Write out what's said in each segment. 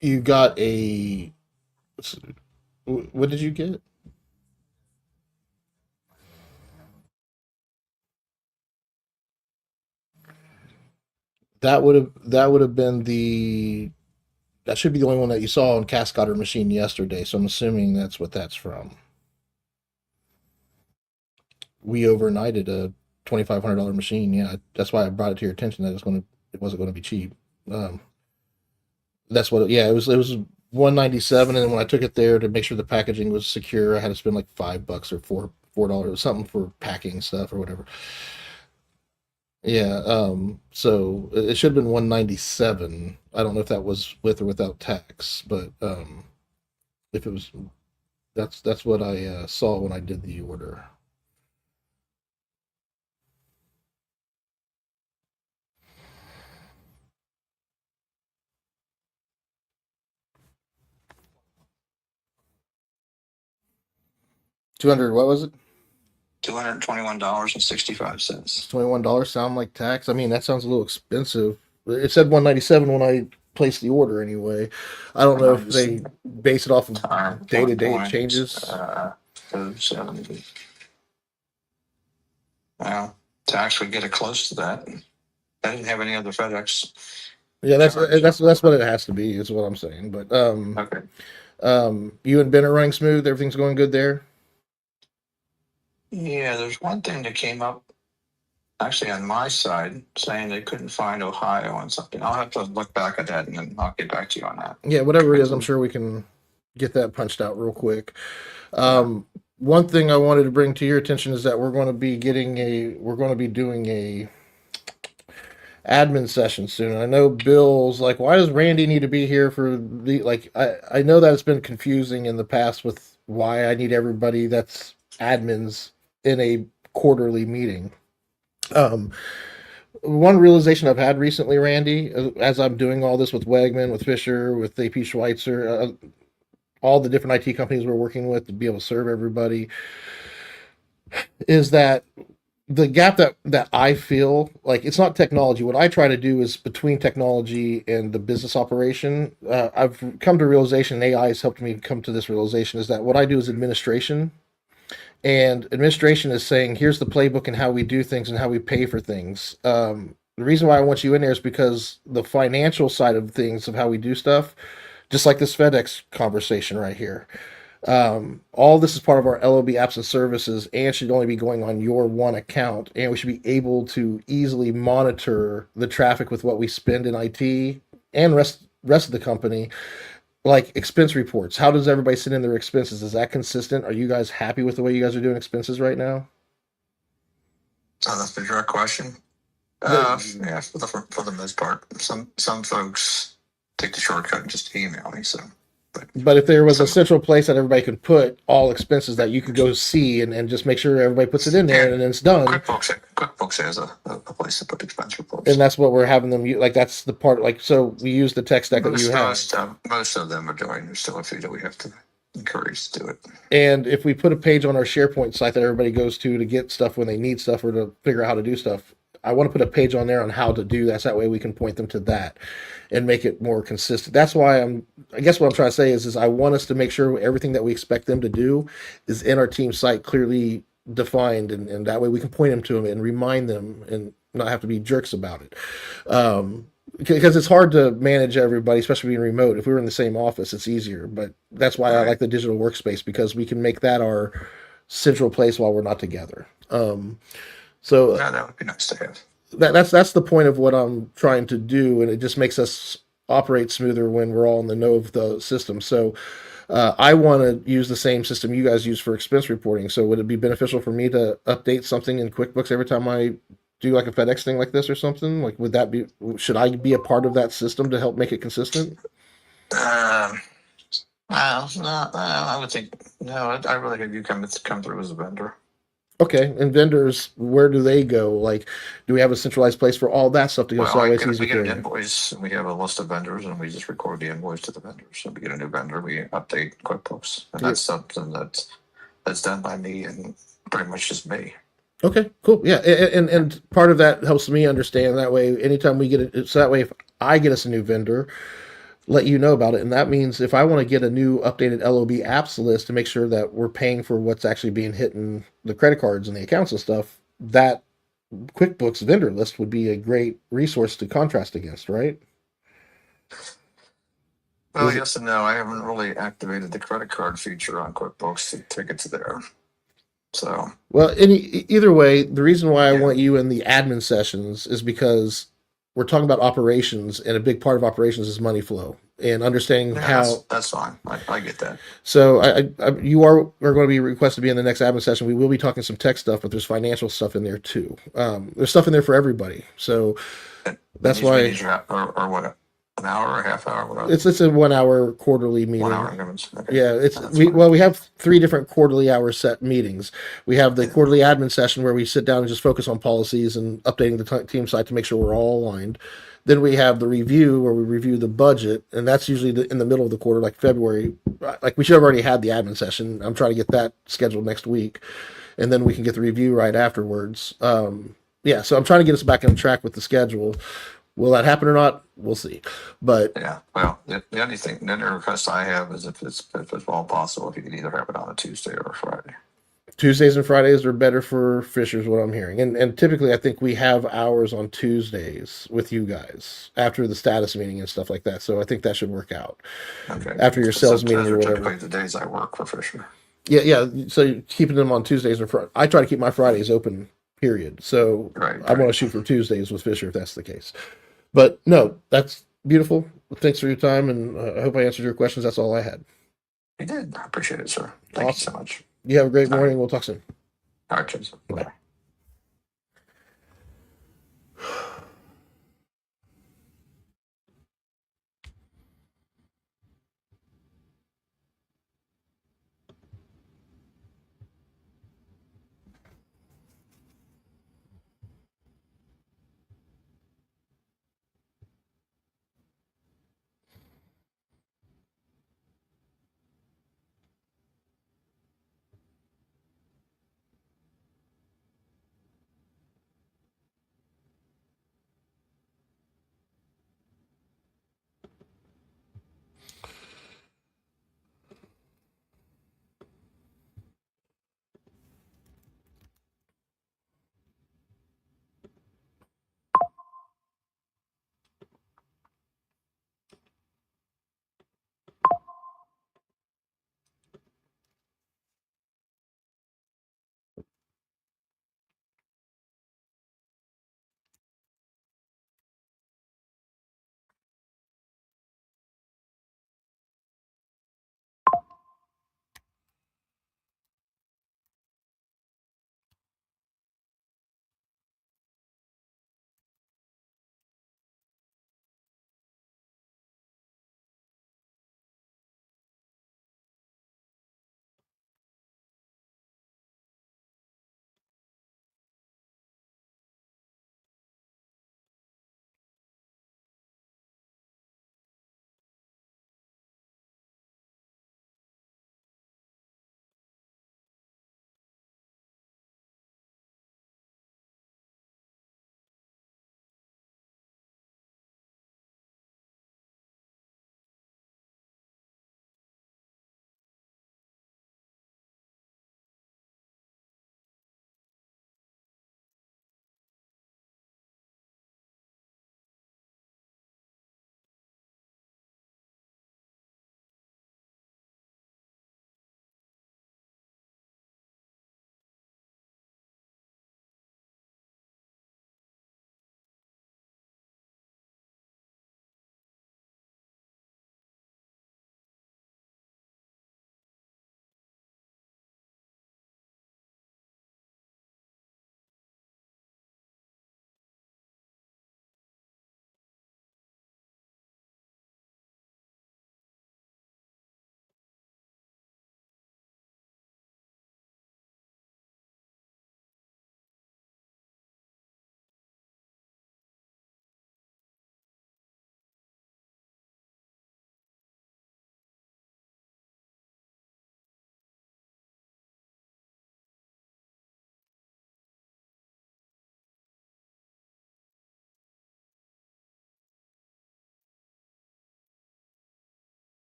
You got a. What did you get? That would have been the that should be the only one that you saw on Cascotter machine yesterday. So I'm assuming that's what that's from. We overnighted a $2,500 machine. Yeah, that's why I brought it to your attention that it wasn't going to be cheap. Um, that's what. Yeah, it was 197, and when I took it there to make sure the packaging was secure, I had to spend like $5 or $4 something for packing stuff or whatever. Yeah. So it should have been 197. I don't know if that was with or without tax, but if it was, that's what I saw when I did the order. 200. What was it? $221.65. $21 sound like tax? I mean, that sounds a little expensive. It said 197 when I placed the order anyway. I don't know if they base it off of Time day to day point. changes. 70. Well, tax would get it close to that. I didn't have any other FedEx Yeah, that's charge. that's what it has to be, is what I'm saying. But Okay. you and Ben are running smooth. Everything's going good there. Yeah, there's one thing that came up actually on my side saying they couldn't find Ohio on something. I'll have to look back at that and then I'll get back to you on that. Yeah, whatever it is, I'm sure we can get that punched out real quick. One thing I wanted to bring to your attention is that we're going to be doing a admin session soon. I know Bill's like, why does Randy need to be here for the like? I know that it's been confusing in the past with why I need everybody that's admins in a quarterly meeting. Um, One realization I've had recently, Randy, as I'm doing all this with Wegman, with Fisher, with AP Schweitzer, all the different IT companies we're working with to be able to serve everybody, is that the gap that I feel like it's not technology. What I try to do is between technology and the business operation. I've come to realization, AI has helped me come to this realization, is that what I do is administration, and administration is saying here's the playbook and how we do things and how we pay for things. The reason why I want you in there is because the financial side of things of how we do stuff, just like this FedEx conversation right here, all this is part of our LOB apps and services and should only be going on your one account. And we should be able to easily monitor the traffic with what we spend in IT and rest of the company, like expense reports. How does everybody send in their expenses? Is that consistent? Are you guys happy with the way you guys are doing expenses right now? That's the direct question. The, Yeah, for the most part, some folks take the shortcut and just email me. So, but if there was a some central place that everybody could put all expenses that you could go see and just make sure everybody puts it in there yeah, and then it's done, QuickBooks has a place to put expense and reports. that's what we're having them like that's the part, like, so we use the tech stack that you have. Most of them are doing. There's still a few that we have to encourage to do it. And if we put a page on our SharePoint site that everybody goes to get stuff when they need stuff or to figure out how to do stuff, I want to put a page on there on how to do that. So that way we can point them to that and make it more consistent. That's why I guess what I'm trying to say is I want us to make sure everything that we expect them to do is in our team site clearly defined, and that way we can point them to them and remind them and not have to be jerks about it. Because it's hard to manage everybody, especially being remote. If we were in the same office, it's easier. But that's why I Right. like the digital workspace, because we can make that our central place while we're not together. So Yeah, that would be nice to have. that's the point of what I'm trying to do, and it just makes us operate smoother when we're all in the know of the system. So I want to use the same system you guys use for expense reporting. So would it be beneficial for me to update something in QuickBooks every time I do like a FedEx thing like this or something? Like, would that be? Should I be a part of that system to help make it consistent? Um, well, no, I would think no. I really have you come through as a vendor. Okay, and vendors, where do they go? Like, do we have a centralized place for all that stuff to go? Well, So that way it's easy we get for an you. invoice, and we have a list of vendors, and we just record the invoice to the vendors. So we get a new vendor, we update QuickBooks, and Yeah. that's something that's done by me and pretty much just me. Okay, cool. Yeah, and part of that helps me understand. That way, anytime we get it, so that way, if I get us a new vendor, let you know about it. And that means if I want to get a new updated LOB apps list to make sure that we're paying for what's actually being hit in the credit cards and the accounts and stuff, that QuickBooks vendor list would be a great resource to contrast against, right? Well, Is it, yes and no. I haven't really activated the credit card feature on QuickBooks to take it to there. So well, either way, the reason why I yeah, want you in the admin sessions is because we're talking about operations, and a big part of operations is money flow and understanding yeah, how. that's fine. I get that. So you are going to be requested to be in the next admin session. We will be talking some tech stuff, but there's financial stuff in there too. There's stuff in there for everybody. So And that's we why need your or what, an hour or a half hour? What, it's a 1 hour quarterly 1 hour meeting. increments? Okay, Yeah, it's that's fine. we have three different quarterly hour set meetings. We have the Yeah. quarterly admin session where we sit down and just focus on policies and updating the team site to make sure we're all aligned. Then we have the review where we review the budget, and that's usually in the middle of the quarter, like February. Like we should have already had the admin session. I'm trying to get that scheduled next week, and then we can get the review right afterwards. Yeah, so I'm trying to get us back on track with the schedule. Will that happen or not? We'll see. But Yeah. Well, the only thing, the only request I have is if it's all possible, if you could either have it on a Tuesday or a Friday. Tuesdays and Fridays are better for Fishers, what I'm hearing. And typically, I think we have hours on Tuesdays with you guys after the status meeting and stuff like that. So I think that should work out Okay. after your So sales meeting those or are whatever. typically the days I work for Fisher. Yeah, yeah. So keeping them on Tuesdays or Fridays. I try to keep my Fridays open, period. So Right. I want Right. to shoot for Tuesdays with Fisher if that's the case. But no, that's beautiful. Thanks for your time, and I hope I answered your questions. That's all I had. You did. I appreciate it, sir. Thank you so Awesome. much. You have a great All right. morning. We'll talk soon. All right, cheers. Bye. Bye.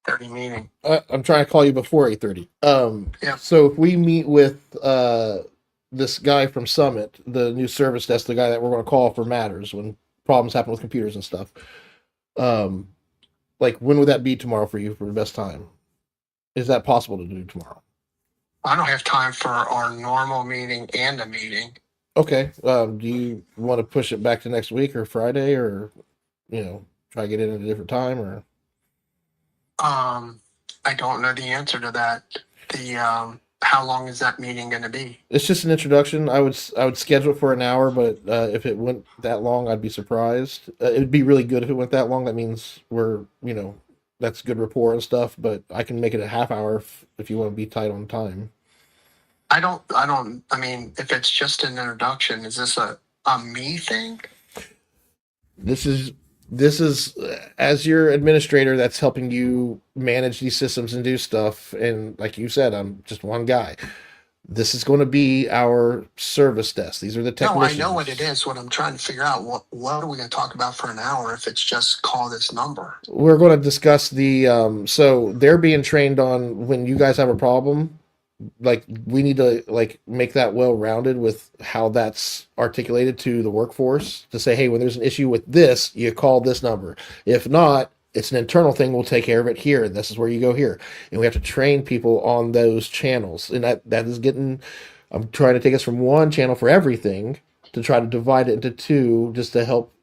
8:30 meeting. I'm trying to call you before 8:30. Yeah. So if we meet with this guy from Summit, the new service desk, the guy that we're going to call for matters when problems happen with computers and stuff. Um, like when would that be tomorrow for you for the best time? Is that possible to do tomorrow? I don't have time for our normal meeting and a meeting. Okay. Do you want to push it back to next week or Friday, or try to get it at a different time, or? I don't know the answer to that. How long is that meeting going to be? It's just an introduction. I would schedule it for an hour, but if it went that long, I'd be surprised. It'd be really good if it went that long. That means that's good rapport and stuff. But I can make it a half hour if you want to be tight on time. I mean, if it's just an introduction, is this a me thing? This is as your administrator that's helping you manage these systems and do stuff. And like you said, I'm just one guy. This is going to be our service desk. These are the No, I technicians. know what it is. What I'm trying to figure out, what are we going to talk about for an hour if it's just call this number? We're going to discuss so they're being trained on when you guys have a problem, like we need to like make that well rounded with how that's articulated to the workforce to say, hey, when there's an issue with this, you call this number. If not, it's an internal thing. We'll take care of it here. And this is where you go here. And we have to train people on those channels. And that is getting, I'm trying to take us from one channel for everything to try to divide it into two just to help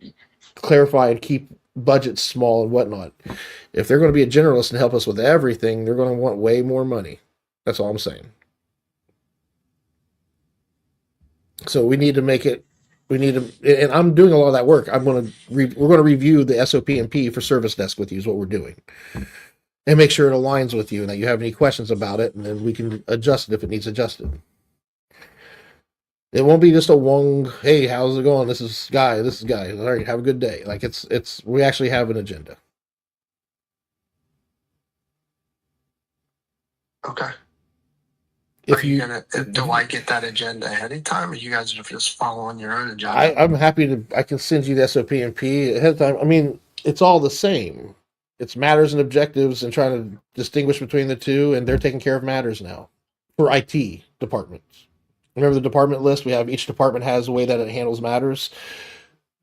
clarify and keep budgets small and whatnot. If they're going to be a generalist and help us with everything, they're going to want way more money. That's all I'm saying. So we need to make it. We need to, and I'm doing a lot of that work. We're going to review the SOP and P for service desk with you is what we're doing, and make sure it aligns with you and that you have any questions about it, and then we can adjust it if it needs adjusted. It won't be just a one. Hey, how's it going? This is guy. This is guy. All right, have a good day. Like it's. We actually have an agenda. Okay. If you, do I get that agenda ahead of time, or you guys are just following your own agenda? I'm happy to. I can send you the SOP and P ahead of time. I mean, it's all the same. It's matters and objectives, and trying to distinguish between the two. And they're taking care of matters now for IT departments. Remember the department list? We have each department has a way that it handles matters.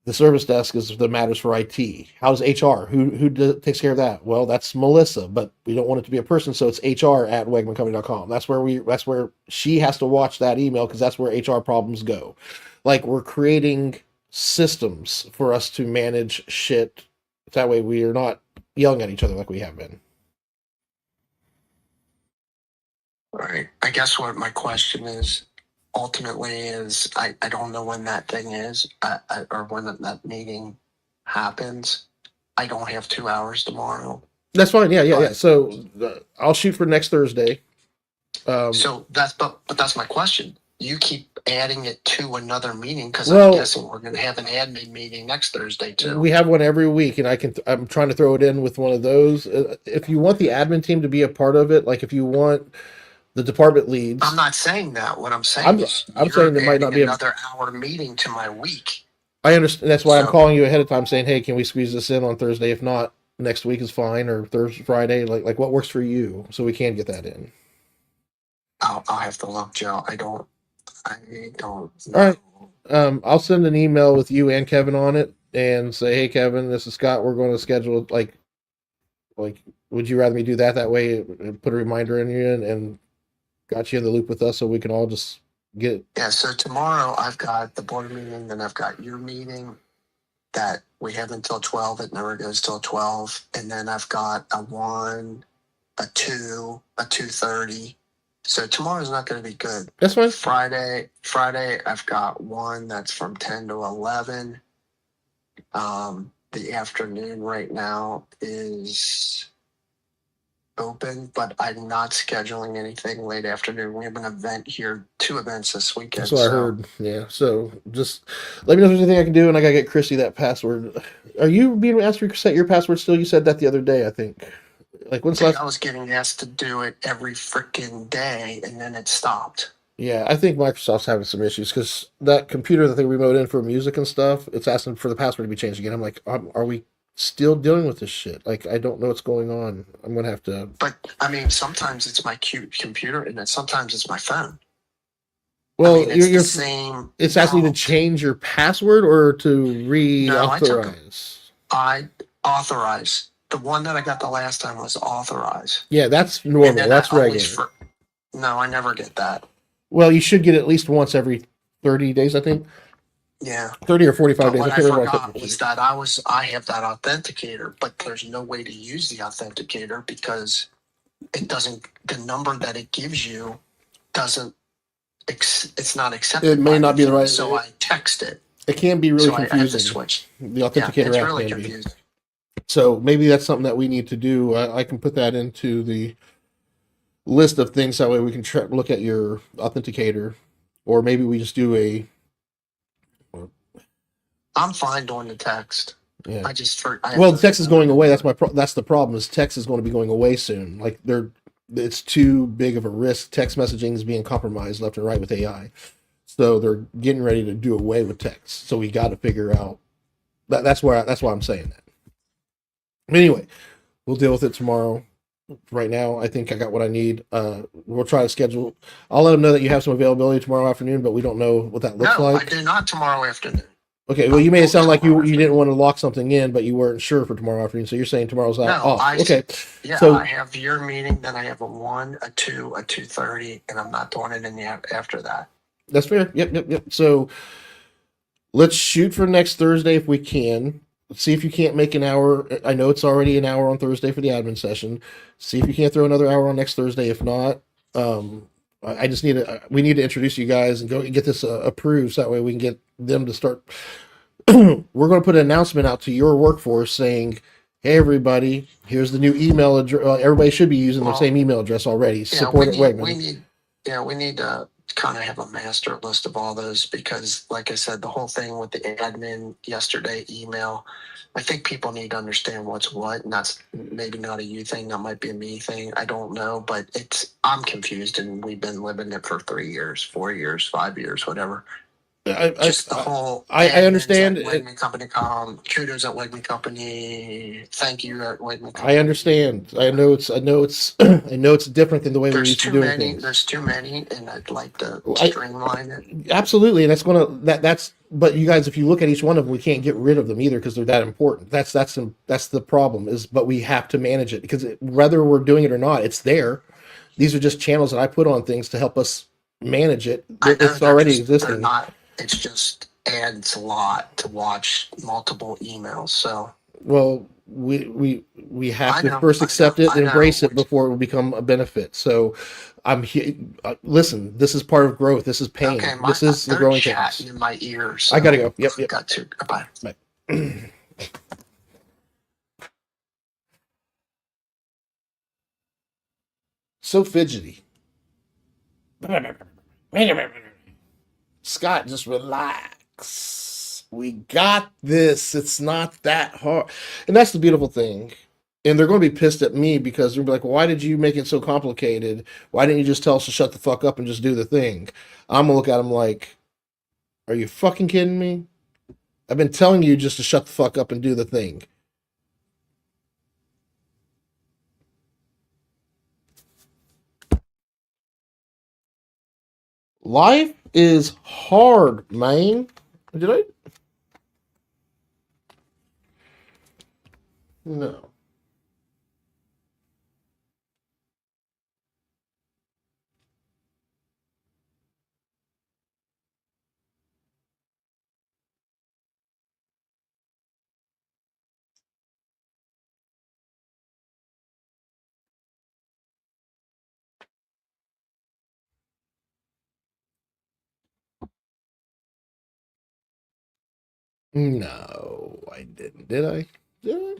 The service desk is the matters for IT. How's HR? Who takes care of that? Well, that's Melissa, but we don't want it to be a person, so it's HR@wegmancompany.com. That's where she has to watch that email because that's where HR problems go. Like we're creating systems for us to manage shit. That way we are not yelling at each other like we have been. All right. I guess what my question is ultimately is I don't know when that thing is or when that meeting happens. I don't have 2 hours tomorrow. That's fine. Yeah. So I'll shoot for next Thursday. So but that's my question. You keep adding it to another meeting because I'm guessing we're going to have an admin meeting next Thursday too. We have one every week, and I'm trying to throw it in with one of those. If you want the admin team to be a part of it, like if you want the department leads. I'm not saying that. What I'm saying is I'm saying there might not be another hour meeting to my week. I understand. That's why I'm calling you ahead of time saying, hey, can we squeeze this in on Thursday? If not, next week is fine, or Thursday, Friday, like what works for you, so we can get that in. I'll have to look, Joe. I don't know. All right. I'll send an email with you and Kevin on it and say, hey, Kevin, this is Scott. We're going to schedule it. Like, would you rather me do that? That way, put a reminder in you and got you in the loop with us so we can all just get it. Yeah, so tomorrow I've got the board meeting, then I've got your meeting that we have until 12. It never goes till 12. And then I've got a 1, a 2, a 2:30. So tomorrow's not going to be good. That's fine. Friday, I've got one that's from 10 to 11. The afternoon right now is open, but I'm not scheduling anything late afternoon. We have an event here, 2 events this weekend. That's what I heard. Yeah. So just let me know if there's anything I can do, and I gotta get Chrissy that password. Are you being asked to set your password still? You said that the other day, I think. Like when's last? I was getting asked to do it every freaking day, and then it stopped. Yeah, I think Microsoft's having some issues because that computer that they remote in for music and stuff, it's asking for the password to be changed again. I'm like, are we still dealing with this shit. Like, I don't know what's going on. I'm gonna have to. But I mean, sometimes it's my cute computer, and then sometimes it's my phone. I Well, mean, it's the same it's asking you to prompt. change your password or to No, reauthorize. I authorize. The one that I got the last time was authorize. Yeah, that's And normal. then I That's always regular. no, I never get that. Well, you should get it at least once every 30 days, I think. Yeah. 30 or 45 But days. I what I can't remember what I forgot said. was that I have that authenticator, but there's no way to use the authenticator because it doesn't, the number that it gives you doesn't, it's not accepted. It may by not the be the phone, right. so I text it. It can be really So I had to confusing. switch. The Yeah, authenticator it's app really can be. confusing. So maybe that's something that we need to do. I can put that into the list of things. That way we can look at your authenticator, or maybe we just do a. I'm fine doing the text. Yeah. I just Well, the text is going away. That's the problem. Is text is going to be going away soon. Like it's too big of a risk. Text messaging is being compromised left and right with AI, so they're getting ready to do away with text. So we got to figure out that. That's why I'm saying that. But anyway, we'll deal with it tomorrow. Right now, I think I got what I need. We'll try to schedule. I'll let them know that you have some availability tomorrow afternoon, but we don't know what that looks No, I like. do not tomorrow afternoon. Okay, well, you made it sound like you Tomorrow didn't want to lock something in, but you weren't sure for tomorrow afternoon. So you're saying tomorrow's No, off. Okay, yeah, so I have your meeting, then I have a 1, a 2, a 2:30, and I'm not doing it in the after that. that's fair. Yep. So let's shoot for next Thursday if we can. Let's see if you can't make an hour. I know it's already an hour on Thursday for the admin session. See if you can't throw another hour on next Thursday. If not, I just we need to introduce you guys and go get this approved so that way we can get them to start. We're going to put an announcement out to your workforce saying, "Hey, everybody, here's the new email address." Everybody should be using the Well, same email address already. Yeah, Support at Wegman. we need to kind of have a master list of all those because, like I said, the whole thing with the admin yesterday email, I think people need to understand what's what, and that's maybe not a you thing, that might be a me thing. I don't know, but I'm confused, and we've been living it for 3 years, 4 years, 5 years, whatever. Just the whole. I understand. Wegman Company. Kudos at Wegman Company. Thank you at Wegman Company. I understand. I know it's. I know it's different than the way we used to do things. There's too many, and I'd like to streamline it. Absolutely, and that's. But you guys, if you look at each one of them, we can't get rid of them either because they're that important. That's the problem. But we have to manage it because whether we're doing it or not, it's there. These are just channels that I put on things to help us manage it. It's already existing. It just adds a lot to watch multiple emails. So well, we have to first accept it and embrace it before it will become a benefit. So I'm here. Listen, this is part of growth. This is pain. Okay, this is the growing pains. In my ears. So I gotta go. Yep. Got to. Goodbye. Bye. So fidgety. Scott, just relax. We got this. It's not that hard. And that's the beautiful thing. And they're going to be pissed at me because they'll be like, why did you make it so complicated? Why didn't you just tell us to shut the fuck up and just do the thing? I'm going to look at them like, are you fucking kidding me? I've been telling you just to shut the fuck up and do the thing. Life is hard, man. Did I? No. No, I didn't. Did I? Did I?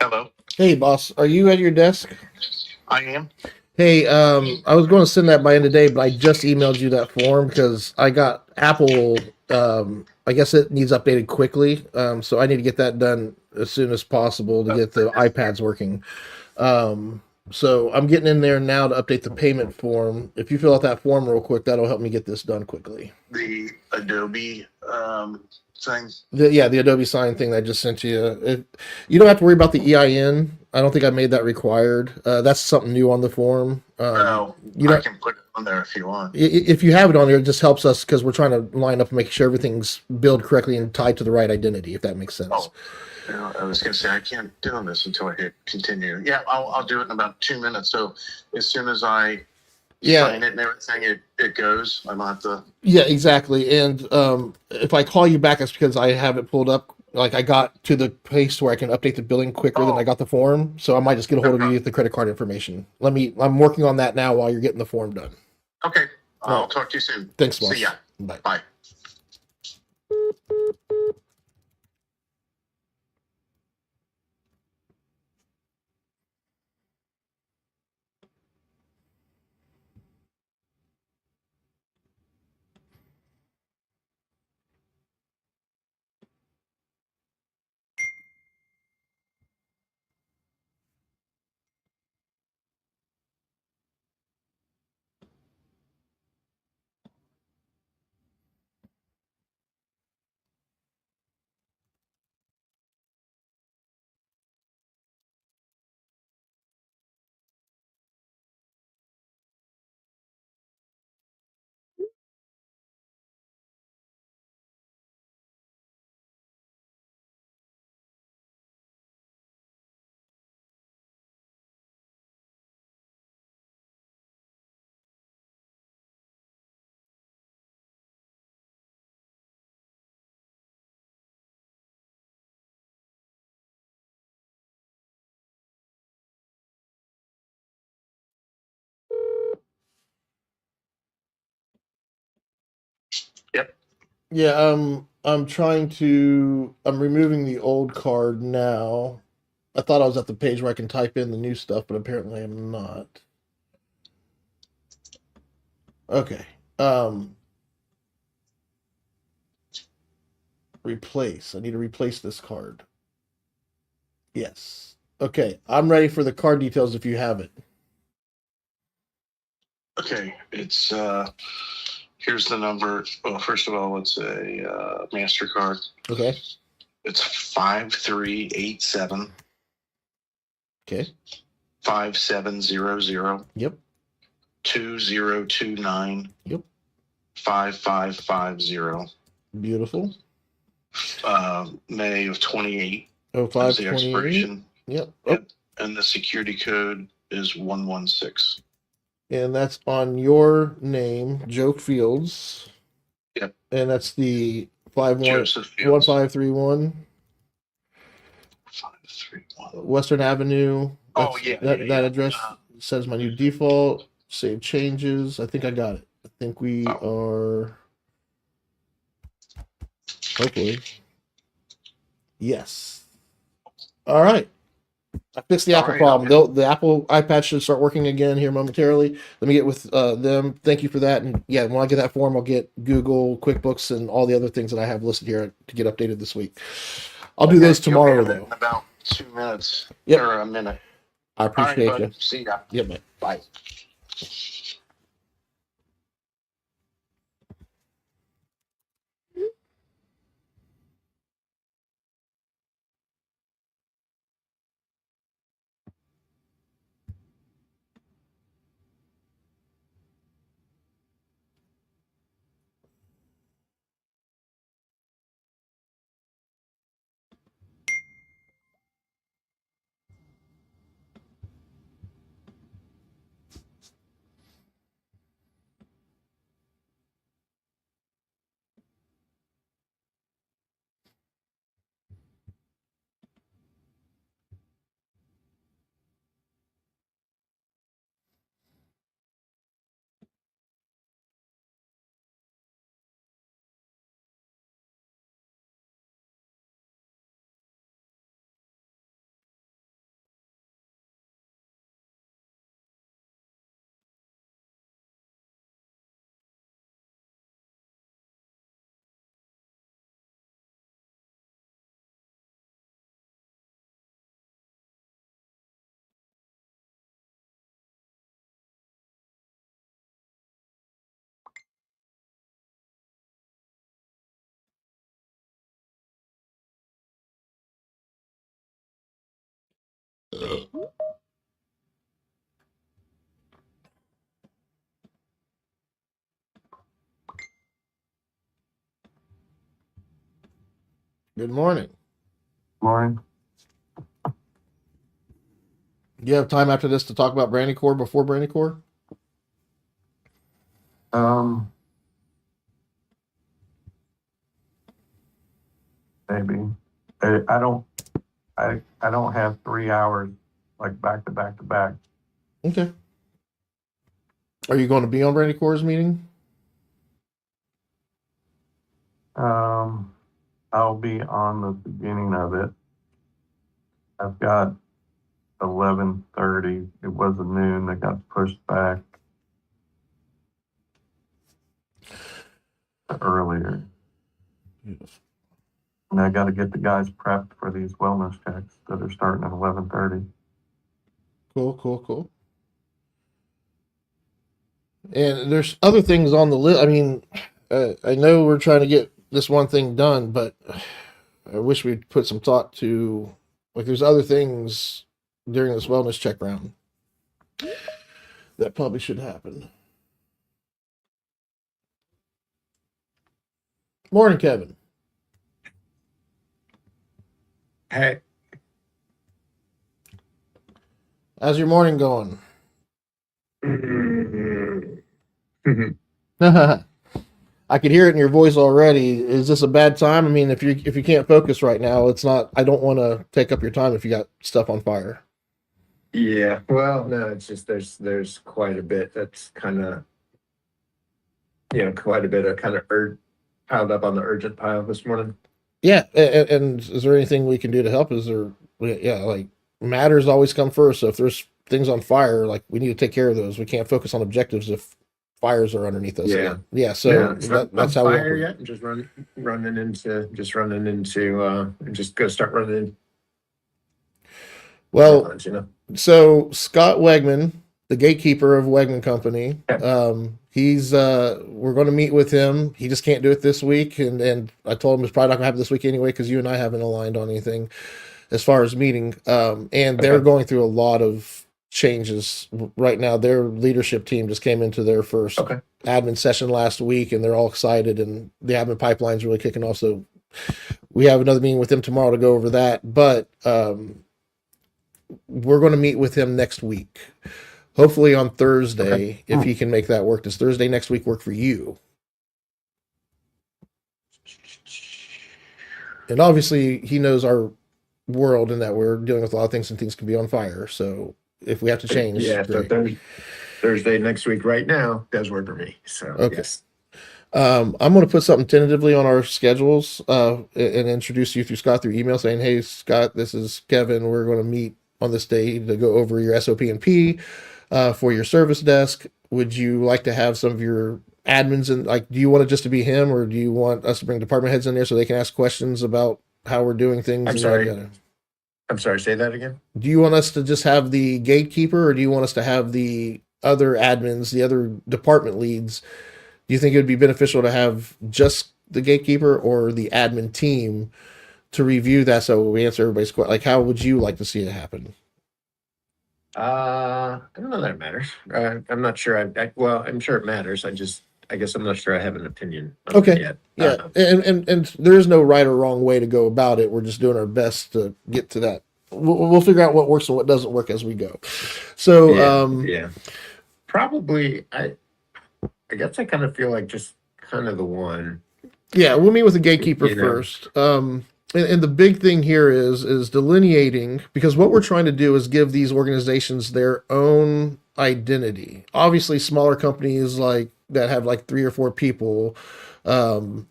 Hello. Hey, boss, are you at your desk? I am. Hey, I was going to send that by end of day, but I just emailed you that form because I got Apple. I guess it needs updated quickly, so I need to get that done as soon as possible to get the iPads working. So I'm getting in there now to update the payment form. If you fill out that form real quick, that'll help me get this done quickly. The Adobe thing. The Adobe Sign thing that I just sent you. You don't have to worry about the EIN. I don't think I made that required. That's something new on the form. No, You I know, can put it on there if you want. if you have it on there, it just helps us because we're trying to line up and make sure everything's billed correctly and tied to the right identity, if that makes sense. Oh, yeah, I was going to say I can't do this until I hit continue. Yeah, I'll do it in about 2 minutes. So as soon as I sign it and everything, it goes. I'm not the. Yeah, exactly. And if I call you back, it's because I have it pulled up. Like I got to the place where I can update the billing quicker than I got the form, so I might just get a hold of you with the credit card information. I'm working on that now while you're getting the form done. Okay, I'll right. talk to you soon. Thanks, boss. See ya. Bye. Bye. Yep. Yeah, I'm removing the old card now. I thought I was at the page where I can type in the new stuff, but apparently I'm not. Okay. Um, Replace. I need to replace this card. Yes. Okay, I'm ready for the card details if you have it. Okay, it's here's the number. Well, first of all, it's a MasterCard. Okay. It's 5387 Okay. 5700 Yep. 2029 Yep. 5550. Beautiful. May of 28 Oh, is five the twenty eight. expiration. Yep. Oh, Yep. And the security code is 116. and that's on your name, Joe Fields. Yep. And that's the Joseph 51 Fields. 1531 531. Western Avenue. Oh, That's yeah, that yeah, that yeah. address says my new default. Save changes. I think I got it. I think we Oh. are. Hopefully. Yes. All right. I fixed the All Apple right, problem. okay. The Apple iPad should start working again here momentarily. Let me get with them. Thank you for that. And yeah, when I get that form, I'll get Google, QuickBooks, and all the other things that I have listed here to get updated this week. I'll do those You'll tomorrow, get it though. in about 2 minutes. Yep. Or a minute. I All right, appreciate bud. you. See ya. Yep, man. Bye. Good morning. Morning. Do you have time after this to talk about Brandy Core before Brandy Core? Maybe. I don't have 3 hours like back to back to back. Okay. Are you going to be on Brandy Core's meeting? I'll be on the beginning of it. I've got 11:30. It was a noon that got pushed back to earlier. Yes. And I got to get the guys prepped for these wellness checks that are starting at 11:30. Cool. And there's other things on the list. I mean, I know we're trying to get this one thing done, but I wish we'd put some thought to, like, there's other things during this wellness check round that probably should happen. Morning, Kevin. Hey, How's your morning going? I could hear it in your voice already. Is this a bad time? I mean, if you can't focus right now, it's not. I don't want to take up your time if you got stuff on fire. yeah. Well, no, it's just there's quite a bit that's kind of quite a bit of kind of piled up on the urgent pile this morning. Yeah, and is there anything we can do to help? Is there? Yeah, like matters always come first. So if there's things on fire, like we need to take care of those. We can't focus on objectives if fires are underneath us. Yeah. Yeah. So Yeah, it's not that's on how we fire operate. yet. And just running into and just go start running Well, into so Scott Wegman, the gatekeeper of Wegman Company, Yeah. he's we're going to meet with him. He just can't do it this week, and I told him it's probably not going to happen this week anyway because you and I haven't aligned on anything as far as meeting. And they're Okay. going through a lot of changes right now. Their leadership team just came into their first Okay. admin session last week, and they're all excited, and the admin pipeline's really kicking off. So we have another meeting with them tomorrow to go over that, but we're going to meet with him next week. Hopefully on Thursday, if he can make that work. Does Thursday next week work for you? And obviously, he knows our world and that we're dealing with a lot of things and things can be on fire. So if we have to change, Yeah. So great. Thursday next week right now does work for me. So Okay. yes. I'm going to put something tentatively on our schedules and introduce you through Scott through email saying, hey, Scott, this is Kevin. We're going to meet on this day to go over your SOP and P for your service desk. Would you like to have some of your admins in? Like, do you want it just to be him, or do you want us to bring department heads in there so they can ask questions about how we're doing things? I'm and sorry. yada, yada? I'm sorry. Say that again. Do you want us to just have the gatekeeper, or do you want us to have the other admins, the other department leads? Do you think it would be beneficial to have just the gatekeeper or the admin team to review that so we answer everybody's question? Like, how would you like to see it happen? I don't know that it matters. I'm not sure. Well, I'm sure it matters. I guess I'm not sure I have an opinion on Okay. it yet. Yeah, and there is no right or wrong way to go about it. We're just doing our best to get to that. We'll figure out what works and what doesn't work as we go. So, Yeah. Probably. I guess I kind of feel like just kind of the one. yeah, we'll meet with the gatekeeper You know. first. And the big thing here is delineating, because what we're trying to do is give these organizations their own identity. Obviously, smaller companies like that have like 3 or 4 people, hometown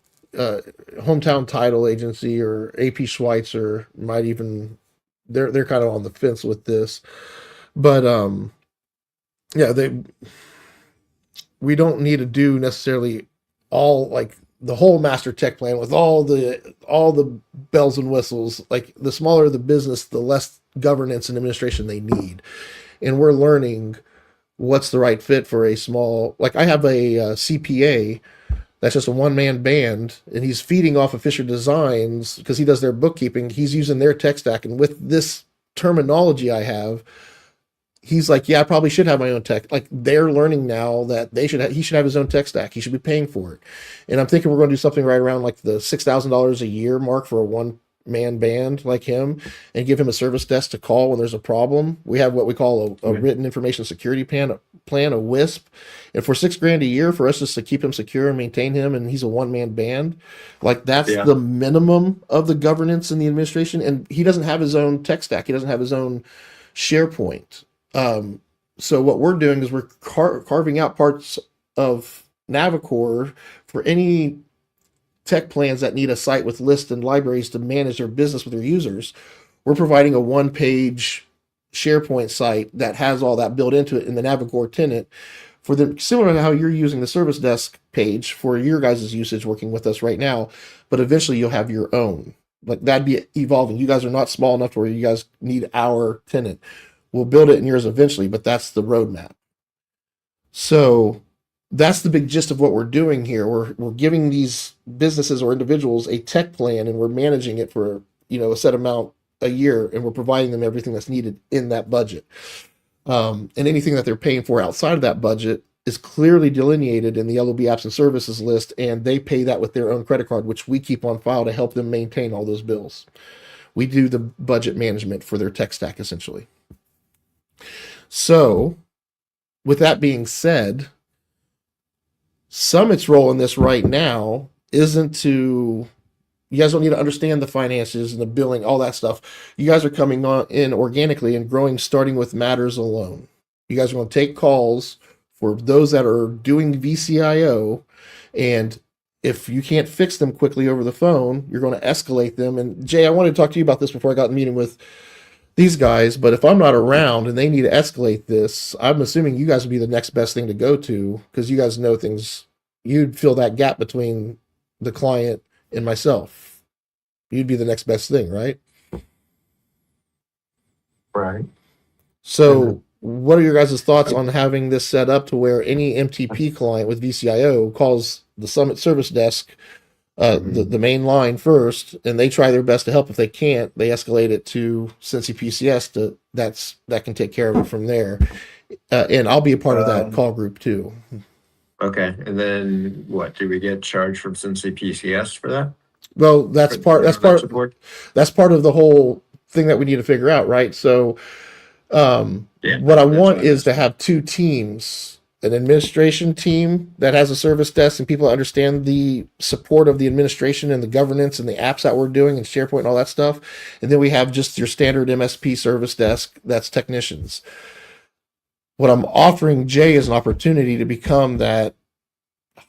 title agency or AP Schweitzer might even they're kind of on the fence with this, but yeah, we don't need to do necessarily all like the whole master tech plan with all the bells and whistles. Like, the smaller the business, the less governance and administration they need. And we're learning what's the right fit for a small, like I have a CPA that's just a one-man band, and he's feeding off of Fisher Designs because he does their bookkeeping. He's using their tech stack, and with this terminology I have, he's like, yeah, I probably should have my own tech. Like they're learning now that he should have his own tech stack. He should be paying for it. And I'm thinking we're going to do something right around like the $6,000 a year mark for a one-man band like him, and give him a service desk to call when there's a problem. We have what we call a written information security plan, a WISP. And for $6,000 a year for us just to keep him secure and maintain him, and he's a one-man band, like that's the minimum of the governance and the administration. And he doesn't have his own tech stack. He doesn't have his own SharePoint. So what we're doing is we're carving out parts of Navicore for any tech plans that need a site with lists and libraries to manage their business with their users. We're providing a one-page SharePoint site that has all that built into it in the Navicore tenant for the similar to how you're using the service desk page for your guys' usage working with us right now, but eventually you'll have your own. Like that'd be evolving. You guys are not small enough to where you guys need our tenant. We'll build it in yours eventually, but that's the roadmap. So that's the big gist of what we're doing here. We're giving these businesses or individuals a tech plan, and we're managing it for a set amount a year, and we're providing them everything that's needed in that budget. And anything that they're paying for outside of that budget is clearly delineated in the LOB apps and services list, and they pay that with their own credit card, which we keep on file to help them maintain all those bills. We do the budget management for their tech stack, essentially. So, with that being said, Summit's role in this right now isn't to, you guys don't need to understand the finances and the billing, all that stuff. You guys are coming on in organically and growing, starting with matters alone. You guys are going to take calls for those that are doing VCIO, and if you can't fix them quickly over the phone, you're going to escalate them. And Jay, I wanted to talk to you about this before I got in the meeting with these guys, but if I'm not around and they need to escalate this, I'm assuming you guys would be the next best thing to go to, because you guys know things. You'd fill that gap between the client and myself. You'd be the next best thing, right? Right. So what are your guys' thoughts on having this set up to where any MTP client with VCIO calls the Summit service desk, the main line first, and they try their best to help. If they can't, they escalate it to Cincy PCS that can take care of it from there. And I'll be a part of that call group too. Okay, and then what? Do we get charged from Cincy PCS for that? Well, that's part of the whole thing that we need to figure out, right? So what I want is to have two teams, an administration team that has a service desk and people that understand the support of the administration and the governance and the apps that we're doing and SharePoint and all that stuff. And then we have just your standard MSP service desk that's technicians. What I'm offering Jay is an opportunity to become that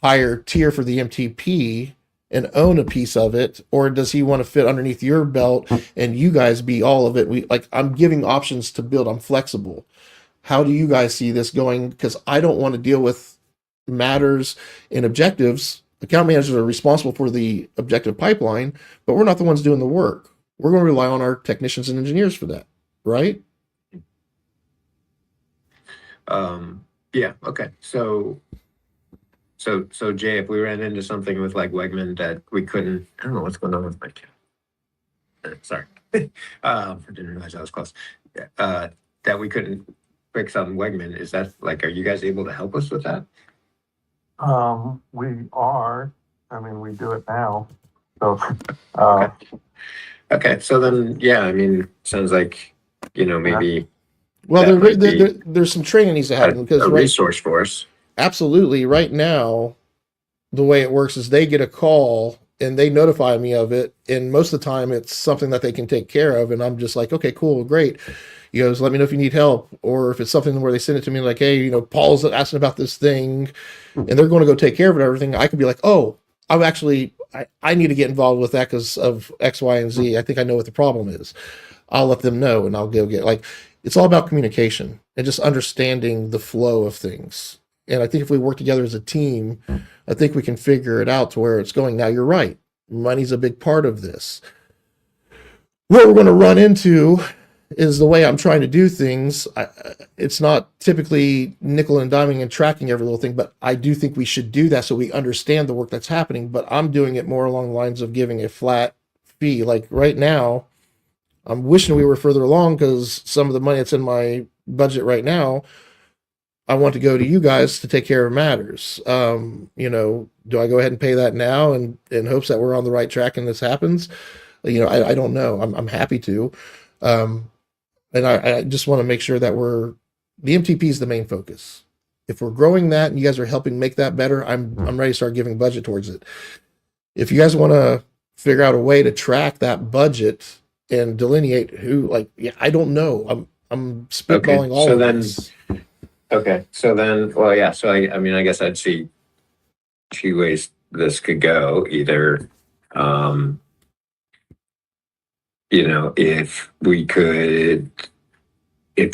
higher tier for the MTP and own a piece of it, or does he want to fit underneath your belt and you guys be all of it? I'm giving options to build. I'm flexible. How do you guys see this going? Because I don't want to deal with matters and objectives. Account managers are responsible for the objective pipeline, but we're not the ones doing the work. We're going to rely on our technicians and engineers for that, right? Yeah. Okay. So Jay, if we ran into something with like Wegman that we couldn't, I don't know what's going on with my camera. Sorry. I didn't realize I was close. That we couldn't fix on Wegman. Is that like, are you guys able to help us with that? We are. I mean, we do it now. So, Okay. So then, yeah, I mean, sounds like, maybe. Well, there's some training needs to happen because a resource for us. Absolutely. Right now, the way it works is they get a call and they notify me of it. And most of the time it's something that they can take care of. And I'm just like, okay, cool, great. He goes, let me know if you need help. Or if it's something where they send it to me like, hey, Paul's asking about this thing and they're going to go take care of it, everything. I could be like, oh, I need to get involved with that because of X, Y, and Z. I think I know what the problem is. I'll let them know and I'll go get it's all about communication and just understanding the flow of things. And I think if we work together as a team, I think we can figure it out to where it's going. Now, you're right. Money's a big part of this. What we're going to run into is the way I'm trying to do things. It's not typically nickel and diming and tracking every little thing, but I do think we should do that so we understand the work that's happening. But I'm doing it more along the lines of giving a flat fee. Like right now, I'm wishing we were further along because some of the money that's in my budget right now, I want to go to you guys to take care of matters. Do I go ahead and pay that now and in hopes that we're on the right track and this happens? I don't know. I'm happy to. Um, and I just want to make sure that the MTP is the main focus. If we're growing that and you guys are helping make that better, I'm ready to start giving budget towards it. If you guys want to figure out a way to track that budget and delineate I don't know. I'm spitballing all so of then- this. Okay, so then, well, yeah, so I mean, I guess I'd see two ways this could go. Either, if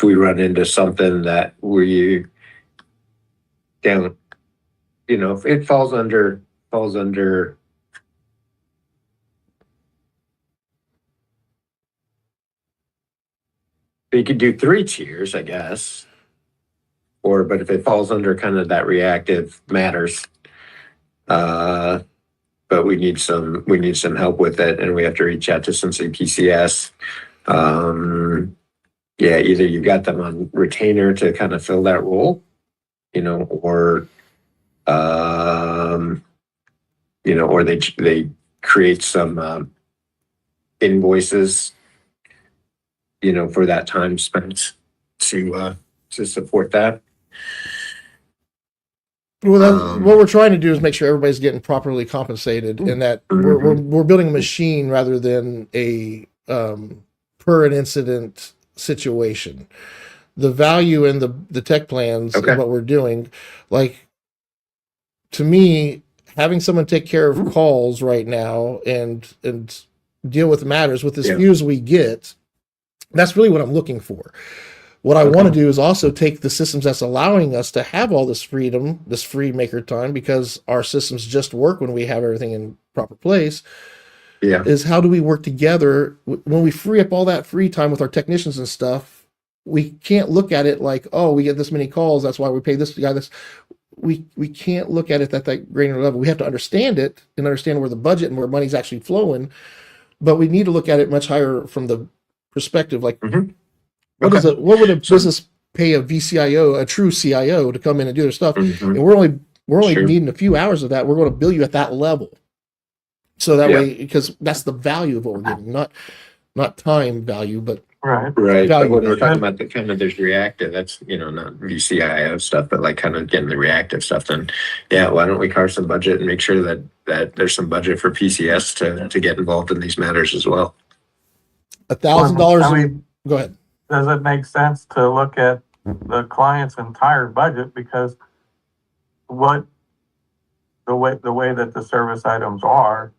we run into something that we don't, if it falls under, you could do 3 tiers, I guess. But if it falls under kind of that reactive matters, but we need some help with it, and we have to reach out to some CPCS. Either you got them on retainer to kind of fill that role, or or they create some invoices, for that time spent to support that. Well, what we're trying to do is make sure everybody's getting properly compensated, and that we're building a machine rather than a per an incident situation. The value in the tech plans Okay. and what we're doing, like, to me, having someone take care of calls right now and deal with matters with as few as we get, that's really what I'm looking for. What I want to do is also take the systems that's allowing us to have all this freedom, this free maker time, because our systems just work when we have everything in proper place. Yeah. Is how do we work together when we free up all that free time with our technicians and stuff? We can't look at it like, oh, we get this many calls, that's why we pay this guy this. We can't look at it at that granular level. We have to understand it and understand where the budget and where money's actually flowing, but we need to look at it much higher from the perspective, like, what would a business pay a VCIO, a true CIO, to come in and do their stuff? And we're only needing a few hours of that. We're going to bill you at that level. So that way, because that's the value of what we're giving, not time value, but Right. But when we're talking about the kind of there's reactive, that's not VCIO stuff, but like kind of getting the reactive stuff. Then, why don't we carve some budget and make sure that there's some budget for PCS to get involved in these matters as well. $1,000. I mean, Go ahead. does it make sense to look at the client's entire budget? Because the way that the service items are,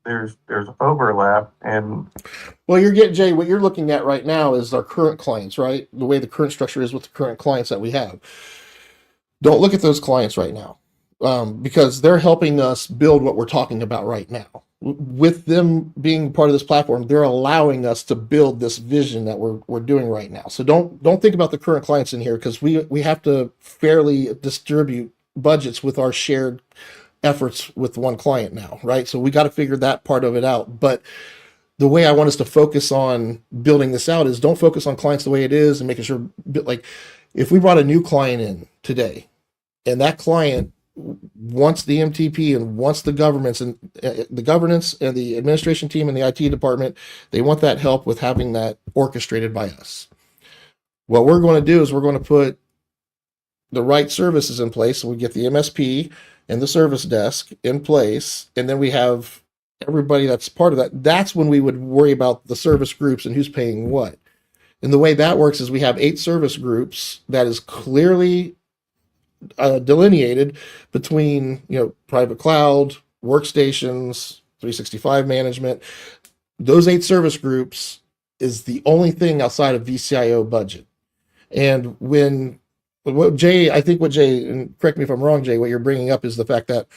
there's overlap, and Well, Jay, what you're looking at right now is our current clients, right? The way the current structure is with the current clients that we have. Don't look at those clients right now, because they're helping us build what we're talking about right now. With them being part of this platform, they're allowing us to build this vision that we're doing right now. So don't think about the current clients in here, because we have to fairly distribute budgets with our shared efforts with one client now, right? So we got to figure that part of it out. But the way I want us to focus on building this out is don't focus on clients the way it is and making sure, like, if we brought a new client in today and that client wants the MTP and wants the governance and the governance and the administration team and the IT department, they want that help with having that orchestrated by us. What we're going to do is we're going to put the right services in place. So we get the MSP and the service desk in place, and then we have everybody that's part of that. That's when we would worry about the service groups and who's paying what. And the way that works is we have 8 service groups that is clearly delineated between, private cloud, workstations, 365 management. Those 8 service groups is the only thing outside of VCIO budget. And what Jay, and correct me if I'm wrong, Jay, what you're bringing up is the fact that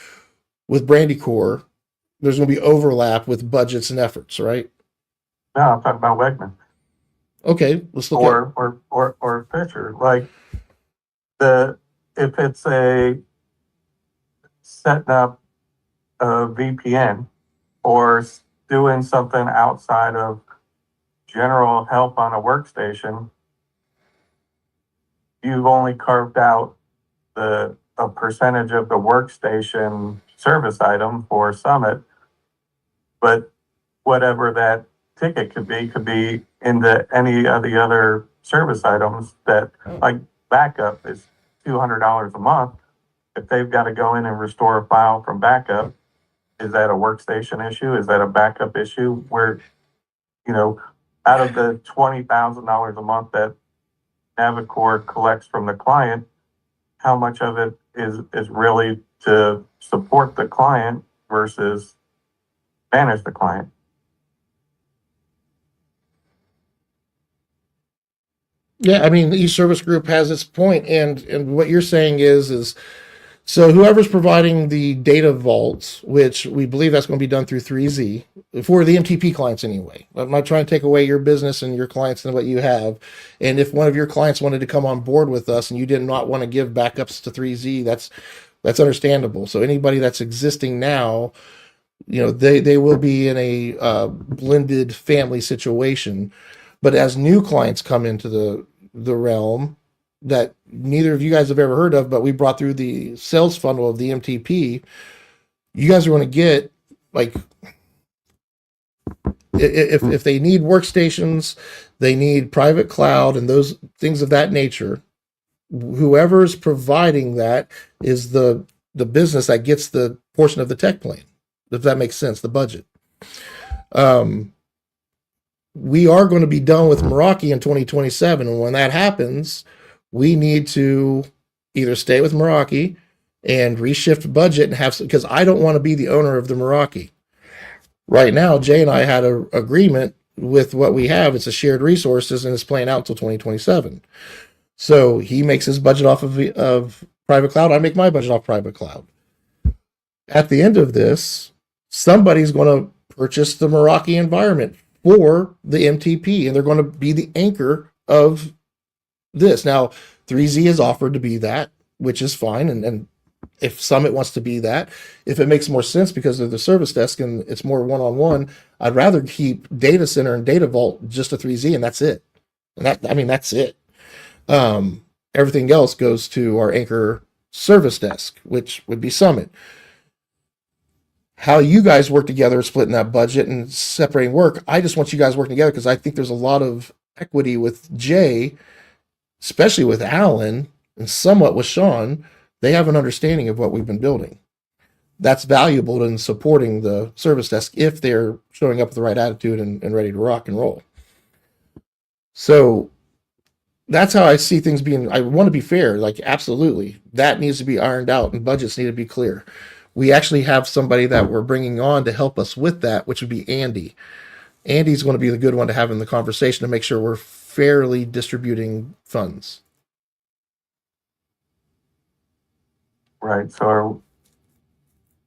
with Brandycore, there's going to be overlap with budgets and efforts, right? no, I'm talking about Wegman Okay, let's look at or Fisher. Like if it's setting up a VPN or doing something outside of general help on a workstation, you've only carved out a percentage of the workstation service item for Summit, but whatever that ticket could be into any of the other service items that, like backup is $200 a month. If they've got to go in and restore a file from backup, is that a workstation issue? Is that a backup issue? Where, out of the $20,000 a month that Navicore collects from the client, how much of it is really to support the client versus manage the client? Yeah, I mean, each service group has its point, and what you're saying is so whoever's providing the data vaults, which we believe that's going to be done through 3Z for the MTP clients anyway. I'm not trying to take away your business and your clients and what you have. And if one of your clients wanted to come on board with us and you did not want to give backups to 3Z, that's understandable. So anybody that's existing now, they will be in a blended family situation. But as new clients come into the realm that neither of you guys have ever heard of, but we brought through the sales funnel of the MTP, you guys are going to get, like, if they need workstations, they need private cloud and those things of that nature, whoever's providing that is the business that gets the portion of the tech plan, if that makes sense, the budget. We are going to be done with Meraki in 2027. And when that happens, we need to either stay with Meraki and reshift budget and have, because I don't want to be the owner of the Meraki. Right now, Jay and I had an agreement with what we have. It's a shared resources and it's playing out until 2027. So he makes his budget off of private cloud. I make my budget off private cloud. At the end of this, somebody's going to purchase the Meraki environment for the MTP, and they're going to be the anchor of this. Now, 3Z is offered to be that, which is fine. And if Summit wants to be that, if it makes more sense because of the service desk and it's more one-on-one, I'd rather keep data center and data vault just a 3Z, and that's it. And that's it. Everything else goes to our anchor service desk, which would be Summit. How you guys work together, splitting that budget and separating work, I just want you guys working together because I think there's a lot of equity with Jay, especially with Alan and somewhat with Sean. They have an understanding of what we've been building. That's valuable in supporting the service desk if they're showing up with the right attitude and ready to rock and roll. So that's how I see things being. I want to be fair, like absolutely. That needs to be ironed out and budgets need to be clear. We actually have somebody that we're bringing on to help us with that, which would be Andy. Andy's going to be the good one to have in the conversation to make sure we're fairly distributing funds. Right. So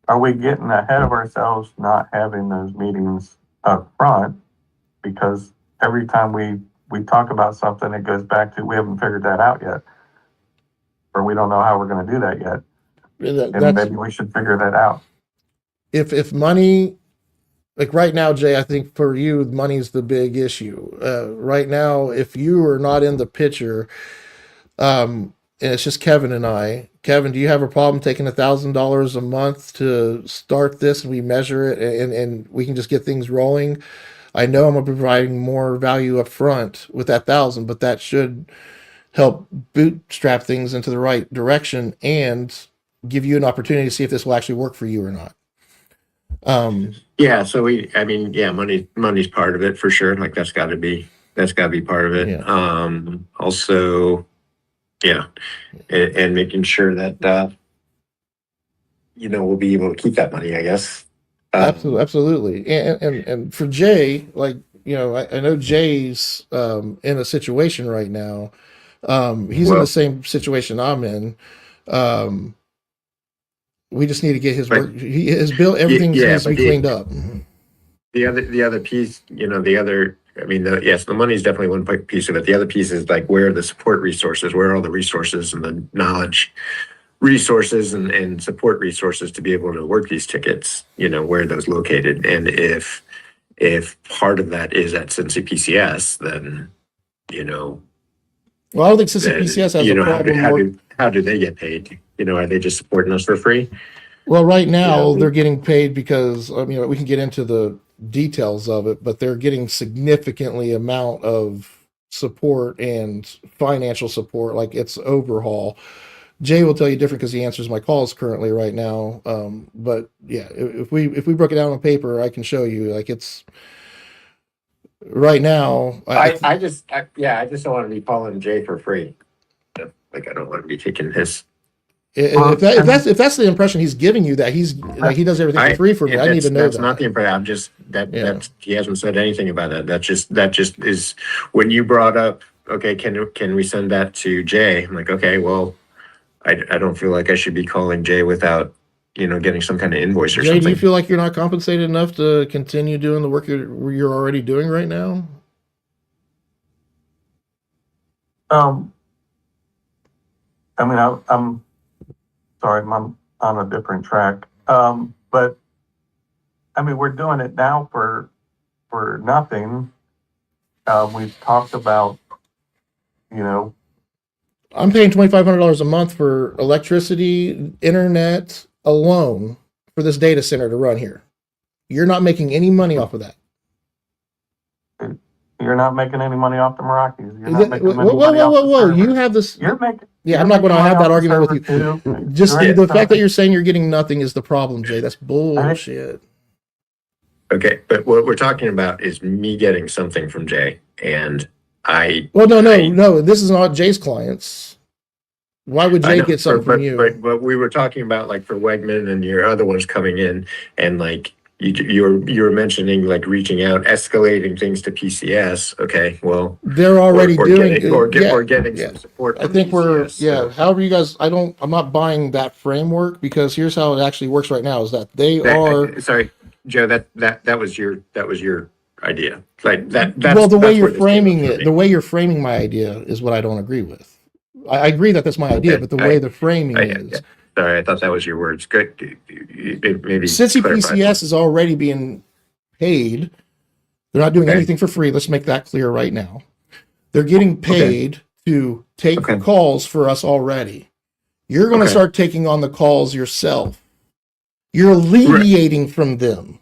are we getting ahead of ourselves not having those meetings up front? Because every time we talk about something, it goes back to we haven't figured that out yet. Or we don't know how we're going to do that yet. And maybe we should figure that out. If money, like right now, Jay, I think for you, money's the big issue. Right now, if you are not in the picture, and it's just Kevin and I. Kevin, do you have a problem taking $1,000 a month to start this and we measure it and we can just get things rolling? I know I'm providing more value up front with that 1,000, but that should help bootstrap things into the right direction and give you an opportunity to see if this will actually work for you or not. Yeah. So money's part of it for sure. Like that's got to be part of it. Yeah. Also, yeah, and making sure that we'll be able to keep that money, I guess. Absolutely. And for Jay, like, I know Jay's in a situation right now. He's in the same situation I'm in. We just need to get his work. His bill, everything needs to be cleaned up. The other piece, yes, the money is definitely one piece of it. The other piece is like where are the support resources, where are all the resources and the knowledge resources and support resources to be able to work these tickets, where are those located? And if part of that is at Cincy PCS, then, you know, Well, I don't think then, CCPCS has you a know, problem. how do they get paid? You know, are they just supporting us for free? Well, right now Yeah. they're getting paid because, I mean, we can get into the details of it, but they're getting significantly amount of support and financial support, like it's overhaul. Jay will tell you different because he answers my calls currently right now. But yeah, if we broke it down on paper, I can show you. Like it's right now. I just don't want to be calling Jay for free. Like I don't want to be taking his. If that's the impression he's giving you, that he's like he does everything for free for me, I need to know That's that. not the impression. I'm just Yeah. that's he hasn't said anything about that. That just is when you brought up. Okay, can we send that to Jay? I'm like, okay, well, I don't feel like I should be calling Jay without, you know, getting some kind of invoice or Jay, do you something. feel like you're not compensated enough to continue doing the work you're already doing right now? I mean, I'm sorry, I'm on a different track. But I mean, we're doing it now for nothing. We've talked about, you know, I'm paying $2,500 a month for electricity, internet alone for this data center to run here. You're not making any money off of that. you're not making any money off the Meraki's. You're not making any money Whoa! off the server. You have this. You're making. Yeah, you're I'm not going to making have money that off argument with the you. server too. Just Right, the so- fact that you're saying you're getting nothing is the problem, Jay. That's bullshit. Okay, but what we're talking about is me getting something from Jay, and Well, no. This is not Jay's clients. Why would I Jay know, get something from you? But we were talking about like for Wegman and your other ones coming in, and like you were mentioning like reaching out, escalating things to PCS. Okay, well, They're already doing getting yeah. some support. I From think PCS, so- however you guys, I'm not buying that framework because here's how it actually works right now is that they are. Sorry, Joe. That was your idea. Like that. Well, the way that's you're where this came framing up for it, me. the way you're framing my idea is what I don't agree with. I agree that that's my idea, Okay, but the way the framing I- is. Sorry, I thought that was your words. Good. Maybe Cincy clarify. PCS is already being paid. They're not doing Okay. anything for free. Let's make that clear right now. They're getting paid to take Okay. calls for us already. You're going to Okay. start taking on the calls yourself. You're alleviating from them.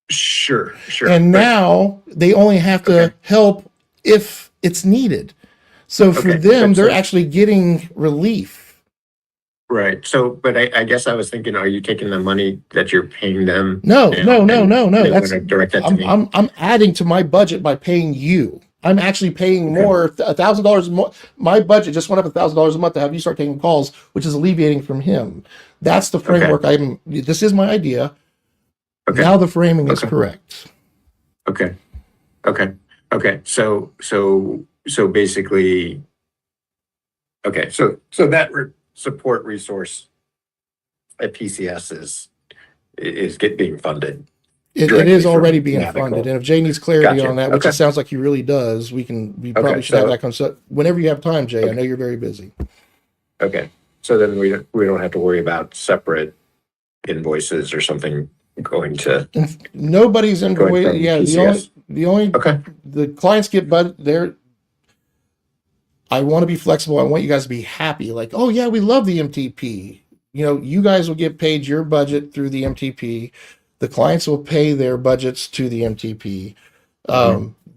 Sure. And But- now they only have to Okay. help if it's needed. So for Okay, them, but they're so- actually getting relief. Right. So, but I guess I was thinking, are you taking the money that you're paying them? No. They That's want to direct that to me. I'm adding to my budget by paying you. I'm actually paying Okay. more, $1,000 more. My budget just went up $1,000 a month to have you start taking calls, which is alleviating from him. That's the framework. This is my idea. Okay. Now the framing is Okay. correct. Okay. So basically, okay. So that support resource at PCS is being funded. It Directly is already from being Navico. funded, and if Jay needs clarity Gotcha. on that, which Okay. it sounds like he really does, we probably Okay, should have so- that concept whenever you have time, Jay. I Okay. know you're very busy. Okay. So then we don't have to worry about separate invoices or something going to. And nobody's Going invoice. from Yeah, PCS. the only Okay. the clients get, but they're. I want to be flexible. I want you guys to be happy. Like, oh yeah, we love the MTP. You know, you guys will get paid your budget through the MTP. The clients will pay their budgets to the MTP.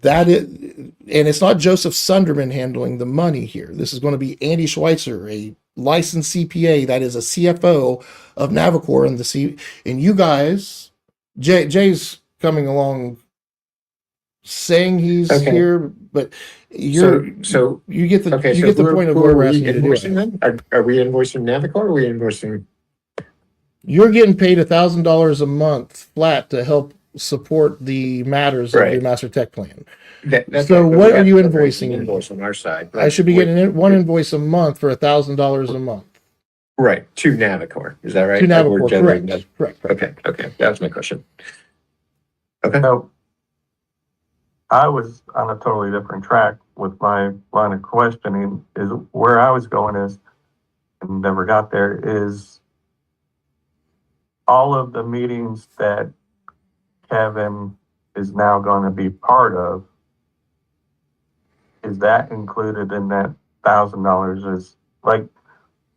That is, and it's not Joseph Sunderman handling the money here. This is going to be Andy Schweitzer, a licensed CPA that is a CFO of Navicor, and you guys, Jay's coming along saying he's Okay. here, but So you get the okay. you so get the who- point of who where are we're we asking you to do invoicing it. then? Are we invoicing Navico or are we invoicing? You're getting paid $1,000 a month flat to help support the matters of Right. your master tech plan. That's So right, but what we are got you to raise invoicing? an invoice on our side. I should be getting one invoice a month for $1,000 a month. Right, to Navicor. Is that right? To Like, we're Navicor, generating correct. that- Okay. That was my question. Okay. So I was on a totally different track with my line of questioning. Is where I was going is, and never got there, is all of the meetings that Kevin is now going to be part of, is that included in that $1,000? Is like,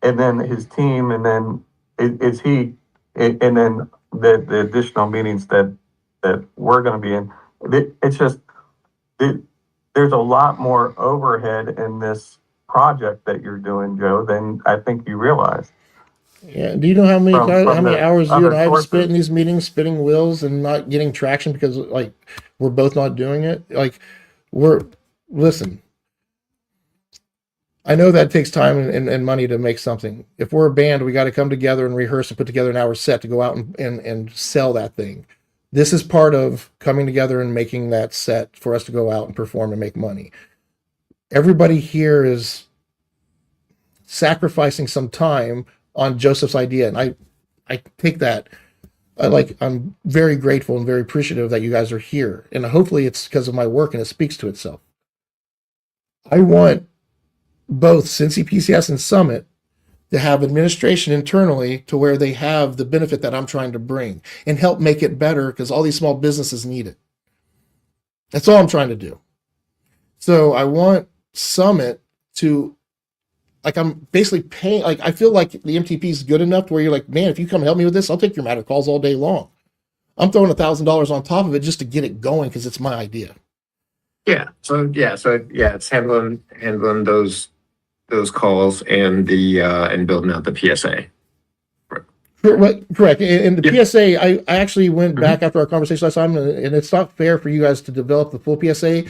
and then his team, and then is he, and then the additional meetings that we're going to be in. It's just there's a lot more overhead in this project that you're doing, Joe, than I think you realize. Yeah. Do you know how many From the hours you and other I have sources. spent in these meetings spinning wheels and not getting traction because like we're both not doing it? Like listen, I know that takes time and money to make something. If we're a band, we got to come together and rehearse and put together an hour set to go out and sell that thing. This is part of coming together and making that set for us to go out and perform and make money. Everybody here is sacrificing some time on Joseph's idea, and I take that. I'm very grateful and very appreciative that you guys are here, and hopefully it's because of my work and it speaks to itself. I want both Cincy PCS and Summit to have administration internally to where they have the benefit that I'm trying to bring and help make it better because all these small businesses need it. That's all I'm trying to do. So I want Summit to, like, I'm basically paying, like, I feel like the MTP is good enough to where you're like, man, if you come help me with this, I'll take your matter calls all day long. I'm throwing $1,000 on top of it just to get it going because it's my idea. It's handling those calls and the and building out the PSA. Correct. And the PSA, I actually went Mhm. back after our conversation last time, and it's not fair for you guys to develop the full PSA.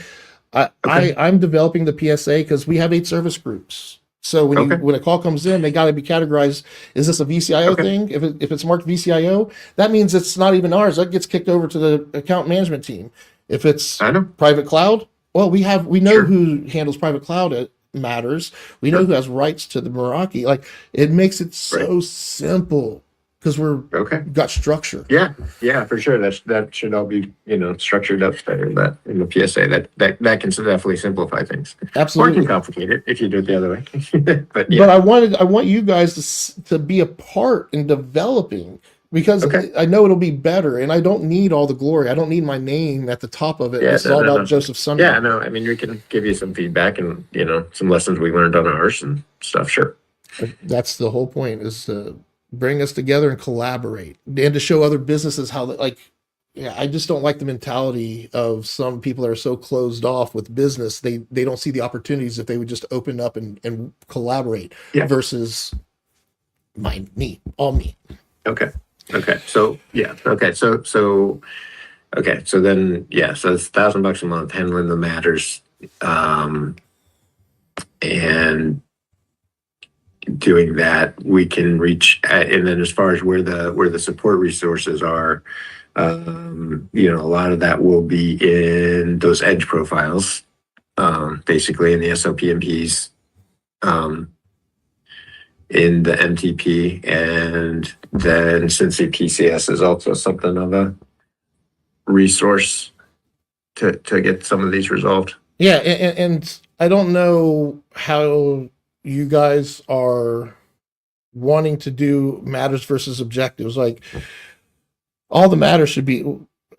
I'm developing the PSA because we have 8 service groups. So when a call comes in, they got to be categorized. Is this a VCIO thing? If it's marked VCIO, that means it's not even ours. That gets kicked over to the account management team. If it's private cloud, well, we know who handles private cloud matters. We know who has rights to the Meraki. Like, it makes it so simple because we're got structure. Yeah, for sure. That should all be structured up better in the PSA. That can definitely simplify things. Absolutely. Or it can complicate it if you do it the other way. But I want you guys to be a part in developing because I know it'll be better, and I don't need all the glory. I don't need my name at the top of it. This is all about Joseph Sunday. Yeah, no, I mean, we can give you some feedback and some lessons we learned on ours and stuff. Sure. That's the whole point, is to bring us together and collaborate, and to show other businesses how I just don't like the mentality of some people that are so closed off with business. They don't see the opportunities if they would just open up and collaborate versus all me. Okay. So then so it's $1,000 a month handling the matters, and doing that we can reach. And then as far as where the support resources are, a lot of that will be in those edge profiles, basically in the SOPMPs, in the MTP, and then since the PCS is also something of a resource to get some of these resolved. Yeah, and I don't know how you guys are wanting to do matters versus objectives. Like, all the matters should be,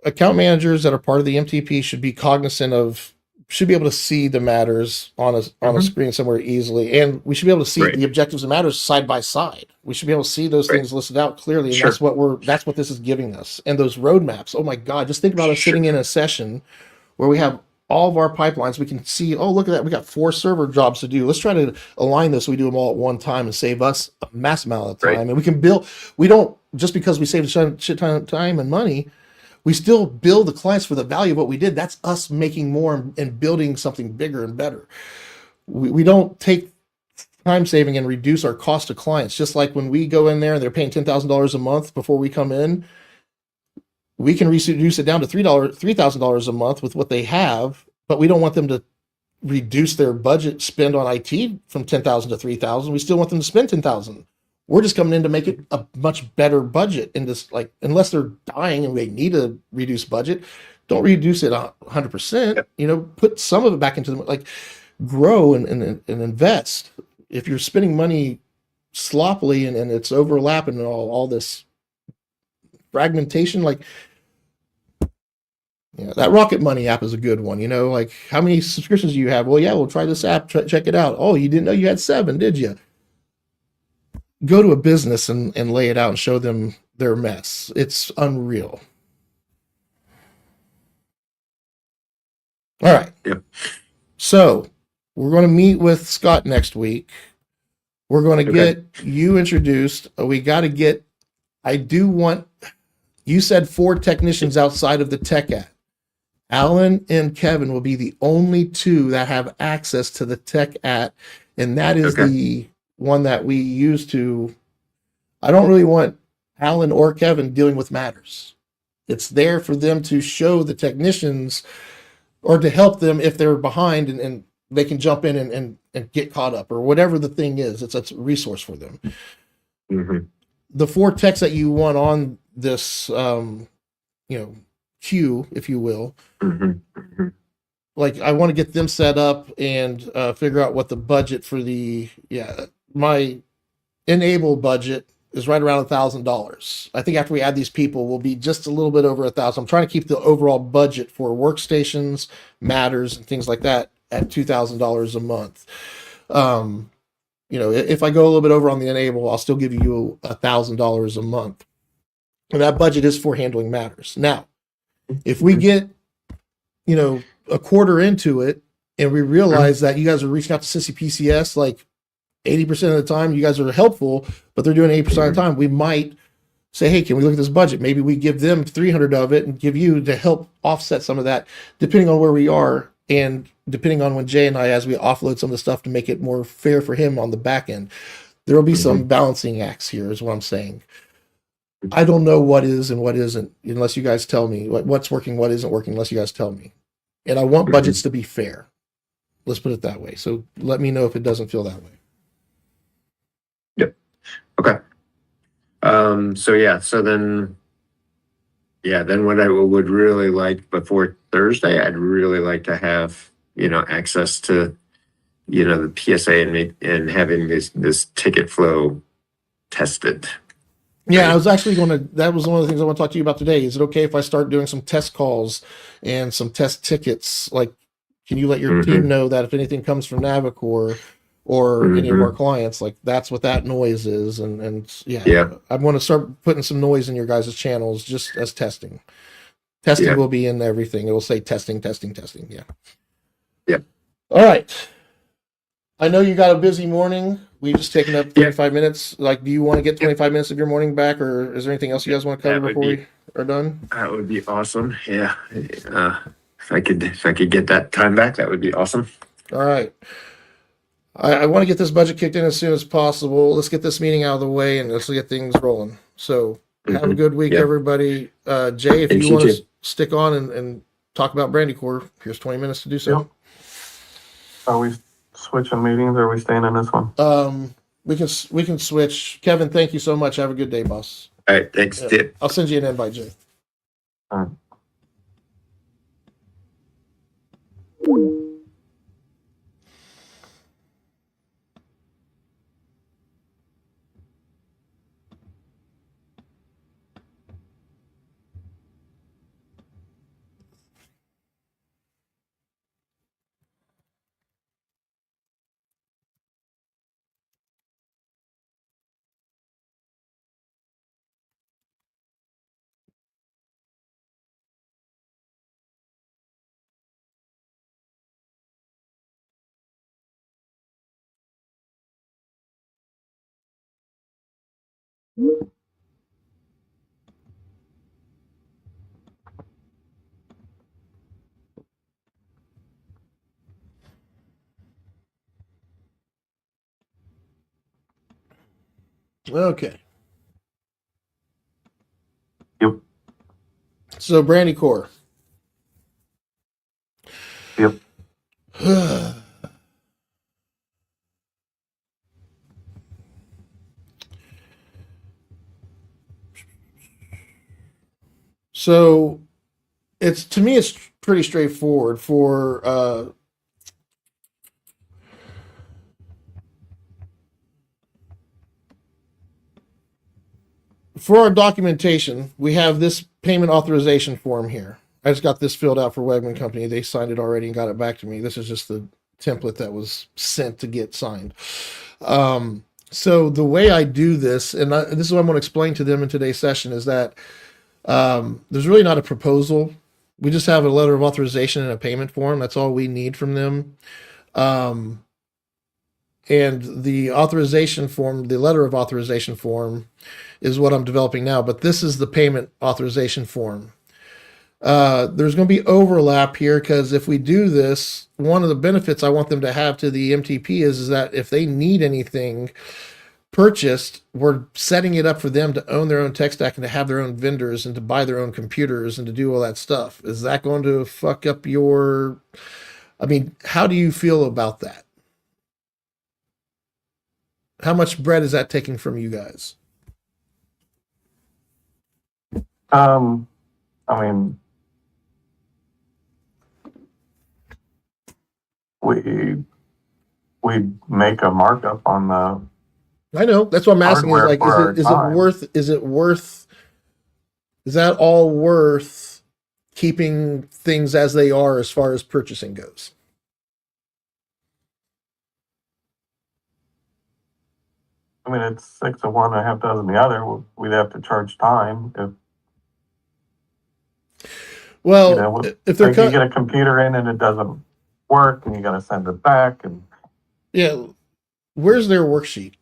account managers that are part of the MTP should be cognizant of, should be able to see the matters on a screen somewhere easily, and we should be able to see the objectives and matters side by side. We should be able to see those things listed out clearly, and that's what this is giving us. And those roadmaps, oh my God, just think about us sitting in a session where we have all of our pipelines. We can see, oh, look at that, we got 4 server jobs to do. Let's try to align this so we do them all at one time and save us a mass amount of time. And we can build, we don't, just because we save a shit ton of time and money, we still build the clients for the value of what we did. That's us making more and building something bigger and better. We don't take time saving and reduce our cost to clients. Just like when we go in there and they're paying $10,000 a month before we come in, we can reduce it down to $3,000 a month with what they have, but we don't want them to reduce their budget spend on IT from $10,000 to $3,000. We still want them to spend $10,000. We're just coming in to make it a much better budget. And just like, unless they're dying and they need a reduced budget, don't reduce it 100%. Put some of it back into like grow and invest. If you're spending money sloppily and it's overlapping and all this fragmentation, like, Yeah, that Rocket Money app is a good one. Like how many subscriptions do you have? Well, yeah, we'll try this app. Check it out. Oh, you didn't know you had 7, did you? Go to a business and lay it out and show them their mess. It's unreal. All right. Yep. So we're going to meet with Scott next week. We're going to Okay. get you introduced. We got to get, I do want, you said 4 technicians outside of the tech app. Alan and Kevin will be the only 2 that have access to the tech app. And that is Okay. the one that we use to, I don't really want Alan or Kevin dealing with matters. It's there for them to show the technicians or to help them if they're behind and they can jump in and get caught up or whatever the thing is. It's a resource for them. Mm-hmm. The 4 techs that you want on this, queue, if you will, Mm-hmm. Mm-hmm. like I want to get them set up and figure out what the budget for my enable budget is right around $1,000. I think after we add these people, we'll be just a little bit over 1,000. I'm trying to keep the overall budget for workstations, matters, and things like that at $2,000 a month. If I go a little bit over on the enable, I'll still give you $1,000 a month. And that budget is for handling matters. Now, if we get, a quarter into it and we realize that you guys are reaching out to Sissy PCS, like 80% of the time, you guys are helpful, but they're doing 80% of the time, we might say, hey, can we look at this budget? Maybe we give them 300 of it and give you to help offset some of that, depending on where we are. And depending on when Jay and I, as we offload some of the stuff to make it more fair for him on the back end, there will be some balancing acts here, is what I'm saying. I don't know what is and what isn't unless you guys tell me what's working, what isn't working, unless you guys tell me. And I want budgets to be fair. Let's put it that way. So let me know if it doesn't feel that way. Yep. Okay. Then what I would really like before Thursday, I'd really like to have, access to, the PSA and having this ticket flow tested. Yeah, I was actually that was one of the things I want to talk to you about today. Is it okay if I start doing some test calls and some test tickets? Like, can you let your team know that if anything comes from Navicore or any of our clients, like that's what that noise is? And I want to start putting some noise in your guys' channels just as testing. Testing will be in everything. It will say testing, testing, testing. Yeah. Yep. All right. I know you got a busy morning. We just taken up 25 minutes. Like, do you want to get 25 minutes of your morning back, or is there anything else you guys want to cover before we are done? That would be awesome. Yeah. If I could get that time back, that would be awesome. All right. I want to get this budget kicked in as soon as possible. Let's get this meeting out of the way and let's get things rolling. So have a good week, everybody. Jay, if you want to stick on and talk about Brandy Corps, here's 20 minutes to do so. Yep. Are we switching meetings or are we staying in this one? We can switch. Kevin, thank you so much. Have a good day, boss. All right. Thanks, Tip. I'll send you an invite, Jay. All right. Okay. Yep. So Brandy Corps. Yep. So to me it's pretty straightforward for our documentation. We have this payment authorization form here. I just got this filled out for Wegman Company. They signed it already and got it back to me. This is just the template that was sent to get signed. So the way I do this, and this is what I'm going to explain to them in today's session, is that there's really not a proposal. We just have a letter of authorization and a payment form. That's all we need from them. And the authorization form, the letter of authorization form, is what I'm developing now. But this is the payment authorization form. There's going to be overlap here because if we do this, one of the benefits I want them to have to the MTP is that if they need anything purchased, we're setting it up for them to own their own tech stack and to have their own vendors and to buy their own computers and to do all that stuff. Is that going to fuck up your, I mean, how do you feel about that? How much bread is that taking from you guys? I mean, we make a markup on the I know. That's what I'm asking. Is hardware like, for our is it time. worth? Is that all worth keeping things as they are as far as purchasing goes? I mean, it's 6 of one, a half dozen the other. We'd have to charge time if Well, you know, if they're like you get a computer in and it doesn't work, and you got to send it back. And yeah, where's their worksheet?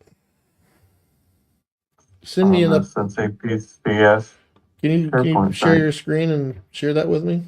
Send me an since APCS. Can you SharePoint share site. your screen and share that with me?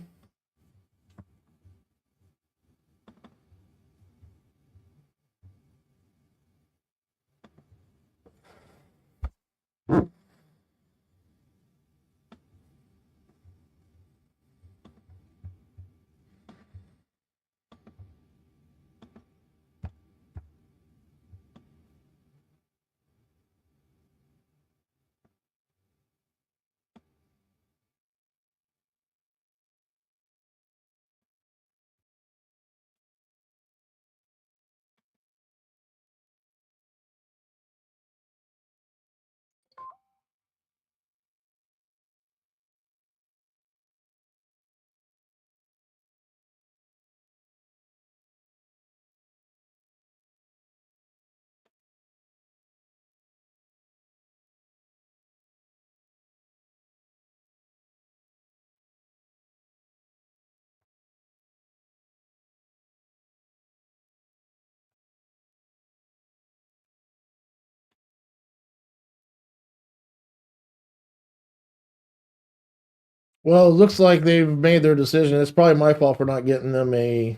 Well, it looks like they've made their decision. It's probably my fault for not getting them a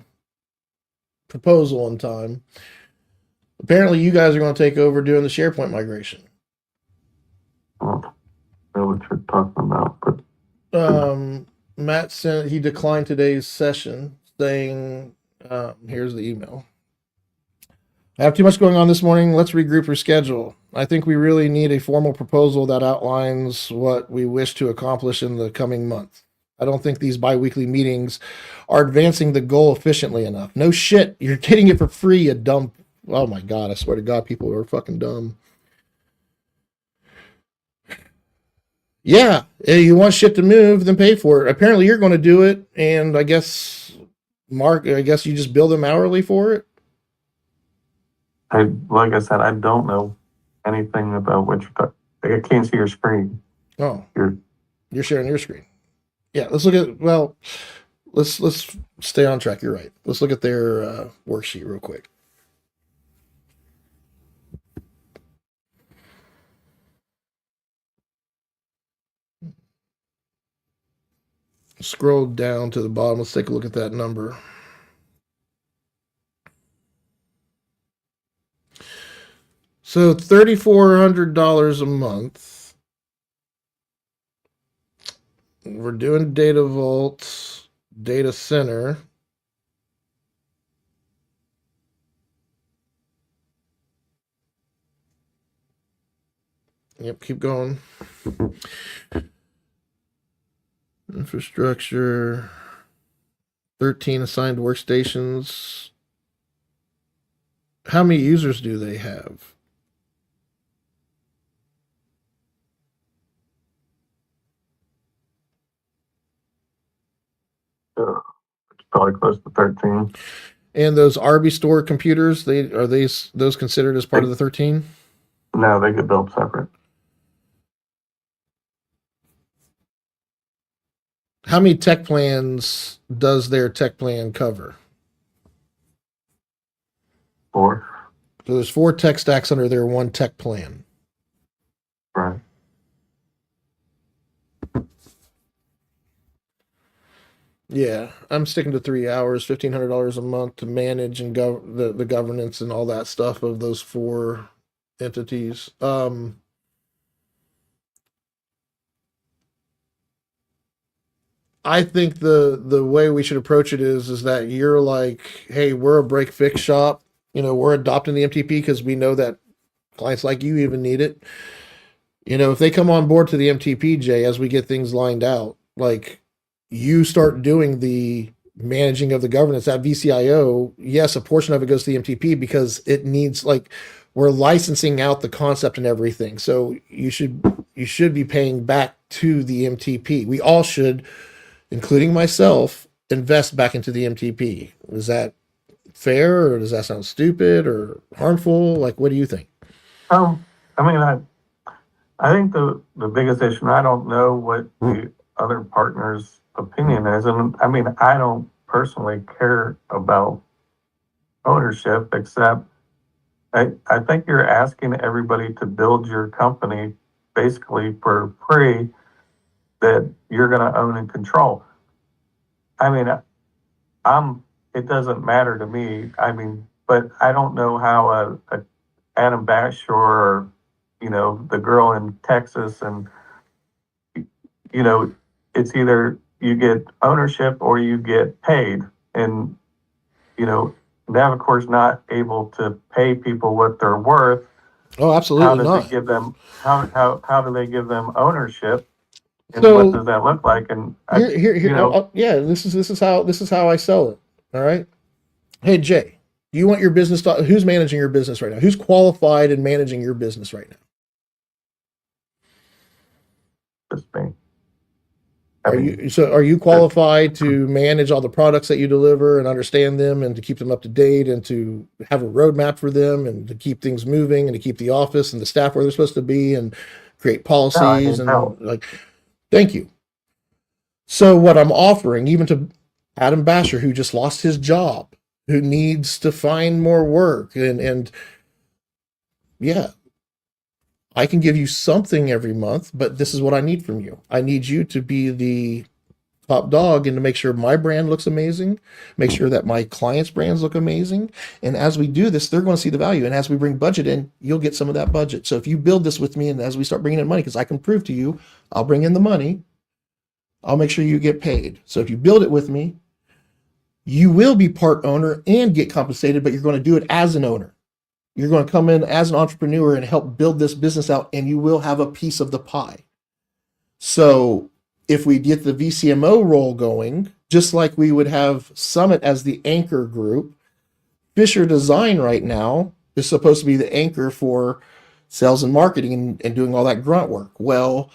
proposal in time. Apparently, you guys are going to take over doing the SharePoint migration. I don't know what you're talking about, but Matt he declined today's session, saying, here's the email. I have too much going on this morning. Let's regroup, reschedule. I think we really need a formal proposal that outlines what we wish to accomplish in the coming month. I don't think these bi-weekly meetings are advancing the goal efficiently enough. No shit. You're getting it for free, you dumb. Oh my God. I swear to God, people are fucking dumb. Yeah. If you want shit to move, then pay for it. Apparently you're going to do it. And I guess, Mark, I guess you just bill them hourly for it. like I said, I don't know anything about what you're talking. I can't see your screen. Oh, You're sharing your screen. Yeah, let's look at, well, let's stay on track. You're right. Let's look at their worksheet real quick. Scroll down to the bottom. Let's take a look at that number. So $3,400 a month. We're doing Data Vault, Data Center. Yep, keep going. Infrastructure. 13 assigned workstations. How many users do they have? probably close to 13. And those Arby store computers, those considered as part of the 13? No, they get billed separate. How many tech plans does their tech plan cover? 4. So there's 4 tech stacks under their one tech plan. Right. Yeah, I'm sticking to 3 hours, $1,500 a month to manage and the governance and all that stuff of those 4 entities. I think the way we should approach it is that you're like, hey, we're a break fix shop. You know, we're adopting the MTP because we know that clients like you even need it. You know, if they come on board to the MTP, Jay, as we get things lined out, like you start doing the managing of the governance at VCIO, yes, a portion of it goes to the MTP because it needs, like, we're licensing out the concept and everything. So you should be paying back to the MTP. We all should, including myself, invest back into the MTP. Is that fair, or does that sound stupid or harmful? Like, what do you think? I mean, I think the biggest issue, and I don't know what the other partner's opinion is, and I mean, I don't personally care about ownership, except I think you're asking everybody to build your company basically for free that you're going to own and control. I mean, it doesn't matter to me. I mean, but I don't know how a Adam Bashore or, you know, the girl in Texas, and, you know, it's either you get ownership or you get paid. And, you know, they're of course not able to pay people what they're worth. Oh, How absolutely does not. it give them, how do they give them ownership? And So- what does that look like? And Here, you know, yeah, this is how I sell it. All right. Hey, Jay, do you want your business who's managing your business right now? Who's qualified in managing your business right now? it's me. Are you qualified to manage all the products that you deliver and understand them and to keep them up to date and to have a roadmap for them and to keep things moving and to keep the office and the staff where they're supposed to be and create policies and help. like, thank you. So what I'm offering, even to Adam Basher, who just lost his job, who needs to find more work, and yeah, I can give you something every month, but this is what I need from you. I need you to be the top dog and to make sure my brand looks amazing, make sure that my clients' brands look amazing. And as we do this, they're going to see the value. And as we bring budget in, you'll get some of that budget. So if you build this with me, and as we start bringing in money, because I can prove to you, I'll bring in the money, I'll make sure you get paid. So if you build it with me, you will be part owner and get compensated, but you're going to do it as an owner. You're going to come in as an entrepreneur and help build this business out, and you will have a piece of the pie. So if we get the VCMO role going, just like we would have Summit as the anchor group, Fisher Design right now is supposed to be the anchor for sales and marketing and doing all that grunt work. Well,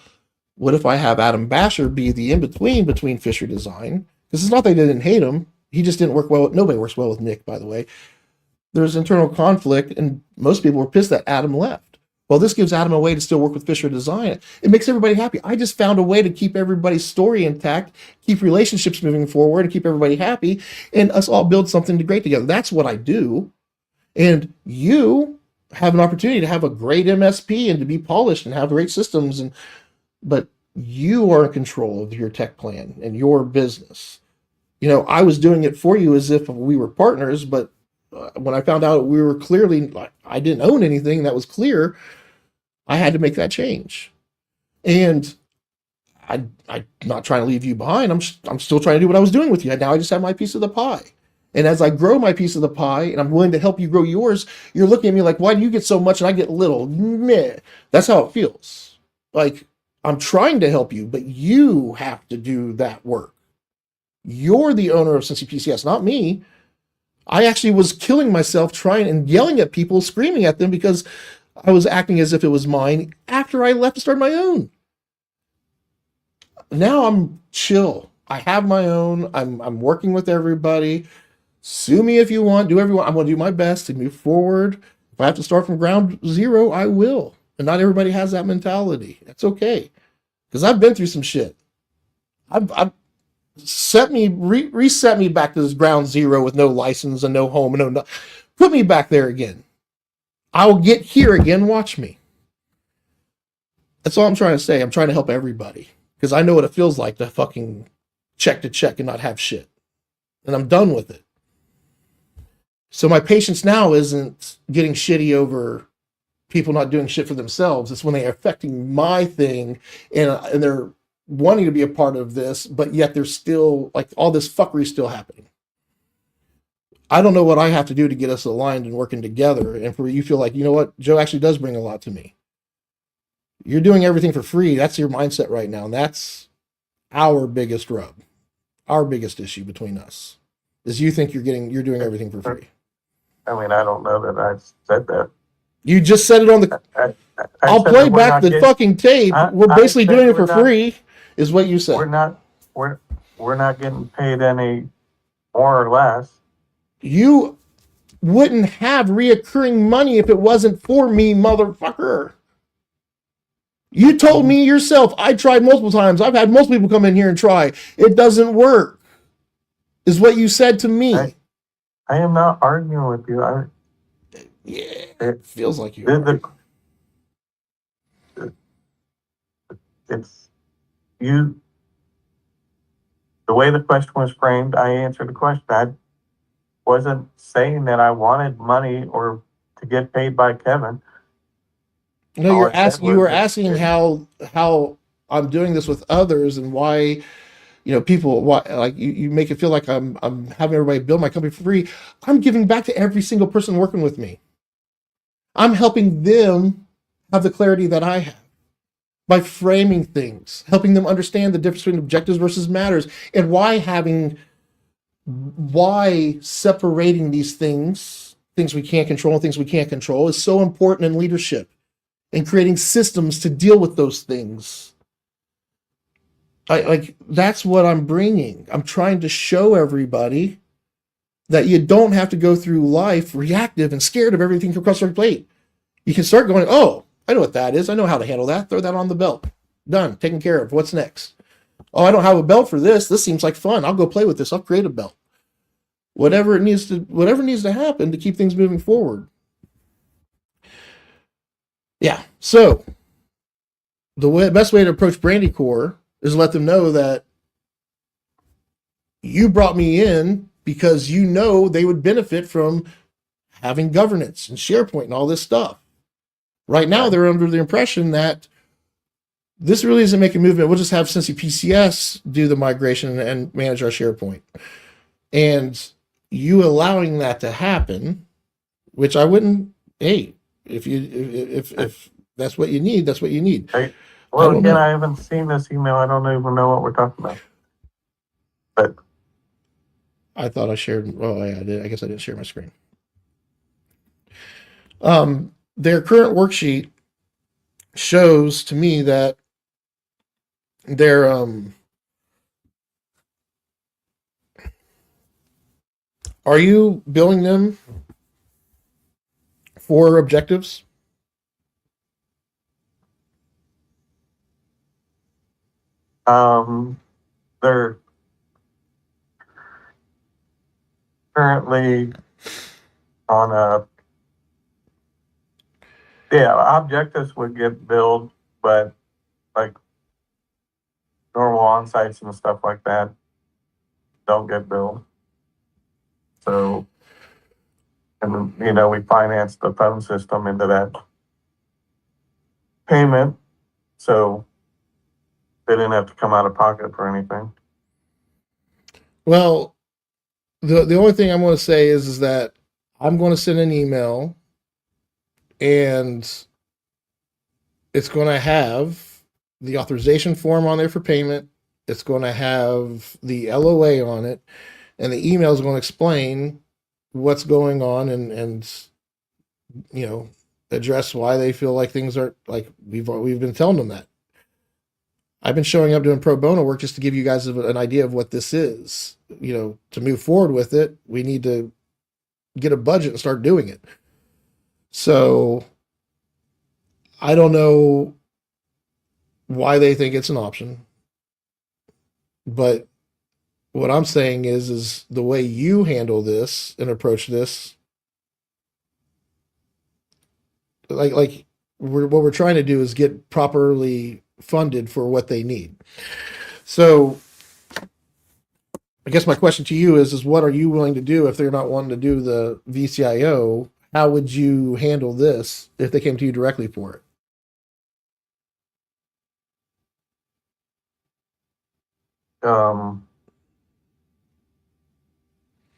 what if I have Adam Basher be the in-between between Fisher Design? Because it's not that they didn't hate him. He just didn't work well. Nobody works well with Nick, by the way. There's internal conflict, and most people were pissed that Adam left. Well, this gives Adam a way to still work with Fisher Design. It makes everybody happy. I just found a way to keep everybody's story intact, keep relationships moving forward, and keep everybody happy, and us all build something great together. That's what I do. And you have an opportunity to have a great MSP and to be polished and have great systems, but you are in control of your tech plan and your business. You know, I was doing it for you as if we were partners, but when I found out we were clearly, I didn't own anything, that was clear, I had to make that change. And I'm not trying to leave you behind. I'm still trying to do what I was doing with you. Now I just have my piece of the pie. And as I grow my piece of the pie and I'm willing to help you grow yours, you're looking at me like, why do you get so much and I get little? Meh. That's how it feels. Like, I'm trying to help you, but you have to do that work. You're the owner of Cincy PCS, not me. I actually was killing myself trying and yelling at people, screaming at them because I was acting as if it was mine after I left to start my own. Now I'm chill. I have my own. I'm working with everybody. Sue me if you want. Do whatever you want. I'm going to do my best to move forward. If I have to start from ground zero, I will. And not everybody has that mentality. That's okay. Because I've been through some shit. I've reset me back to this ground zero with no license and no home and no. Put me back there again. I will get here again. Watch me. That's all I'm trying to say. I'm trying to help everybody because I know what it feels like to fucking check to check and not have shit. And I'm done with it. So my patience now isn't getting shitty over people not doing shit for themselves. It's when they're affecting my thing and they're wanting to be a part of this, but yet there's still like all this fuckery still happening. I don't know what I have to do to get us aligned and working together. And for you feel like, you know what, Joe actually does bring a lot to me. You're doing everything for free. That's your mindset right now. And that's our biggest rub. Our biggest issue between us is you think you're doing everything for free. I mean, I don't know that I said that. You just said it on the. I'll play back the fucking tape. We're basically doing it for free, is what you said. We're not getting paid any more or less. You wouldn't have reoccurring money if it wasn't for me, motherfucker. You told me yourself. I tried multiple times. I've had most people come in here and try. It doesn't work, is what you said to me. I am not arguing with you. It feels like you are. It's you. The way the question was framed, I answered the question. I wasn't saying that I wanted money or to get paid by Kevin. No, you were asking how I'm doing this with others and why, people, why, like you make it feel like I'm having everybody build my company for free. I'm giving back to every single person working with me. I'm helping them have the clarity that I have by framing things, helping them understand the difference between objectives versus matters, and why separating these things we can't control and things we can't control, is so important in leadership and creating systems to deal with those things. That's what I'm bringing. I'm trying to show everybody that you don't have to go through life reactive and scared of everything across your plate. You can start going, oh, I know what that is. I know how to handle that. Throw that on the belt. Done. Taken care of. What's next? Oh, I don't have a belt for this. This seems like fun. I'll go play with this. I'll create a belt. Whatever needs to happen to keep things moving forward. Yeah. So the best way to approach Brandy Core is let them know that you brought me in because you know they would benefit from having governance and SharePoint and all this stuff. Right now, they're under the impression that this really isn't making movement. We'll just have Cincy PCS do the migration and manage our SharePoint. And you allowing that to happen, which I wouldn't, hey, if that's what you need, that's what you need. Well, again, I haven't seen this email. I don't even know what we're talking about. But I thought I shared. Well, yeah, I did. I guess I didn't share my screen. Their current worksheet shows to me that they're are you billing them for objectives? They're currently on objectives would get billed, but like normal on-sites and stuff like that don't get billed. So, and we finance the phone system into that payment, so they didn't have to come out of pocket for anything. Well, the only thing I'm going to say is that I'm going to send an email, and it's going to have the authorization form on there for payment. It's going to have the LOA on it, and the email is going to explain what's going on and address why they feel like things aren't like we've been telling them that. I've been showing up doing pro bono work just to give you guys an idea of what this is. To move forward with it, we need to get a budget and start doing it. So I don't know why they think it's an option, but what I'm saying is the way you handle this and approach this, like what we're trying to do is get properly funded for what they need. So I guess my question to you is what are you willing to do if they're not wanting to do the VCIO? How would you handle this if they came to you directly for it?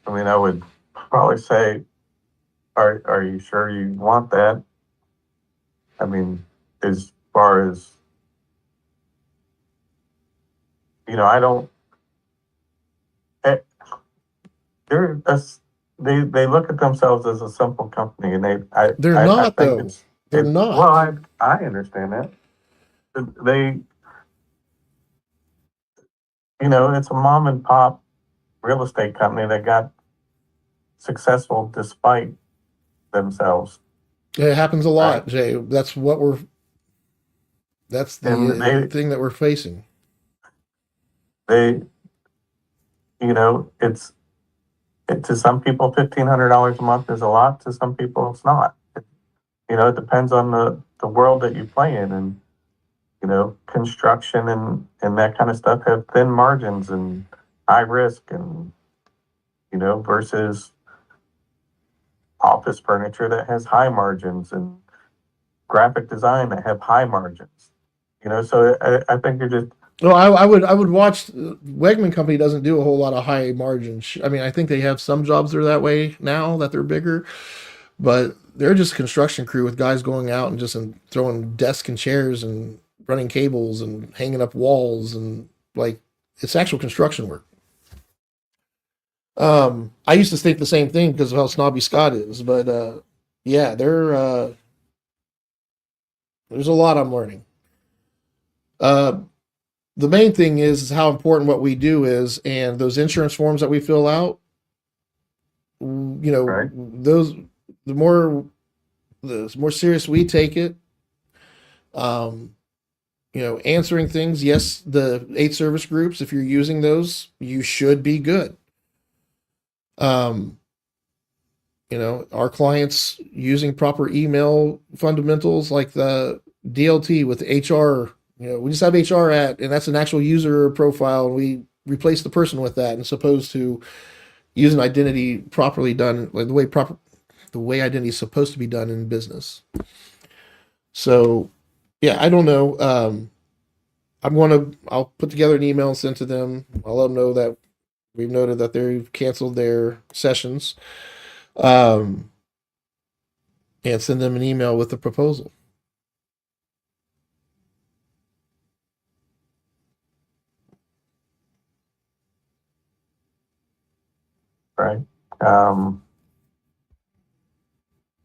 I mean, I would probably say, are you sure you want that? I mean, as far as, I don't, eh, they're, they look at themselves as a simple company, and They're I not think though. They're not. well, I understand that. They, it's a mom and pop real estate company that got successful despite themselves. It happens a lot, Right. Jay. That's And the thing that we're facing. they, it's, to some people, $1,500 a month is a lot. To some people, it's not. It depends on the world that you play in, and construction and that kind of stuff have thin margins and high risk, and versus office furniture that has high margins, and graphic design that have high margins. So I think you're just. Well, I would watch. Wegman Company doesn't do a whole lot of high margin. I mean, I think they have some jobs that are that way now that they're bigger, but they're just a construction crew with guys going out and just throwing desks and chairs and running cables and hanging up walls and like it's actual construction work. I used to think the same thing because of how snobby Scott is, but yeah, there's a lot I'm learning. The main thing is how important what we do is, and those insurance forms that we fill out. Right. Those the more serious we take it. Answering things. Yes, the 8 service groups. If you're using those, you should be good. Our clients using proper email fundamentals like the DLT with HR. We just have HR and that's an actual user profile, and we replace the person with that, as opposed to using identity properly done, like the way identity is supposed to be done in business. So, yeah, I don't know. I'll put together an email and send to them. I'll let them know that we've noted that they've canceled their sessions, and send them an email with the proposal. Right.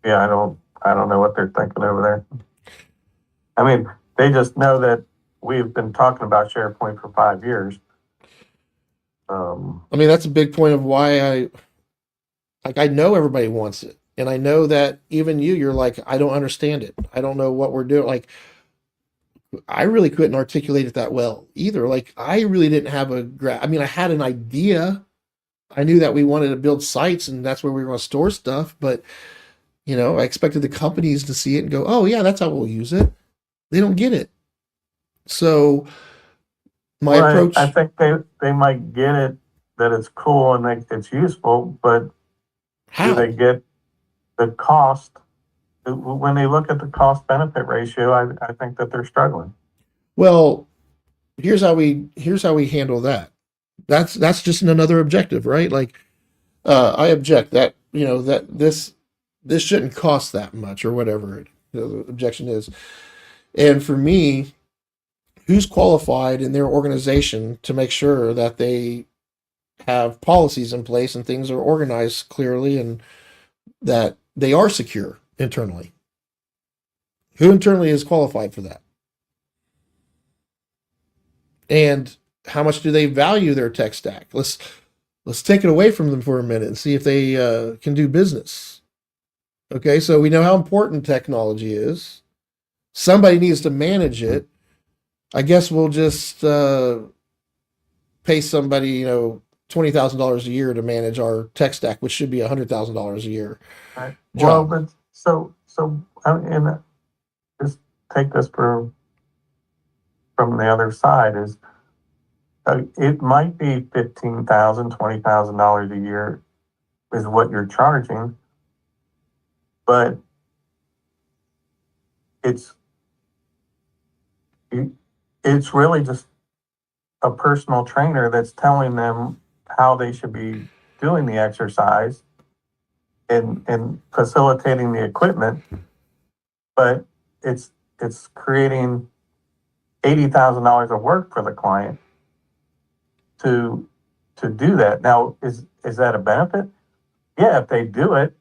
Yeah, I don't know what they're thinking over there. I mean, they just know that we've been talking about SharePoint for 5 years. I mean, that's a big point of why I know everybody wants it. And I know that even you're like, I don't understand it. I don't know what we're doing. Like, I really couldn't articulate it that well either. Like, I really didn't have I mean, I had an idea. I knew that we wanted to build sites and that's where we were going to store stuff. But, I expected the companies to see it and go, oh, yeah, that's how we'll use it. They don't get it. So, my approach. I think they might get it, that it's cool and it's useful, but How? do they get the cost? When they look at the cost benefit ratio, I think that they're struggling. Well, here's how we handle that. That's just another objective, right? Like, I object that that this shouldn't cost that much or whatever the objection is. And for me, who's qualified in their organization to make sure that they have policies in place and things are organized clearly and that they are secure internally? Who internally is qualified for that? And how much do they value their tech stack? Let's take it away from them for a minute and see if they can do business. Okay, so we know how important technology is. Somebody needs to manage it. I guess we'll just pay somebody, $20,000 a year to manage our tech stack, which should be $100,000 a year. Right. Job. Well, but and just take this from the other side is it might be $15,000, $20,000 a year is what you're charging, but it's really just a personal trainer that's telling them how they should be doing the exercise and facilitating the equipment, but it's creating $80,000 of work for the client to do that. Now, is that a benefit? Yeah, if they do it,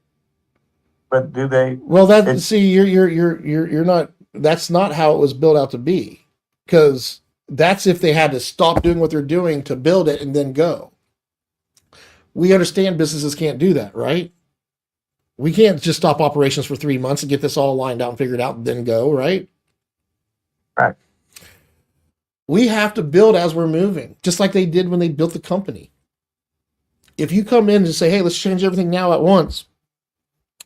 but do they? Well, you're not. That's not how it was built out to be, because that's if they had to stop doing what they're doing to build it and then go. We understand businesses can't do that, right? We can't just stop operations for 3 months and get this all lined out and figured out and then go, right? Right. We have to build as we're moving, just like they did when they built the company. If you come in and say, hey, let's change everything now at once,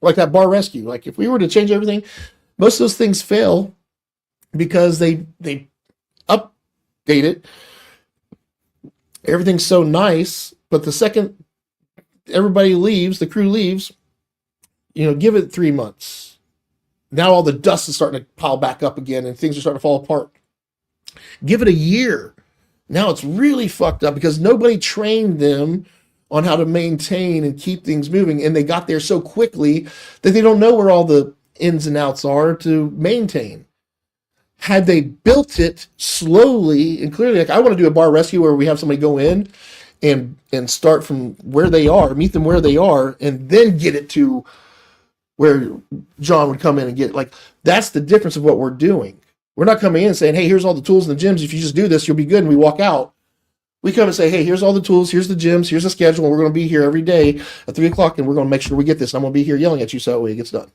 like that bar rescue, like if we were to change everything, most of those things fail because they update it. Everything's so nice, but the second everybody leaves, the crew leaves, give it 3 months. Now all the dust is starting to pile back up again and things are starting to fall apart. Give it a year. Now it's really fucked up because nobody trained them on how to maintain and keep things moving. And they got there so quickly that they don't know where all the ins and outs are to maintain. Had they built it slowly and clearly, like I want to do a bar rescue where we have somebody go in and start from where they are, meet them where they are, and then get it to where John would come in and get it. Like that's the difference of what we're doing. We're not coming in and saying, hey, here's all the tools in the gyms. If you just do this, you'll be good. And we walk out. We come and say, hey, here's all the tools. Here's the gyms. Here's the schedule. And we're going to be here every day at 3:00. And we're going to make sure we get this. And I'm going to be here yelling at you so that way it gets done.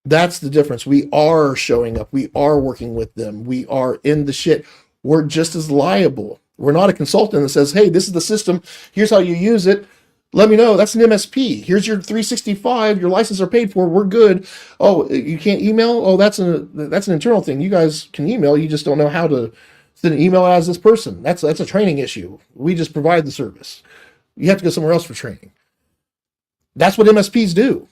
That's the difference. We are showing up. We are working with them. We are in the shit. We're just as liable. We're not a consultant that says, hey, this is the system. Here's how you use it. Let me know. That's an MSP. Here's your 365. Your licenses are paid for. We're good. Oh, you can't email? Oh, that's an internal thing. You guys can email. You just don't know how to send an email as this person. That's a training issue. We just provide the service. You have to go somewhere else for training. That's what MSPs do.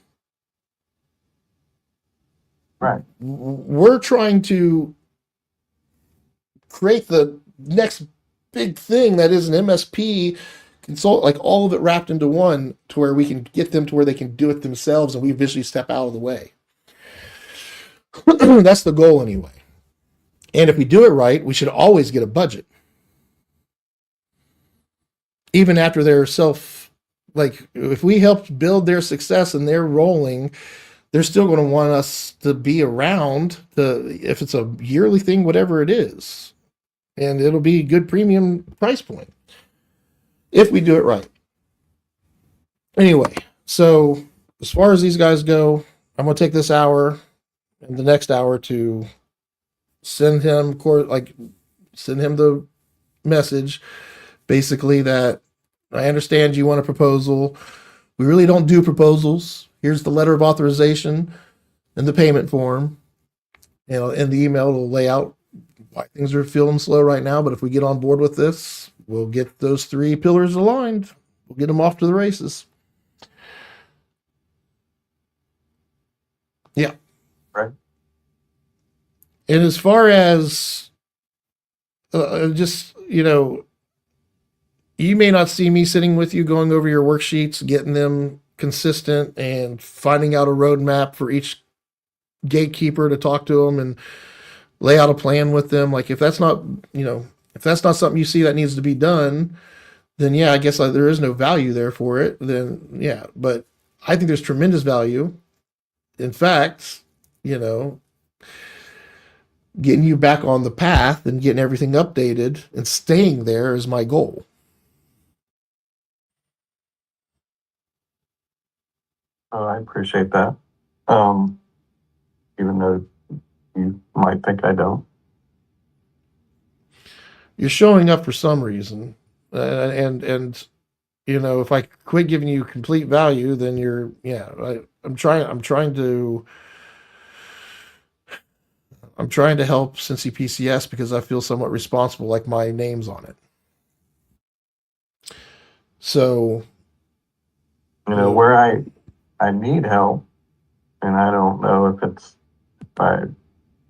Right. We're trying to create the next big thing that is an MSP consult, like all of it wrapped into one, to where we can get them to where they can do it themselves and we visually step out of the way. That's the goal anyway. And if we do it right, we should always get a budget. Even after they're if we helped build their success and they're rolling, they're still going to want us to be around if it's a yearly thing, whatever it is. And it'll be a good premium price point if we do it right. Anyway, so as far as these guys go, I'm going to take this hour and the next hour to send him the message, basically that I understand you want a proposal. We really don't do proposals. Here's the letter of authorization and the payment form. In the email, it'll lay out why things are feeling slow right now. But if we get on board with this, we'll get those 3 pillars aligned. We'll get them off to the races. Yeah. Right. And as far as you may not see me sitting with you going over your worksheets, getting them consistent and finding out a roadmap for each gatekeeper to talk to them and lay out a plan with them. Like if that's not something you see that needs to be done, then yeah, I guess there is no value there for it. Then yeah, but I think there's tremendous value. In fact, getting you back on the path and getting everything updated and staying there is my goal. Oh, I appreciate that. Even though you might think I don't. You're showing up for some reason, and you know, if I quit giving you complete value, then I'm trying to help Cincy PCS because I feel somewhat responsible, like my name's on it. So, You know, where I need help, and I don't know if it's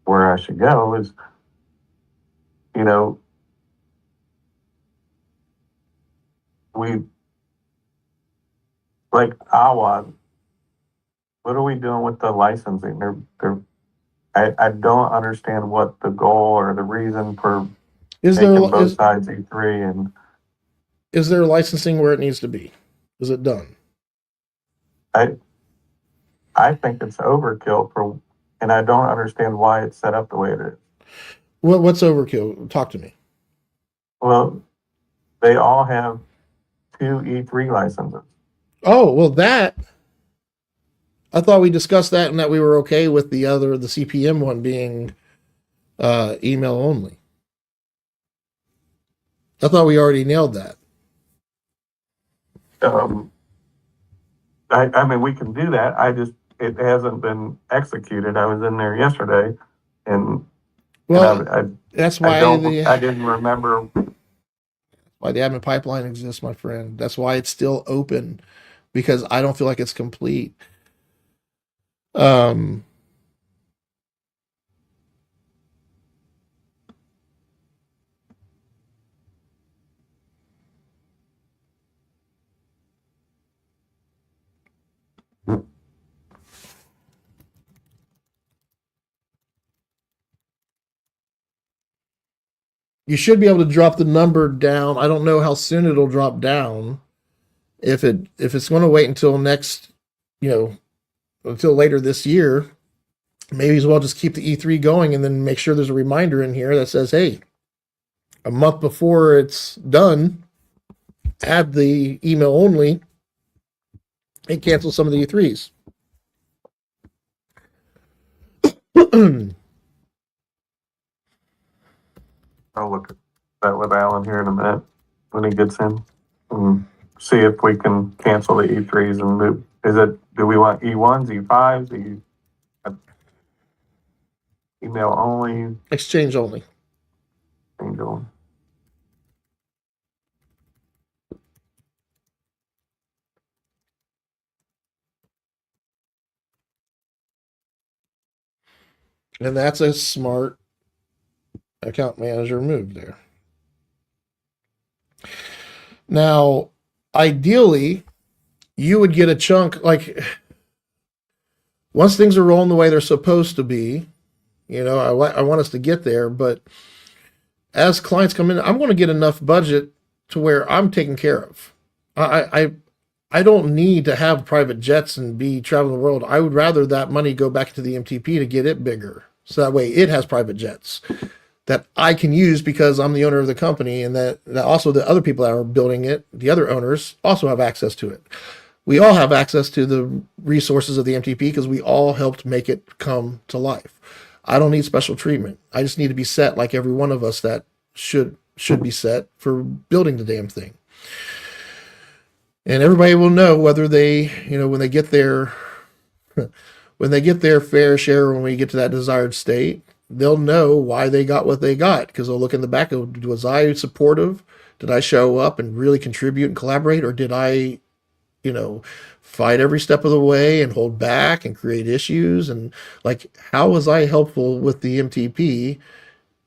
where I should go is, you know, we like Awa. What are we doing with the licensing? I don't understand what the goal or the reason for is making there both sides E3, and is there licensing where it needs to be? Is it done? I think it's overkill and I don't understand why it's set up the way it is. What's overkill? Talk to me. Well, they all have 2 E3 licenses. Oh, well, I thought we discussed that and that we were okay with the CPM one being email only. I thought we already nailed that. I mean, we can do that. It hasn't been executed. I was in there yesterday, and that's I why I didn't remember why the admin pipeline exists, my friend. That's why it's still open, because I don't feel like it's complete. You should be able to drop the number down. I don't know how soon it'll drop down. If it's going to wait until next, until later this year, maybe as well just keep the E3 going and then make sure there's a reminder in here that says, hey, a month before it's done, add the email only and cancel some of the E3s. I'll look at that with Alan here in a minute when he gets in and see if we can cancel the E3s and move. Do we want E1s, E5s, email only, Exchange only. Angel? And that's a smart account manager move there. Now, ideally, you would get a chunk, like once things are rolling the way they're supposed to be, I want us to get there, but as clients come in, I'm going to get enough budget to where I'm taken care of. I don't need to have private jets and be traveling the world. I would rather that money go back to the MTP to get it bigger. So that way it has private jets that I can use because I'm the owner of the company, and that also the other people that are building it, the other owners, also have access to it. We all have access to the resources of the MTP because we all helped make it come to life. I don't need special treatment. I just need to be set like every one of us that should be set for building the damn thing. And everybody will know whether they, when they get their fair share, when we get to that desired state, they'll know why they got what they got, because they'll look in the back of, was I supportive? Did I show up and really contribute and collaborate? Or did I, fight every step of the way and hold back and create issues? And like, how was I helpful with the MTP?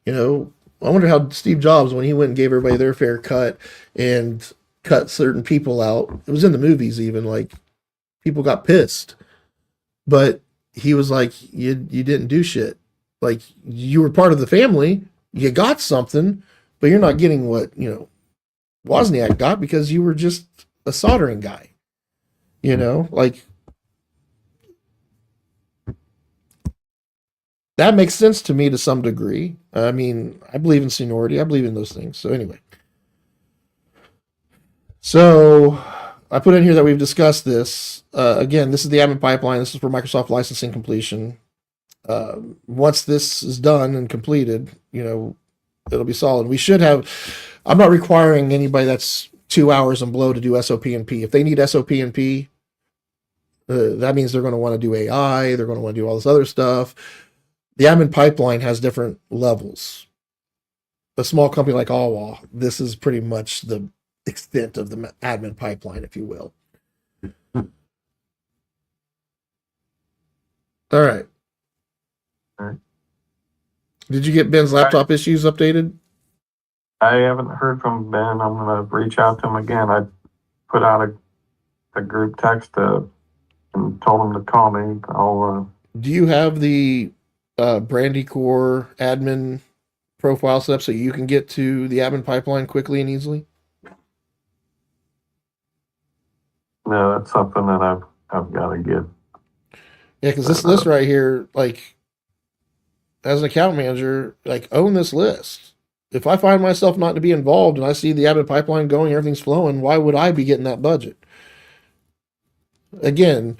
I wonder how Steve Jobs, when he went and gave everybody their fair cut and cut certain people out, it was in the movies even, like people got pissed, but he was like, you didn't do shit. Like, you were part of the family, you got something, but you're not getting what, Wozniak got because you were just a soldering guy. Like, That makes sense to me to some degree. I mean, I believe in seniority. I believe in those things. So anyway, so I put in here that we've discussed this. Again, this is the admin pipeline. This is for Microsoft licensing completion. Once this is done and completed, it'll be solid. We should have. I'm not requiring anybody that's 2 hours and below to do SOP and P. If they need SOP and P, that means they're going to want to do AI. They're going to want to do all this other stuff. The admin pipeline has different levels. A small company like Awa, this is pretty much the extent of the admin pipeline, if you will. All right. All right. Did you get Ben's laptop issues updated? I haven't heard from Ben. I'm gonna reach out to him again. I put out a group text and told him to call me. Do you have the Brandycore admin profile set up so you can get to the admin pipeline quickly and easily? No, that's something that I've got to get. Yeah, because this list right here, like, as an account manager, like, own this list. If I find myself not to be involved and I see the admin pipeline going, everything's flowing, why would I be getting that budget? Again,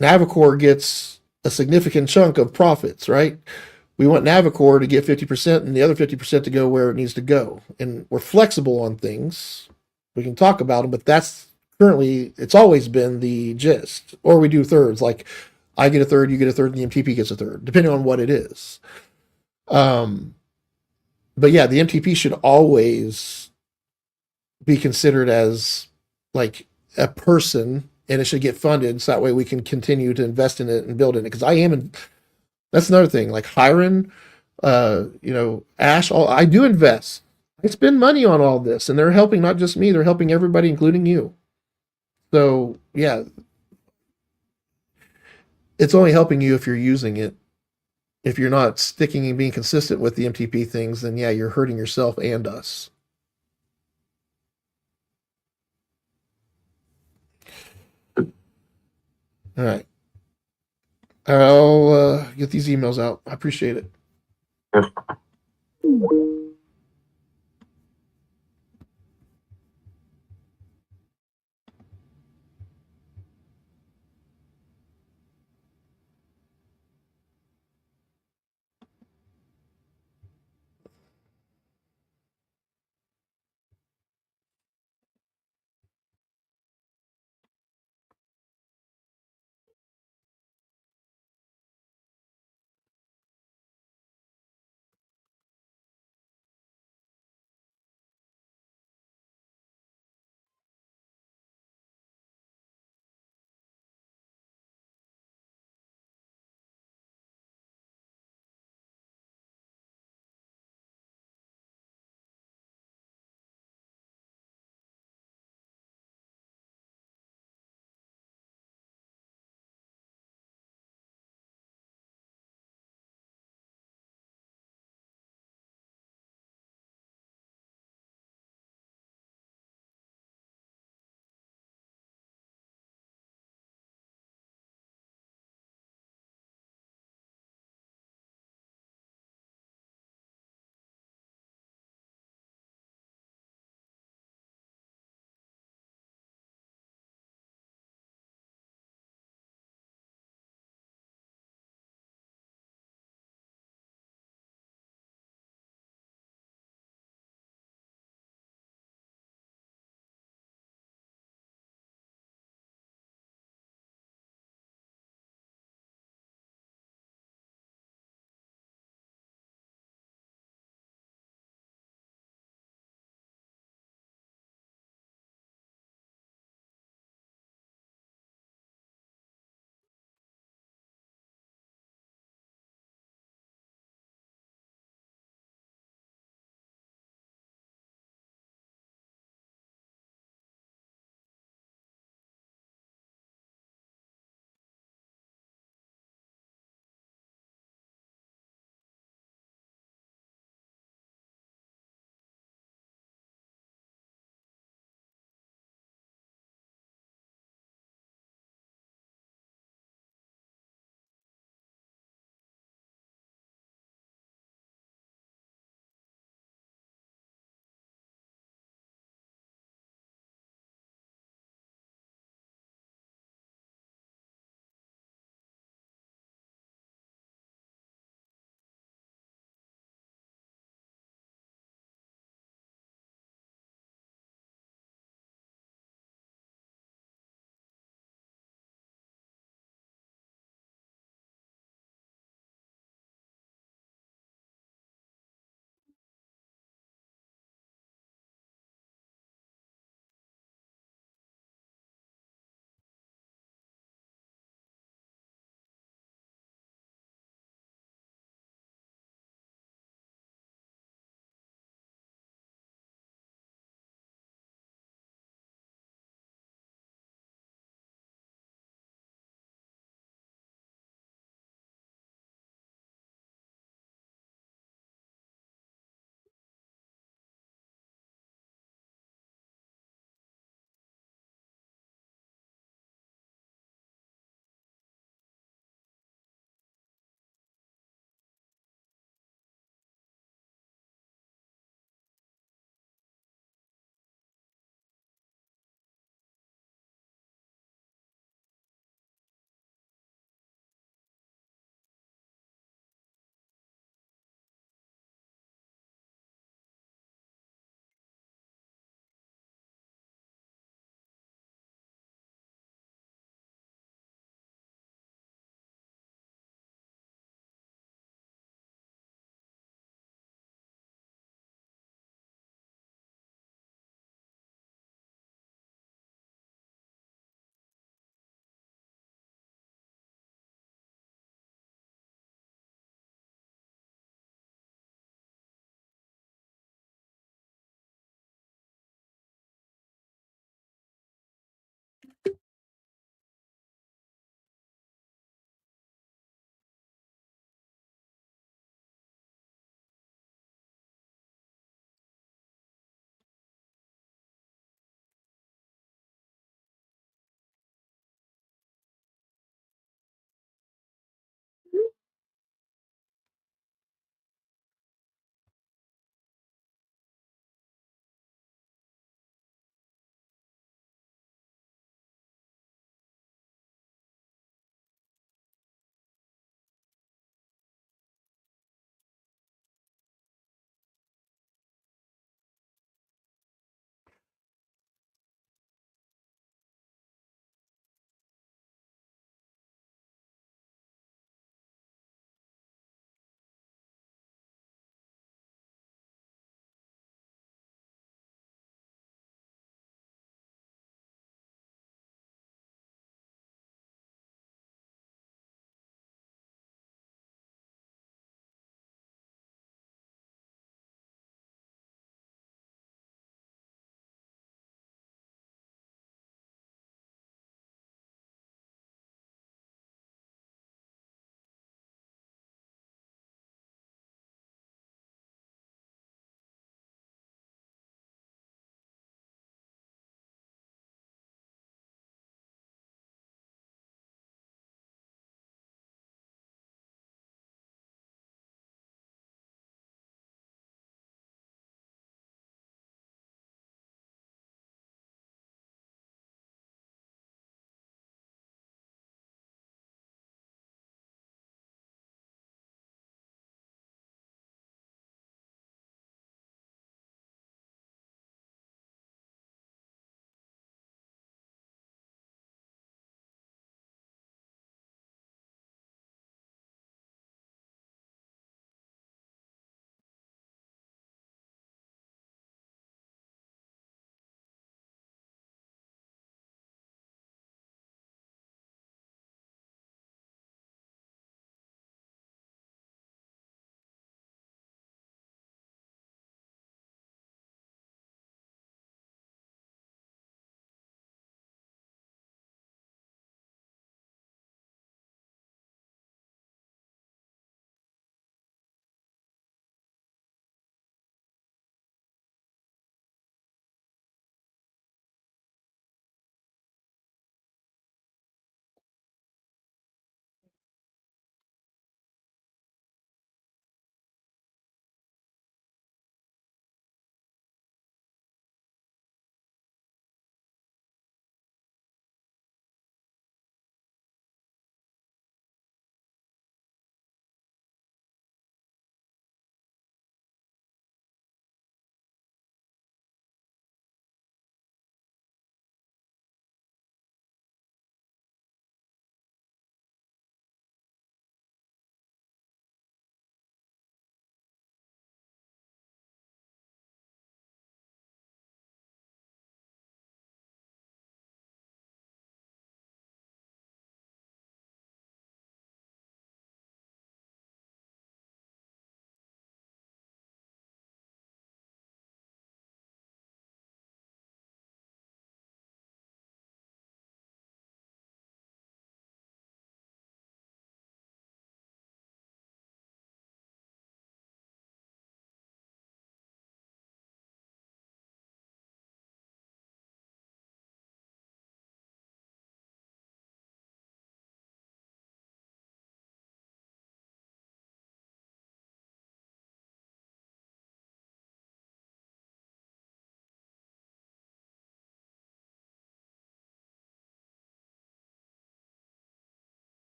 Navicore gets a significant chunk of profits, right? We want Navicore to get 50% and the other 50% to go where it needs to go. And we're flexible on things. We can talk about them, but that's currently, it's always been the gist. Or we do thirds, like I get a third, you get a third, and the MTP gets a third, depending on what it is. But yeah, the MTP should always be considered as like a person, and it should get funded so that way we can continue to invest in it and build in it. Because that's another thing. Like Hiron, Ash, I do invest. I spend money on all this, and they're helping not just me; they're helping everybody, including you. So yeah, it's only helping you if you're using it. If you're not sticking and being consistent with the MTP things, then yeah, you're hurting yourself and us. All right. I'll get these emails out. I appreciate it. Yes.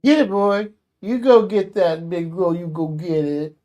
Get it, boy. You go get that big girl. You go get it.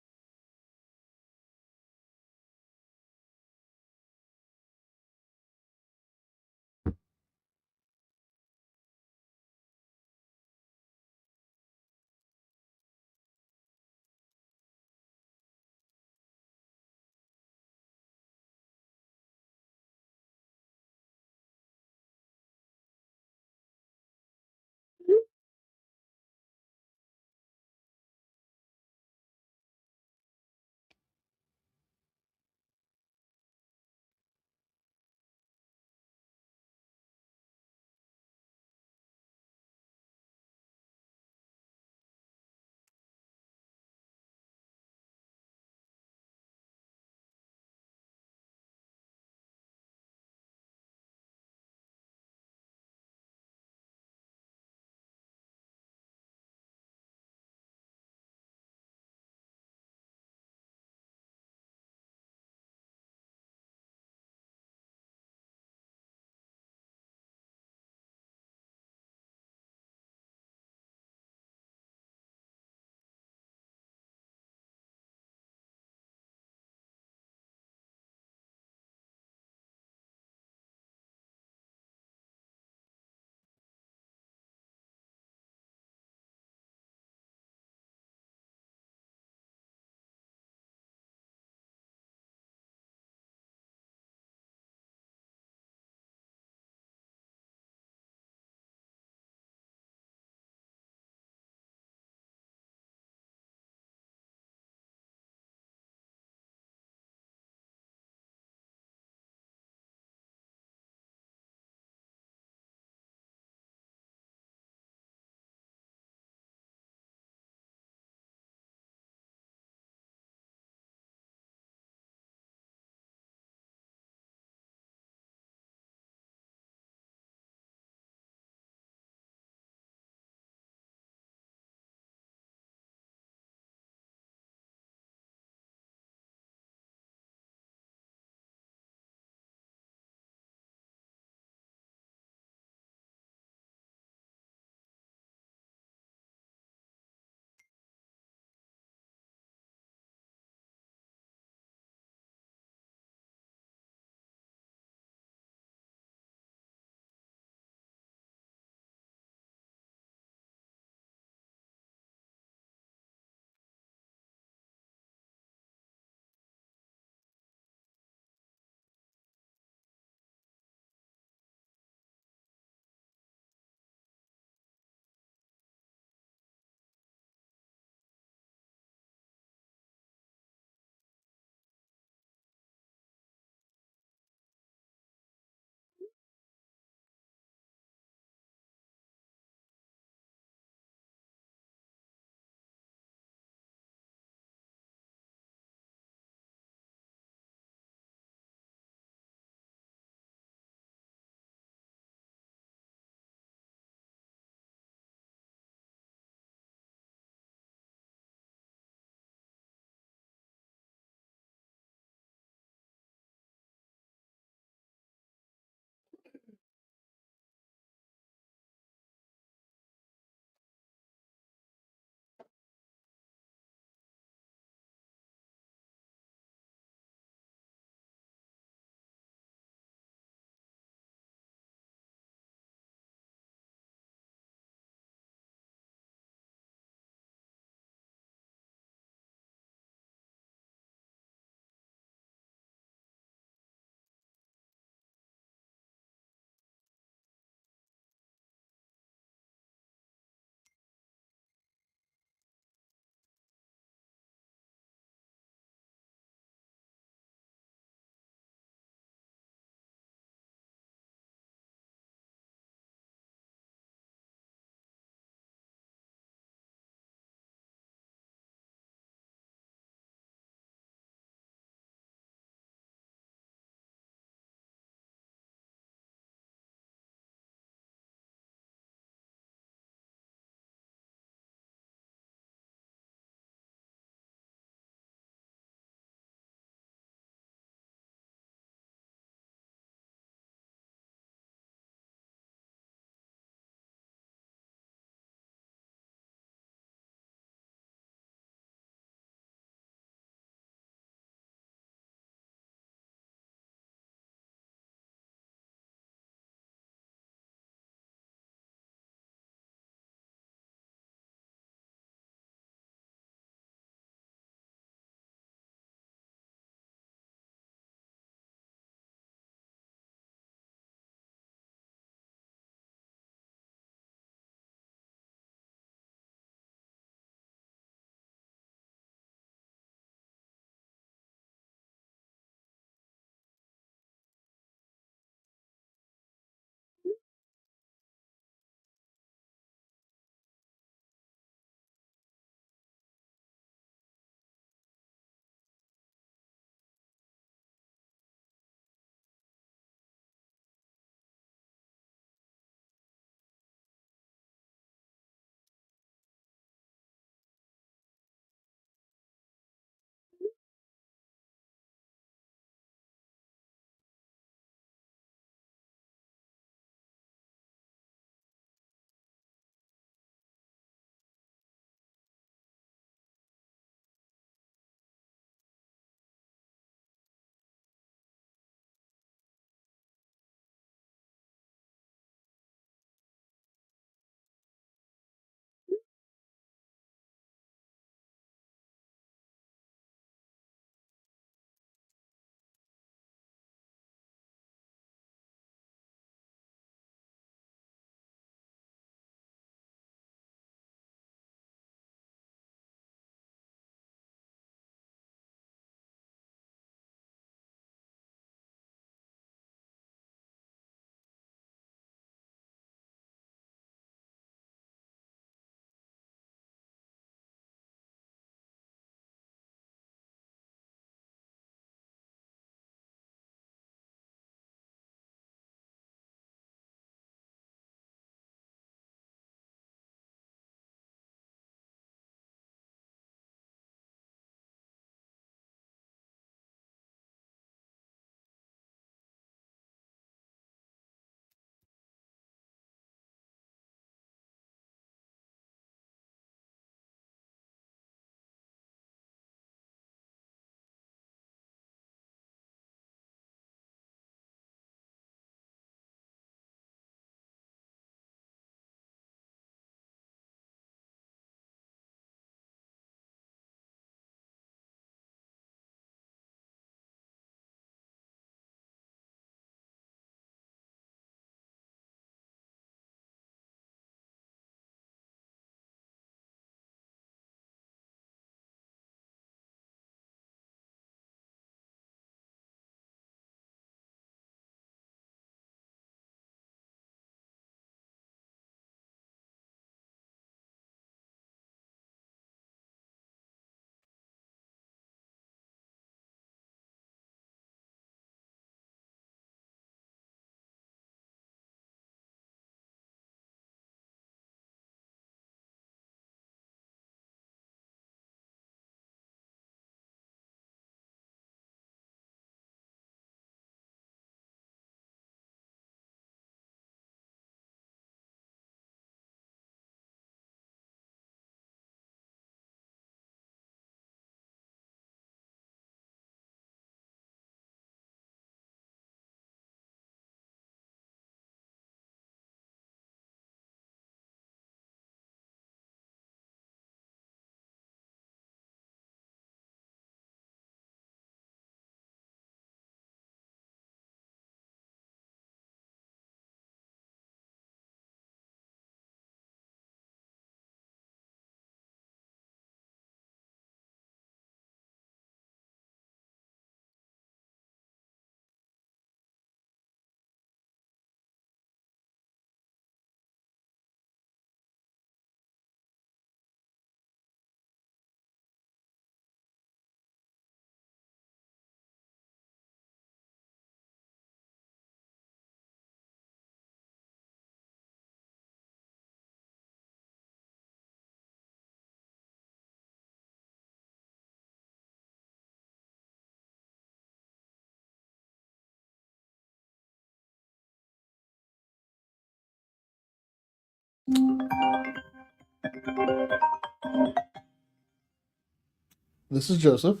This is Joseph.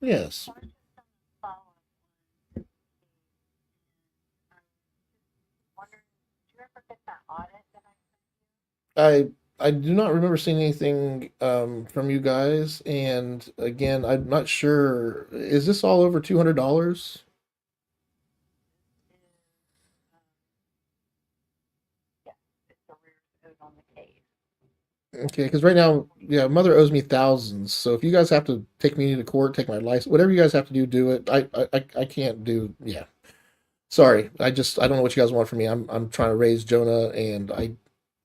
Yes. I I do not remember seeing anything from you guys, and again, I'm not sure. Is this all over $200? Okay, because right now, yeah, mother owes me thousands. So if you guys have to take me to court, take my license, whatever you guys have to do, do it. I can't do. Yeah, sorry. I don't know what you guys want from me. I'm trying to raise Jonah, and I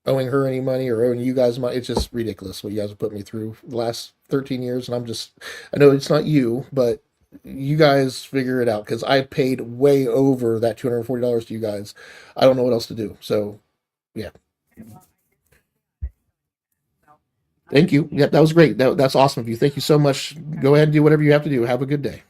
owing her any money or owing you guys money. It's just ridiculous what you guys have put me through the last 13 years, and I know it's not you, but you guys figure it out because I paid way over that $240 to you guys. I don't know what else to do. So yeah. Thank you. Yeah, that was great. That's awesome of you. Thank you so much. Go ahead and do whatever you have to do. Have a good day.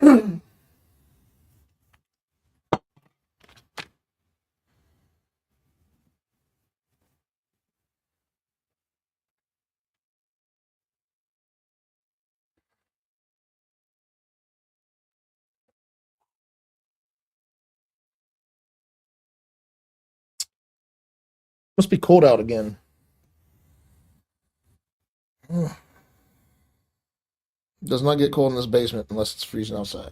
Must be cold out again. Does not get cold in this basement unless it's freezing outside.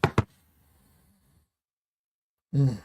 Mm.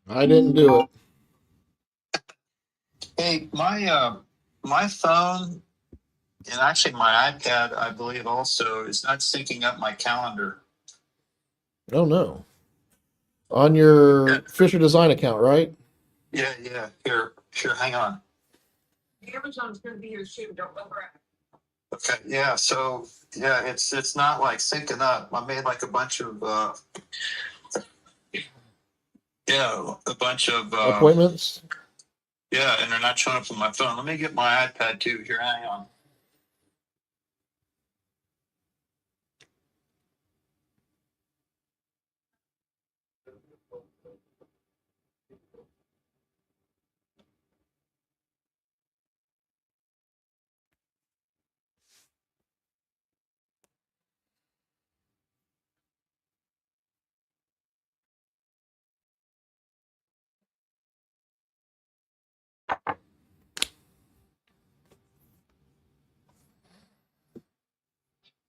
I didn't do it. Hey, my phone and actually my iPad, I believe also is not syncing up my calendar. Oh no. On your Fisher Design account, right? Yeah. Here, hang on. Amazon's gonna be here soon, don't overreact. Okay, yeah, so yeah, it's not like syncing up. I made like a bunch of Appointments. yeah, and they're not showing up on my phone. Let me get my iPad too. Here, hang on.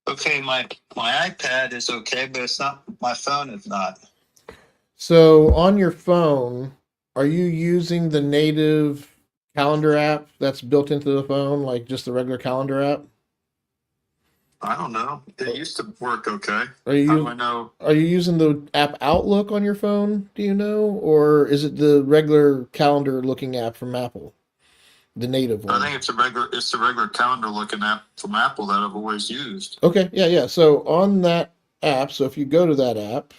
Okay, my iPad is okay, but it's not. My phone is not. So on your phone, are you using the native calendar app that's built into the phone, like just the regular calendar app? I don't know. It used to work okay. Are you How do I know? are you using the app Outlook on your phone? Do you know, or is it the regular calendar looking app from Apple, the native I one? think it's a regular calendar looking app from Apple that I've always used. Okay, yeah. So on that app, so if you go to that app,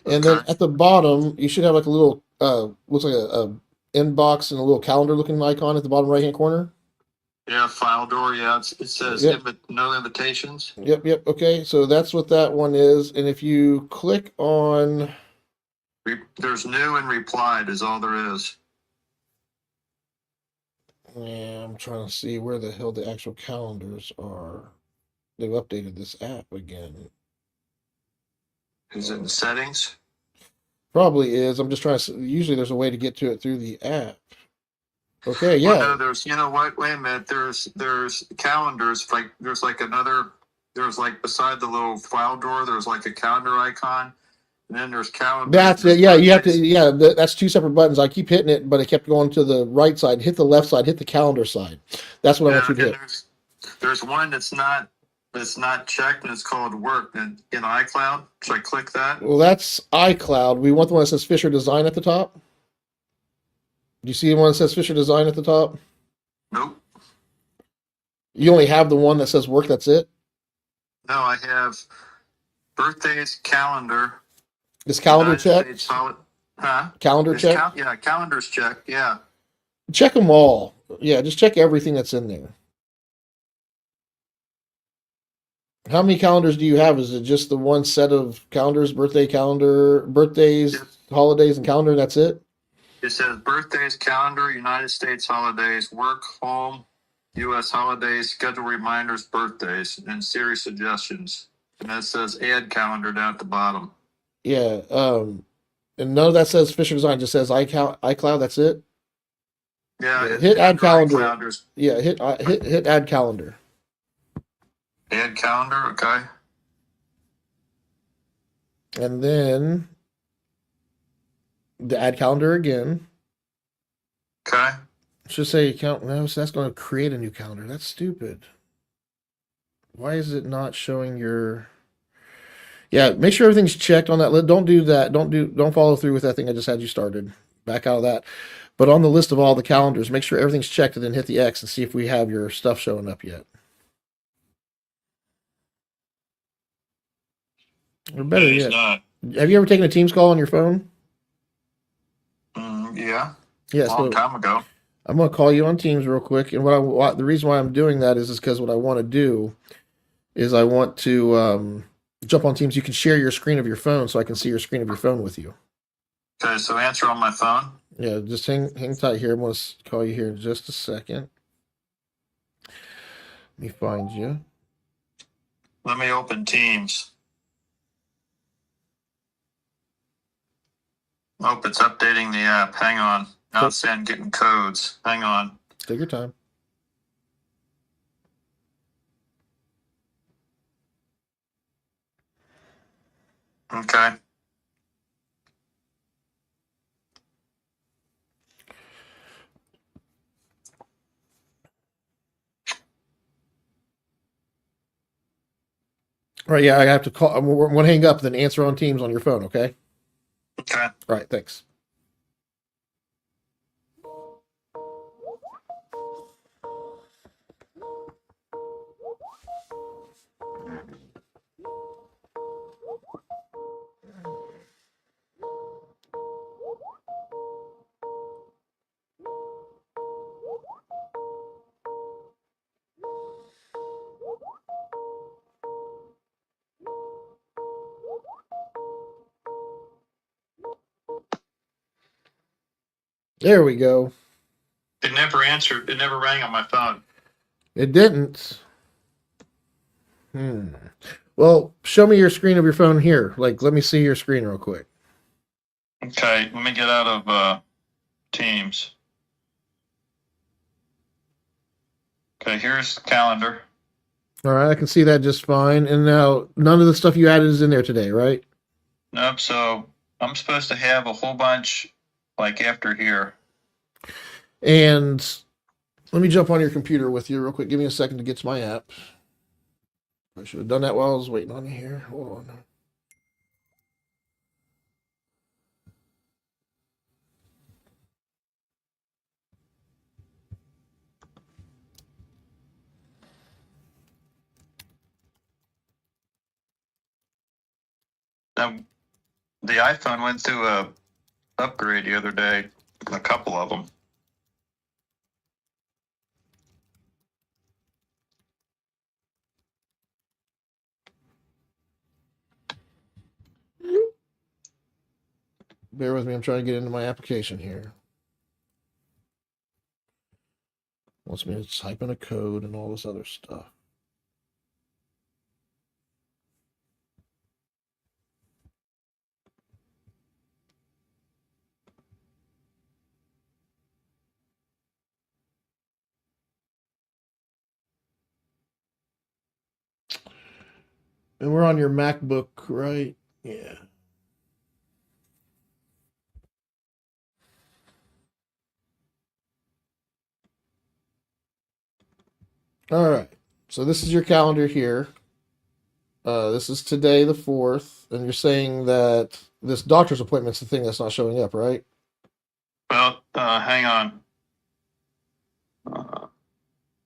and then Okay. at the bottom, you should have like a little looks like a inbox and a little calendar looking icon at the bottom right hand corner. Yeah, file door. Yeah, it says Yep. no invitations. Yep. Okay, so that's what that one is. And if you click on, There's new and replied is all there is. yeah, I'm trying to see where the hell the actual calendars are. They've updated this app again. Is it in settings? Probably is. I'm just trying to. Usually, there's a way to get to it through the app. Okay, Well, yeah. no, there's, you know what? Wait a minute. There's calendars. There's like another. There's like beside the little file door. There's like a calendar icon, and then there's calendar. That's it. Yeah, you have to. Yeah, that's two separate buttons. I keep hitting it, but it kept going to the right side. Hit the left side. Hit the calendar side. That's what I want you to hit. There's one that's not checked, and it's called work in iCloud. Should I click that? Well, that's iCloud. We want the one that says Fisher Design at the top. Do you see the one that says Fisher Design at the top? Nope. You only have the one that says work. That's it. No, I have birthdays, calendar. Is calendar United checked? States Huh? Calendar Is checked? yeah, calendar's checked. Yeah. Check them all. Yeah, just check everything that's in there. How many calendars do you have? Is it just the one set of calendars, birthday calendar, birthdays, Yes. holidays, and calendar, and that's it? It says birthdays, calendar, United States holidays, work, home, U.S. holidays, schedule reminders, birthdays, and series suggestions. And that says add calendar down at the bottom. Yeah. And none of that says Fisher Design. Just says iCloud. That's it. Yeah. Yeah, hit add calendar. iCloud, Yeah. Hit add calendar. add calendar. Okay. And then the add calendar again. Okay. Should say account. No, so that's going to create a new calendar. That's stupid. Why is it not showing your? Yeah, make sure everything's checked on that. Don't do that. Don't follow through with that thing I just had you started. Back out of that. But on the list of all the calendars, make sure everything's checked and then hit the X and see if we have your stuff showing up yet. Or better It is yet, not. have you ever taken a Teams call on your phone? Yeah. Yeah, A long time ago. I'm going to call you on Teams real quick, and the reason why I'm doing that is because what I want to do is I want to jump on Teams. You can share your screen of your phone, so I can see your screen of your phone with you. Okay, so answer on my phone. Yeah, just hang tight here. I'm going to call you here in just a second. Let me find you. Let me open Teams. Oh, it's updating the app. Hang on. Now it's saying getting codes. Hang on. Take your time. Okay. All right, yeah, I have to call. I'm going to hang up, then answer on Teams on your phone, okay? Okay. All right, thanks. There we go. It never answered. It never rang on my phone. It didn't. Well, show me your screen of your phone here. Like, let me see your screen real quick. Okay. Let me get out of Teams. Okay. Here's the calendar. All right, I can see that just fine. And now, none of the stuff you added is in there today, right? Nope. So I'm supposed to have a whole bunch like after here. And let me jump on your computer with you real quick. Give me a second to get to my app. I should have done that while I was waiting on you here. Hold on. Now, the iPhone went through a upgrade the other day. A couple of them. Bear with me. I'm trying to get into my application here. Wants me to type in a code and all this other stuff. And we're on your MacBook, right? Yeah. All right. So this is your calendar here. This is today, the 4th. And you're saying that this doctor's appointment's the thing that's not showing up, right? Well, hang on.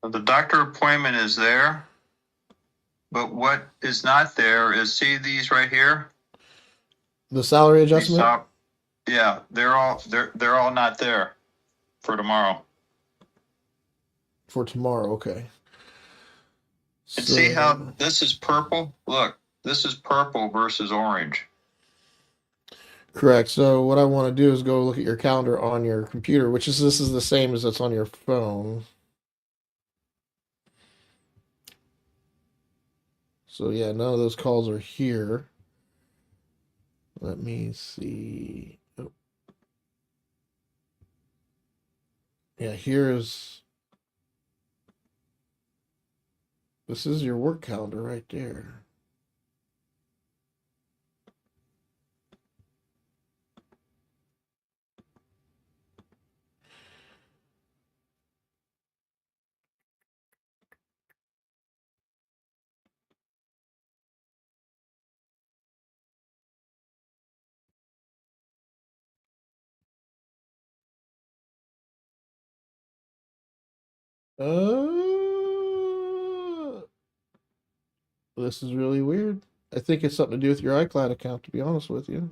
The doctor appointment is there, but what is not there is see these right here. The salary These adjustment top, yeah, they're all not there for tomorrow. for tomorrow. Okay. And see how this is purple? Look, this is purple versus orange. Correct. So what I want to do is go look at your calendar on your computer, which is this is the same as that's on your phone. So yeah, none of those calls are here. Let me see. Oh. Yeah, here's this is your work calendar right there. This is really weird. I think it's something to do with your iCloud account, to be honest with you.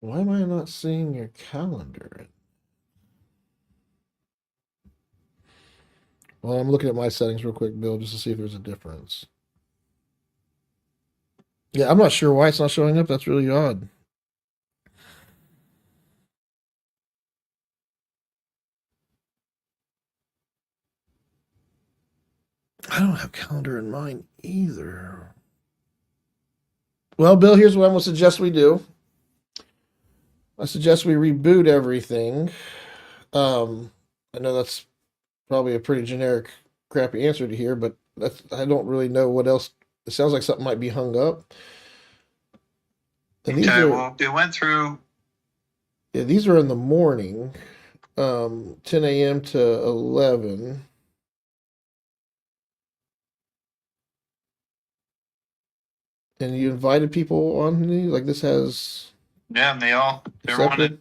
Why am I not seeing your calendar? Well, I'm looking at my settings real quick, Bill, just to see if there's a difference. Yeah, I'm not sure why it's not showing up. That's really odd. I don't have calendar in mine either. Well, Bill, here's what I'm going to suggest we do. I suggest we reboot everything. I know that's probably a pretty generic, crappy answer to hear, but I don't really know what else. It sounds like something might be hung up. And Okay, well, it went through. these are in the morning, 10 a.m. to 11. And you invited people on these? Like this has Yeah, and they're on it. accepted?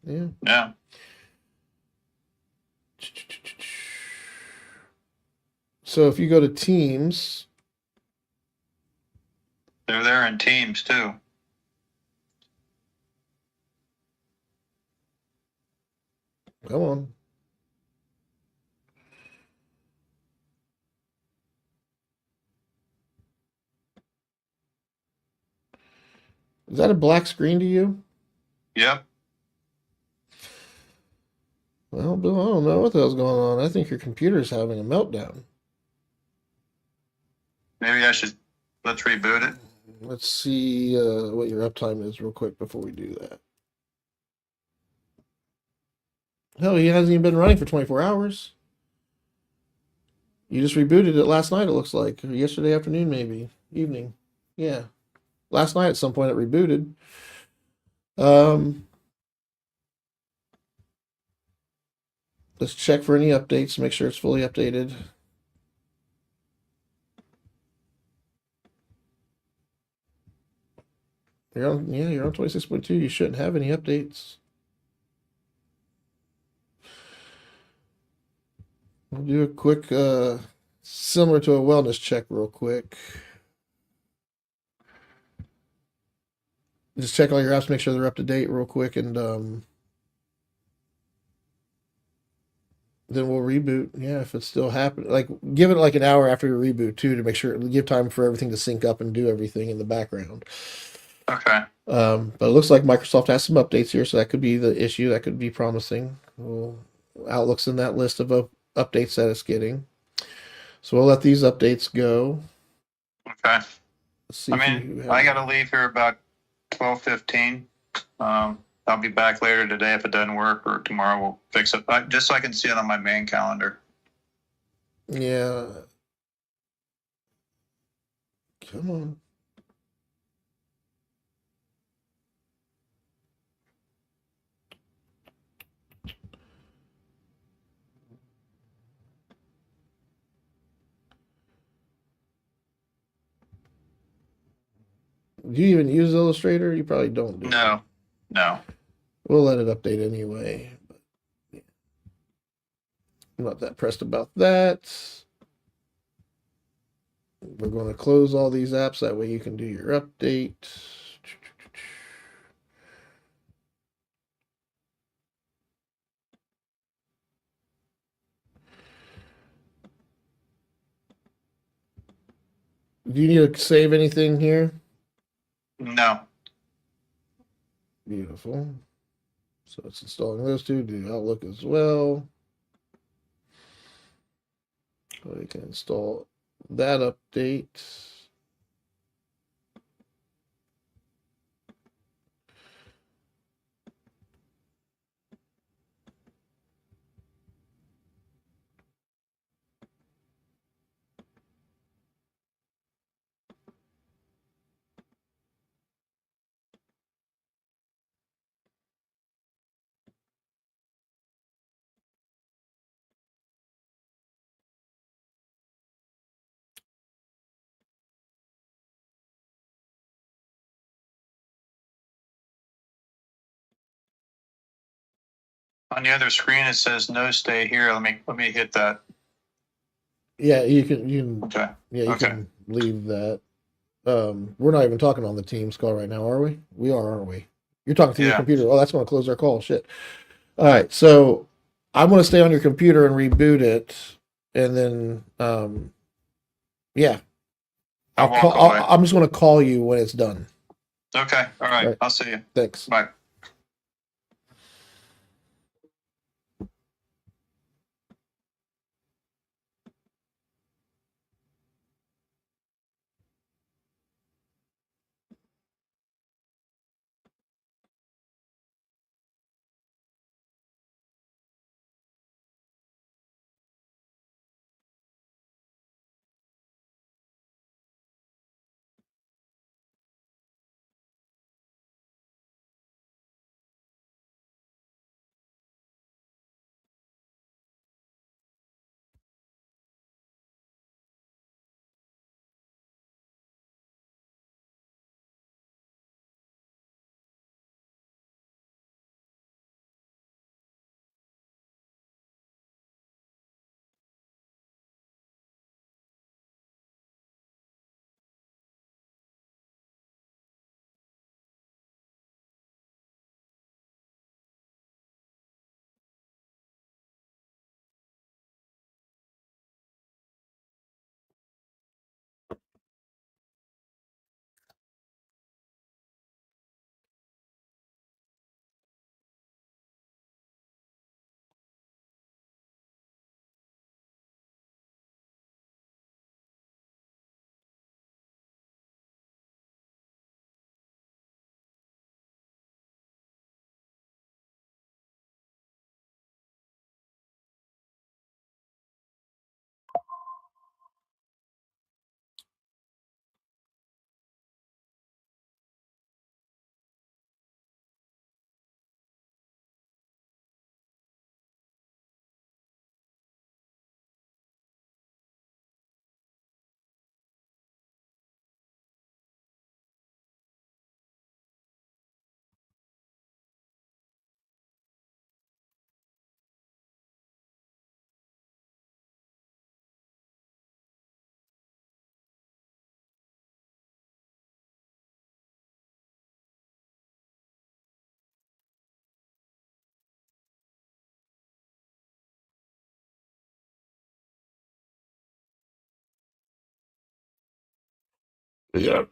Yeah. Yeah. So if you go to Teams, They're there in teams too. come on. Is that a black screen to you? Yep. Well, Bill, I don't know what the hell's going on. I think your computer's having a meltdown. Maybe let's reboot it. Let's see what your uptime is real quick before we do that. Hell, he hasn't even been running for 24 hours. You just rebooted it last night, it looks like. Or yesterday afternoon, maybe. Evening. Yeah. Last night at some point it rebooted. Let's check for any updates, make sure it's fully updated. You're on 26.2. You shouldn't have any updates. We'll do a quick, similar to a wellness check real quick. Just check all your apps, make sure they're up to date real quick, and then we'll reboot. Yeah, if it's still happening. Like, give it like an hour after your reboot, too, to make sure, give time for everything to sync up and do everything in the background. Okay. But it looks like Microsoft has some updates here, so that could be the issue. That could be promising. Well, Outlook's in that list of updates that it's getting. So we'll let these updates go. Okay. Let's see I got to leave here about 12:15. I'll be back later today if it doesn't work, or tomorrow we'll fix it. Just so I can see it on my main calendar. Yeah. Come on. Do you even use Illustrator? You probably don't. Do No. We'll let it update anyway. But yeah. I'm not that pressed about that. We're going to close all these apps. That way you can do your update. Do you need to save anything here? No. Beautiful. So it's installing those two. Do Outlook as well. So you can install that update. On the other screen it says no stay here. Let me hit that. Yeah, you can. Okay. Yeah, you can leave that. We're not even talking on the Teams call right now, are we? We are, aren't we? You're talking through your Yeah. computer. Oh, that's going to close our call. Shit. All right. So I'm going to stay on your computer and reboot it, and then yeah, I'll walk away. I'm just going to call you when it's done. Okay. All right. All right. I'll see you. Thanks. Bye. Yeah.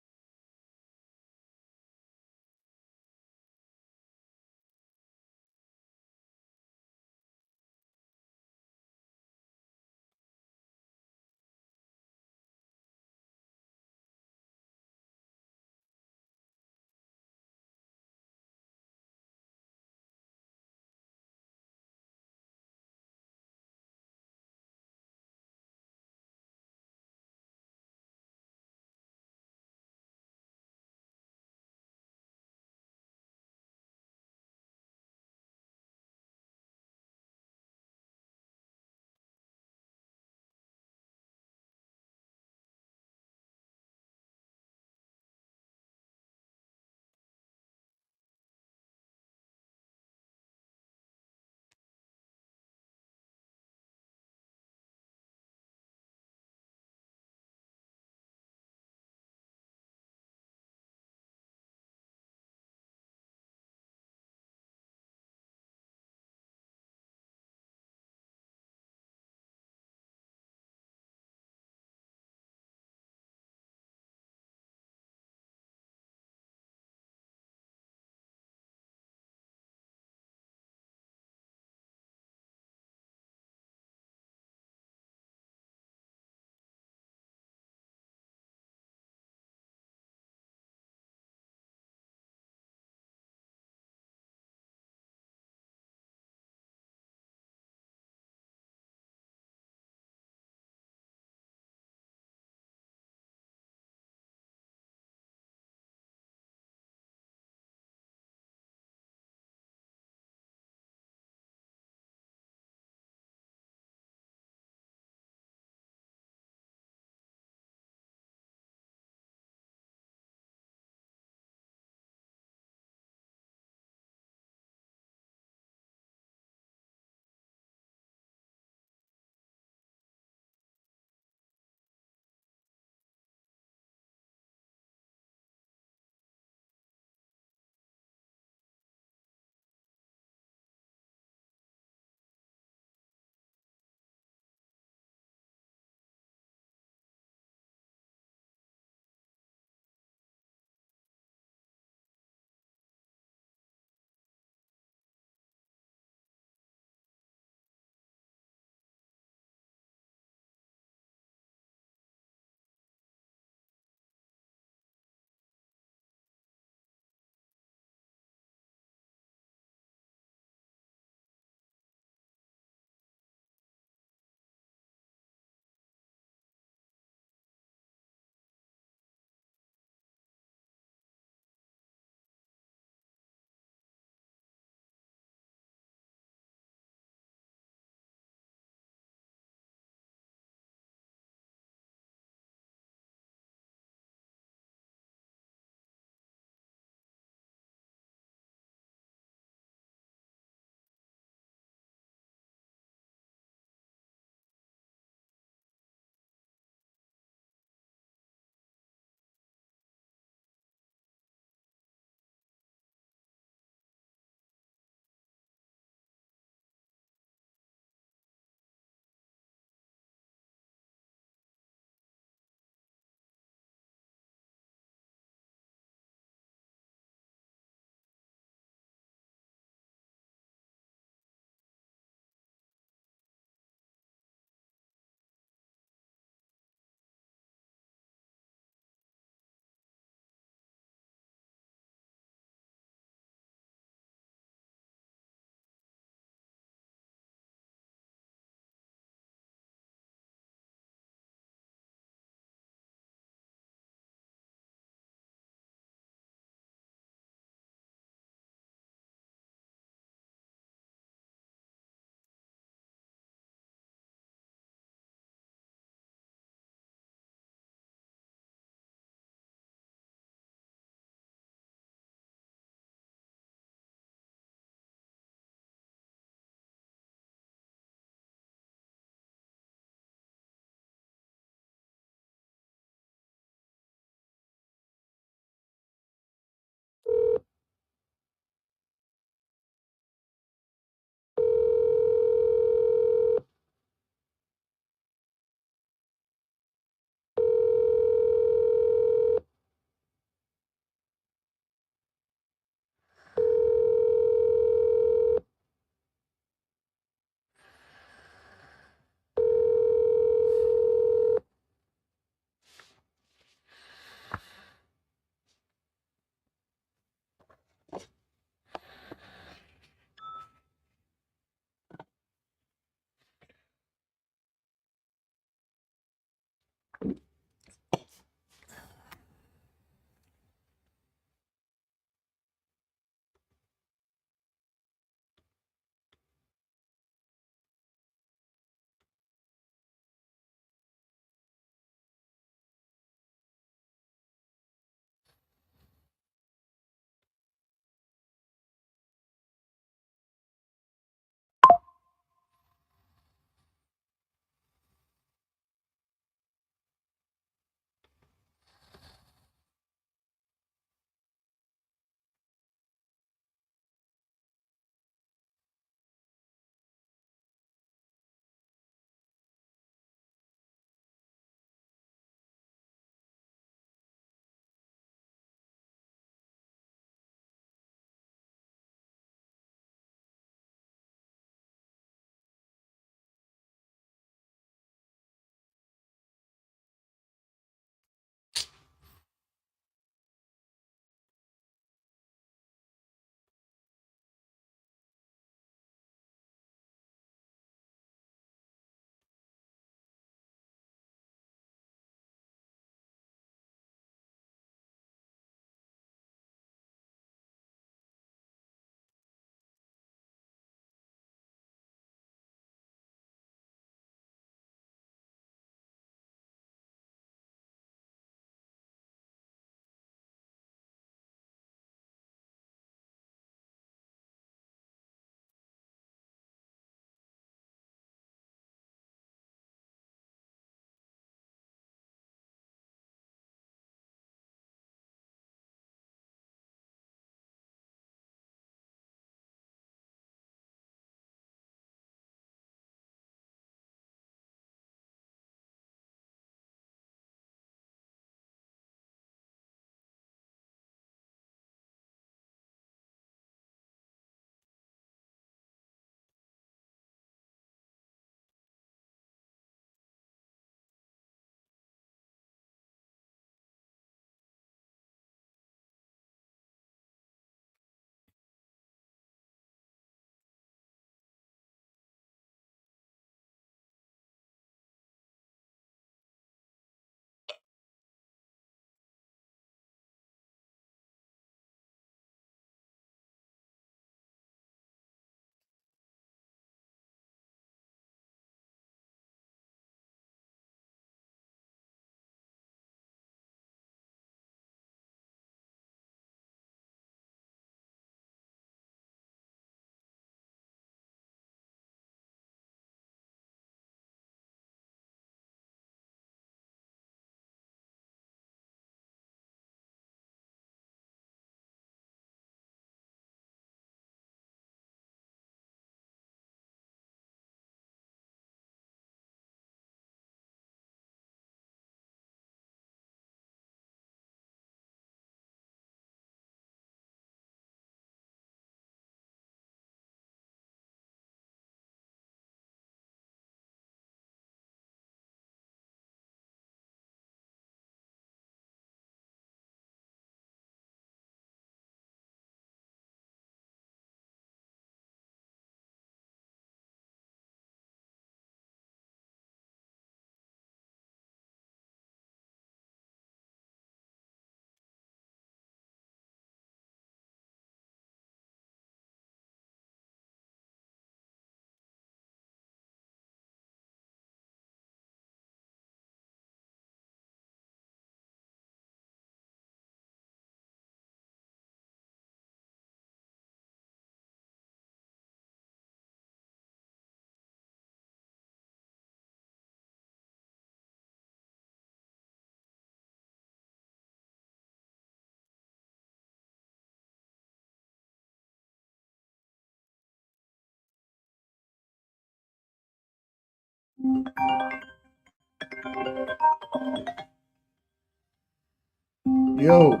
Yo.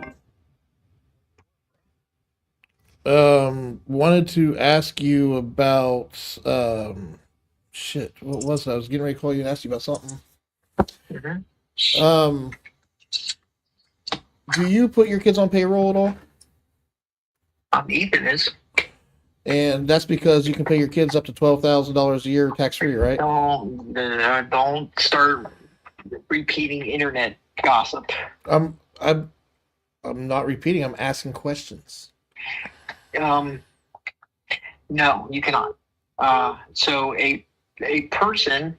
Wanted to ask you about shit. What was it? I was getting ready to call you and ask you about something. Mhm. Um, do you put your kids on payroll at all? Ethan is. And that's because you can pay your kids up to $12,000 a year tax free, right? Don't start repeating internet gossip. I'm not repeating. I'm asking questions. No, you cannot. So a person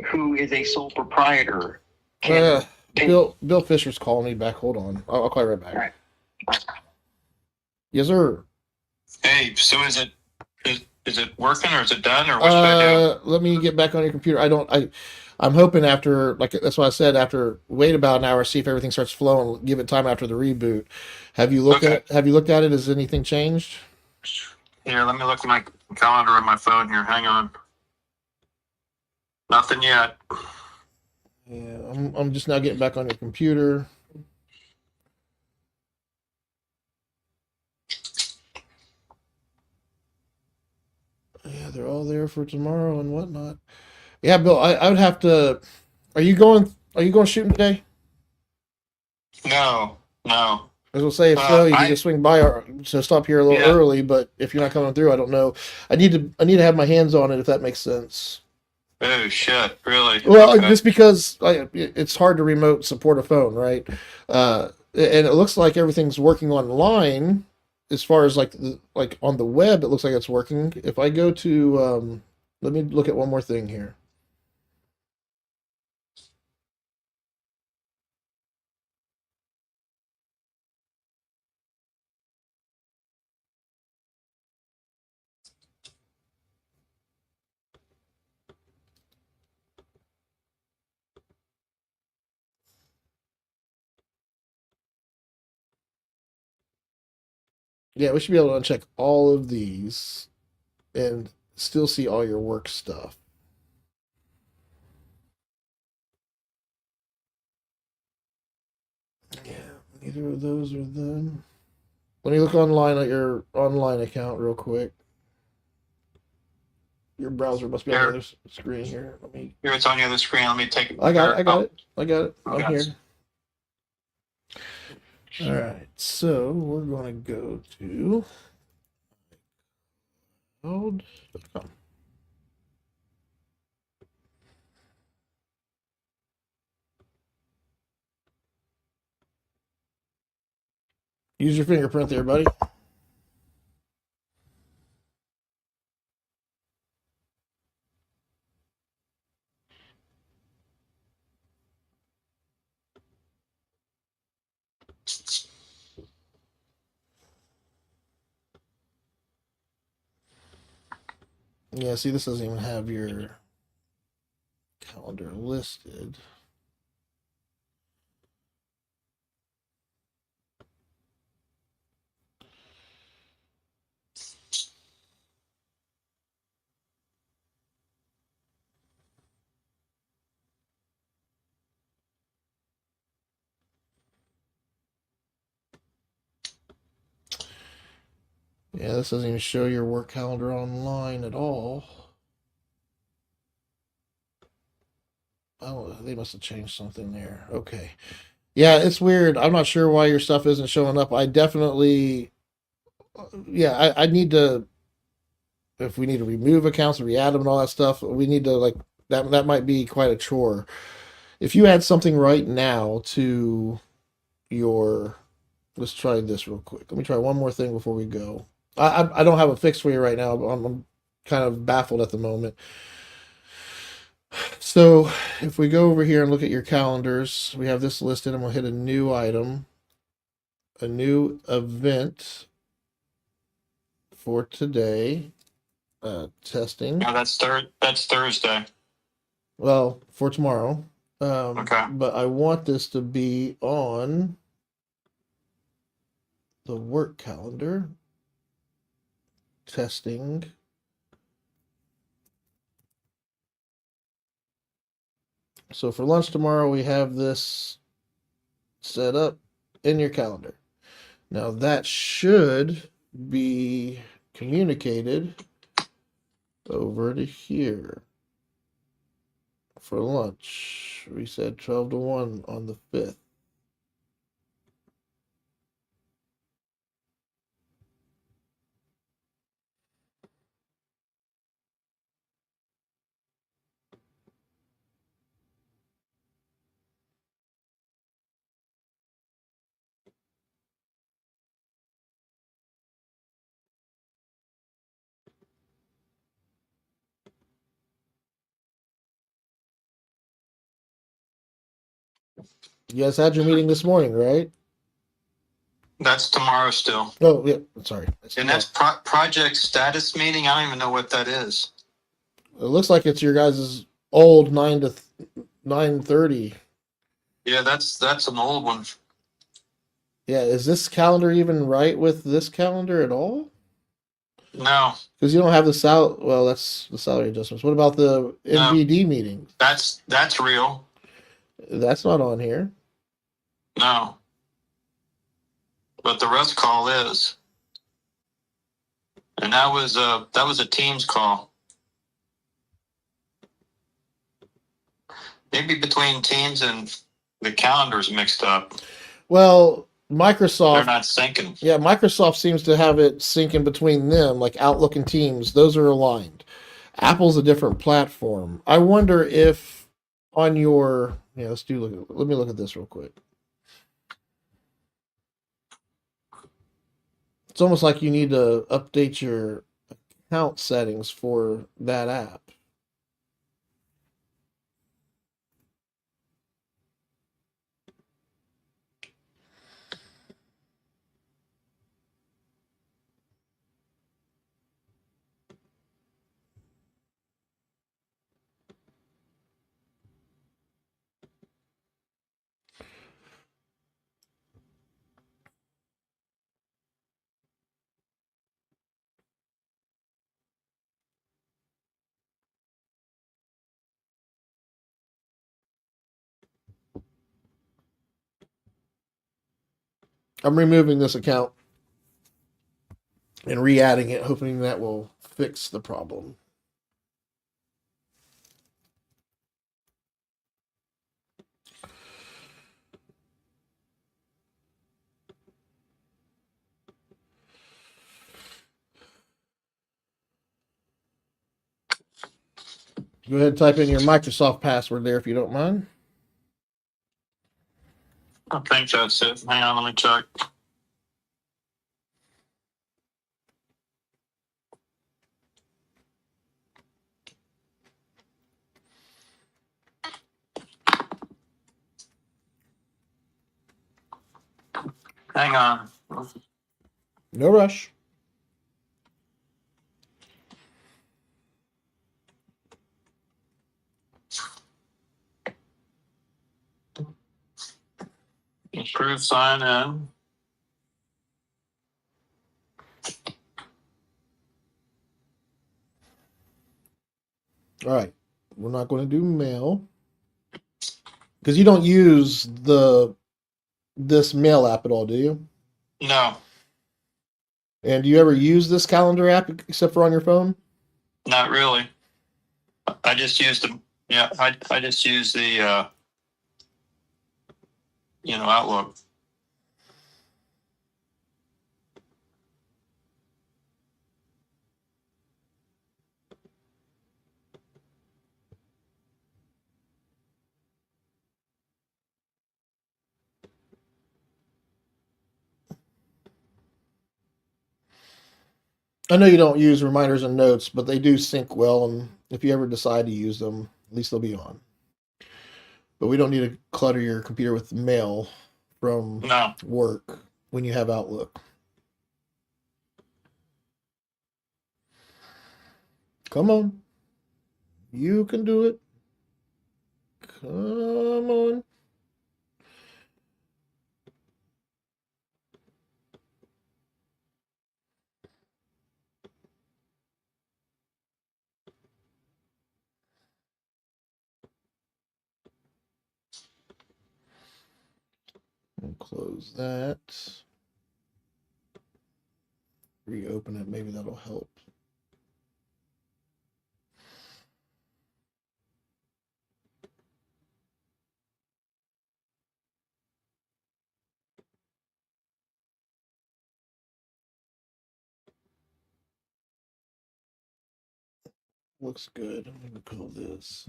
who is a sole proprietor can pay. Bill Fisher's calling me back. Hold on. I'll call you right back. All right. Yes, sir. Hey, so is it working or is it done or what should I do? Let me get back on your computer. I'm hoping after, like, that's what I said, after wait about an hour, see if everything starts flowing, give it time after the reboot. Have you looked Okay. at Have you looked at it? Has anything changed? Here, let me look at my calendar on my phone here. Hang on. Nothing yet. Yeah, I'm just now getting back on your computer. Yeah, they're all there for tomorrow and whatnot. Yeah, Bill, I would have to. Are you going shooting today? No. I was gonna say if so, you can I just swing by so stop here a little Yeah. early. But if you're not coming through, I don't know. I need to have my hands on it if that makes sense. Oh shit! Really? Well, Okay. just because it's hard to remote support a phone, right? And it looks like everything's working online as far as like on the web. It looks like it's working. If I go to, let me look at one more thing here. Yeah, we should be able to uncheck all of these and still see all your work stuff. Yeah, neither of those are them. Let me look online at your online account real quick. Your browser must be on the Here. other screen here. Let me. Here it's on the other screen. Let me take it. I got it. I got Oh, it. I got it. I'm okay. here. All right. So we're gonna go to cloud.com. Use your fingerprint there, buddy. Yeah, see, this doesn't even have your calendar listed. Yeah, this doesn't even show your work calendar online at all. Oh, they must have changed something there. Okay. Yeah, it's weird. I'm not sure why your stuff isn't showing up. I definitely, yeah, I need to, if we need to remove accounts, re-add them and all that stuff, we need to like, that might be quite a chore. If you add something right now to your, let's try this real quick. Let me try one more thing before we go. I don't have a fix for you right now. I'm kind of baffled at the moment. So if we go over here and look at your calendars, we have this listed and we'll hit a new item, a new event for today. Testing. No, that's Thursday. Well, for tomorrow. Okay. But I want this to be on the work calendar. Testing. So for lunch tomorrow, we have this set up in your calendar. Now that should be communicated over to here for lunch. We said 12 to 1 on the 5th. You guys had your meeting this morning, right? That's tomorrow still. Oh, yeah. Sorry. And that's project status meeting. I don't even know what that is. It looks like it's your guys' old 9 to 9:30. Yeah, that's an old one. Yeah, is this calendar even right with this calendar at all? No, Because you don't have the Well, that's the salary adjustments. What about the No. NBD meetings? that's real. That's not on here. No, but the rest call is, and that was a Teams call. Maybe between Teams and the calendar's mixed up. Well, They're Microsoft. not syncing. Yeah, Microsoft seems to have it syncing between them, like Outlook and Teams. Those are aligned. Apple's a different platform. I wonder if on your let me look at this real quick. It's almost like you need to update your account settings for that app. I'm removing this account and re-adding it, hoping that will fix the problem. Go ahead and type in your Microsoft password there if you don't mind. I think that's it. Hang on, let me check. Hang on. No rush. Approve sign in. All right. We're not going to do mail because you don't use this mail app at all, do you? No, And do you ever use this calendar app except for on your phone? not really. I just used the I just use the Outlook. I know you don't use reminders and notes, but they do sync well, and if you ever decide to use them, at least they'll be on. But we don't need to clutter your computer with mail from No. work when you have Outlook. Come on. You can do it. Come on. And close that. Reopen it. Maybe that'll help. Looks good. I'm going to call this.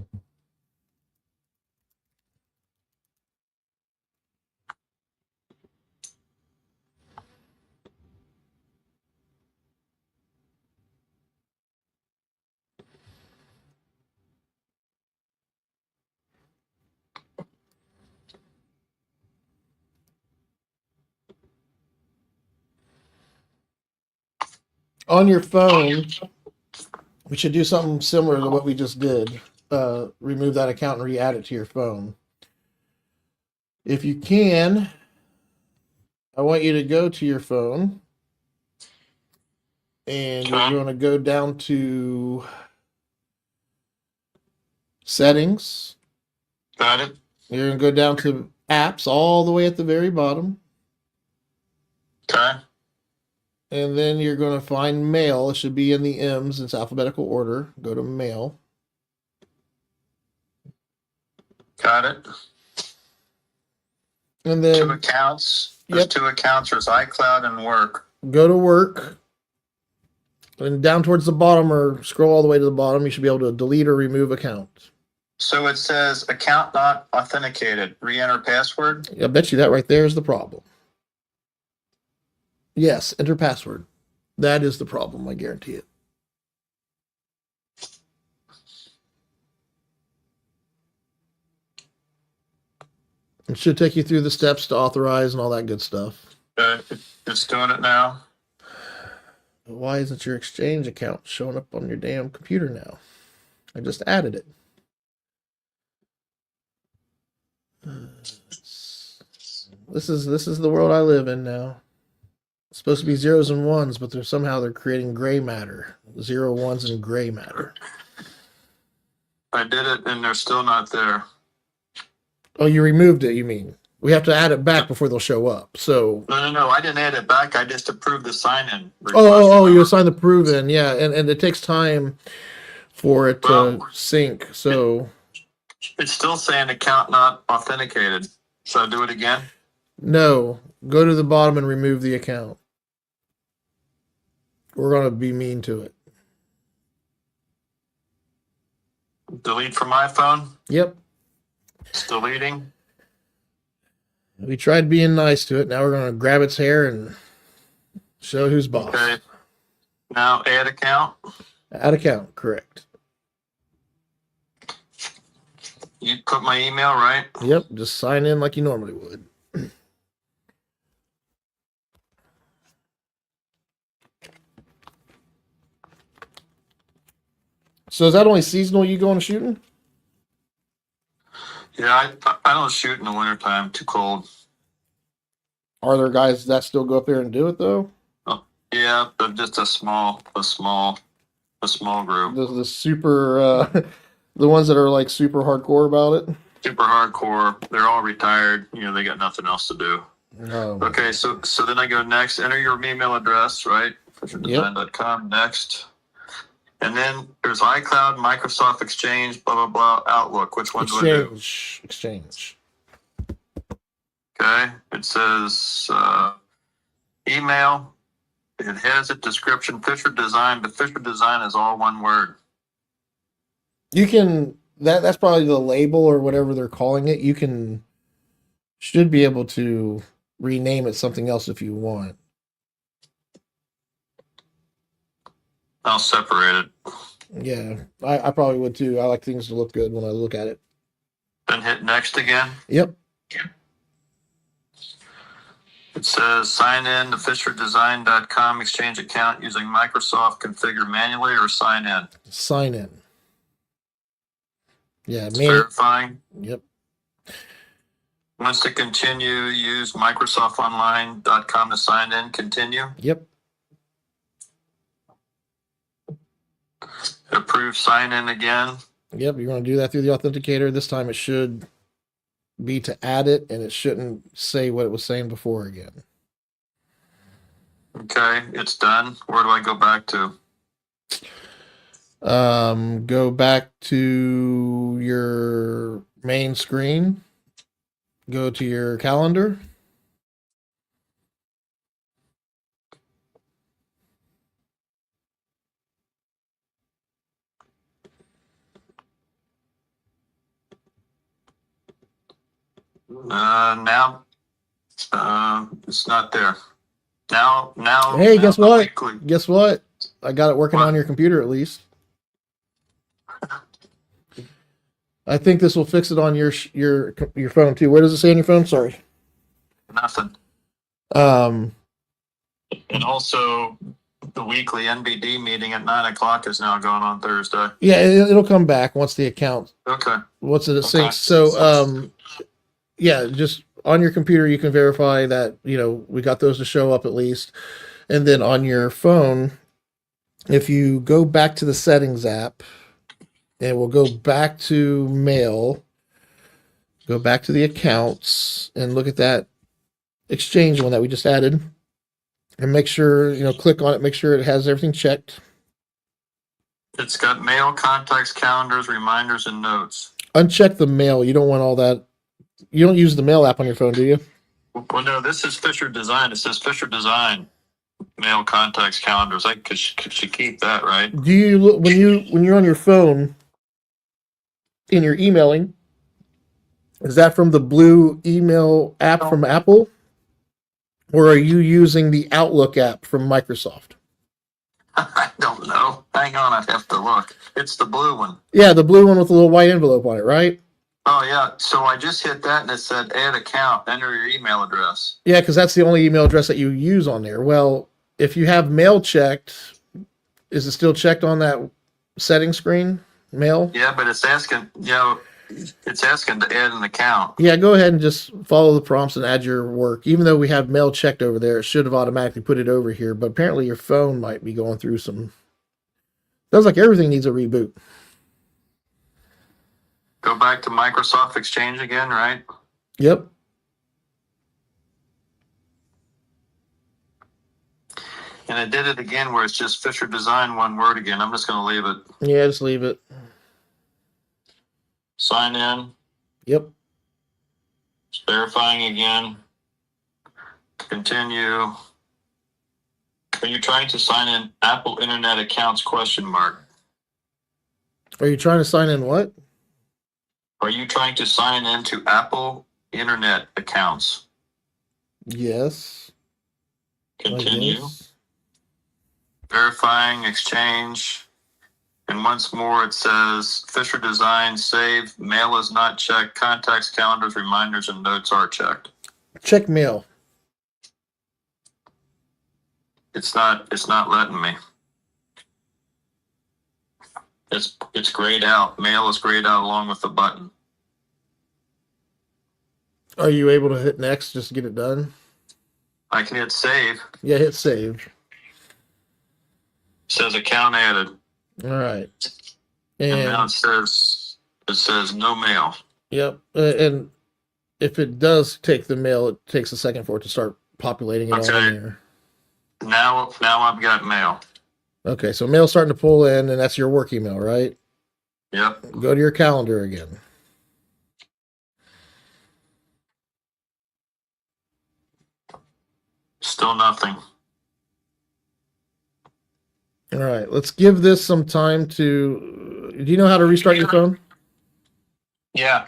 On your phone, we should do something similar to what we just did. Remove that account and re-add it to your phone. If you can, I want you to go to your phone and you're going to go down to settings. Got it. You're going to go down to apps all the way at the very bottom. Okay. And then you're going to find mail. It should be in the M's. It's alphabetical order. Go to mail. Got it. And Two then accounts. There's two accounts. There's iCloud and work. go to work. And down towards the bottom or scroll all the way to the bottom, you should be able to delete or remove account. So it says account not authenticated. Re-enter password. I bet you that right there is the problem. Yes, enter password. That is the problem, I guarantee it. It should take you through the steps to authorize and all that good stuff. It's doing it now. Why isn't your Exchange account showing up on your damn computer now? I just added it. This is the world I live in now. It's supposed to be zeros and ones, but they're creating gray matter. 0, 1s, and gray matter. I did it and they're still not there. Oh, you removed it, you mean? We have to add it back before they'll show up. So No. I didn't add it back. I just approved the sign-in. Oh, you assign the prove-in, yeah, and it takes time for it to sync. So It's still saying account not authenticated. Should I do it again? no, go to the bottom and remove the account. We're gonna be mean to it. Delete from my phone. Yep. It's deleting. We tried being nice to it. Now we're gonna grab its hair and show who's boss. Okay. Now add account. Add account, correct. You put my email, right? Yep, just sign in like you normally would. So is that only seasonal you going shooting? Yeah, I don't shoot in the wintertime. Too cold. Are there guys that still go up there and do it though? Yeah, but just a small group. The super the ones that are like super hardcore about it? Super hardcore. They're all retired. You know, they got nothing else to do. No. Okay, so then I go next. Enter your email address, right? FisherDesign.com. Next. And then there's iCloud, Microsoft Exchange, blah, blah, blah, Outlook. Which one do I do? Exchange. Okay. It says email. It has a description, Fisher Design, but Fisher Design is all one word. You can that's probably the label or whatever they're calling it. Should be able to rename it something else if you want. I'll separate it. Yeah, I probably would too. I like things to look good when I look at it. Then hit next again. Yep. It says sign in to FisherDesign.com Exchange account using Microsoft configure manually or sign in. Sign in. Yeah, Verifying. Yep. Wants to continue, use MicrosoftOnline.com to sign in. Continue. Yep. Approve sign in again. Yep. You're going to do that through the authenticator. This time it should be to add it, and it shouldn't say what it was saying before again. Okay, it's done. Where do I go back to? Go back to your main screen. Go to your calendar. Now, it's not there. Now. Hey, now guess the what? weekly- Guess what? I got it working What? on your computer at least. I think this will fix it on your phone too. Where does it say on your phone? Sorry. Nothing. Um, And also, the weekly NBD meeting at 9 o'clock is now going on Thursday. yeah, it'll come back once the account. Okay. Once it Okay. syncs. So, yeah, just on your computer you can verify that we got those to show up at least, and then on your phone, if you go back to the settings app, and we'll go back to mail, go back to the accounts, and look at that exchange one that we just added, and make sure click on it, make sure it has everything checked. It's got mail, contacts, calendars, reminders, and notes. Uncheck the mail. You don't want all that. You don't use the mail app on your phone, do you? Well, no, this is Fisher Design. It says Fisher Design, mail, contacts, calendars. I should keep that, right? Do you look when you're on your phone in your emailing? Is that from the blue email app from Apple, or are you using the Outlook app from Microsoft? I don't know. Hang on, I have to look. It's the blue one. Yeah, the blue one with a little white envelope on it, right? Oh, yeah. So I just hit that and it said add account, enter your email address. Yeah, because that's the only email address that you use on there. Well, if you have mail checked, is it still checked on that setting screen? Mail? Yeah, but it's asking, it's asking to add an account. Yeah, go ahead and just follow the prompts and add your work. Even though we have mail checked over there, it should have automatically put it over here. But apparently your phone might be going through some. Sounds like everything needs a reboot. Go back to Microsoft Exchange again, right? Yep. And it did it again where it's just Fisher Design, one word again. I'm just going to leave it. Yeah, just leave it. Sign in. Yep. It's verifying again. Continue. Are you trying to sign in Apple Internet accounts ? Are you trying to sign in what? Are you trying to sign into Apple Internet accounts? Yes. I Continue. guess. Verifying exchange. And once more it says Fisher Design save, mail is not checked, contacts, calendars, reminders, and notes are checked. Check mail. It's not letting me. It's grayed out. Mail is grayed out along with the button. Are you able to hit next just to get it done? I can hit save. Yeah, hit save. It says account added. All right. And now And it says no mail. yep. And if it does take the mail, it takes a second for it to start populating it all Okay. in there. Now I've got mail. Okay, so mail's starting to pull in, and that's your work email, right? Yep. Go to your calendar again. Still nothing. All right, let's give this some time to. Do you know how to restart your phone? Yeah.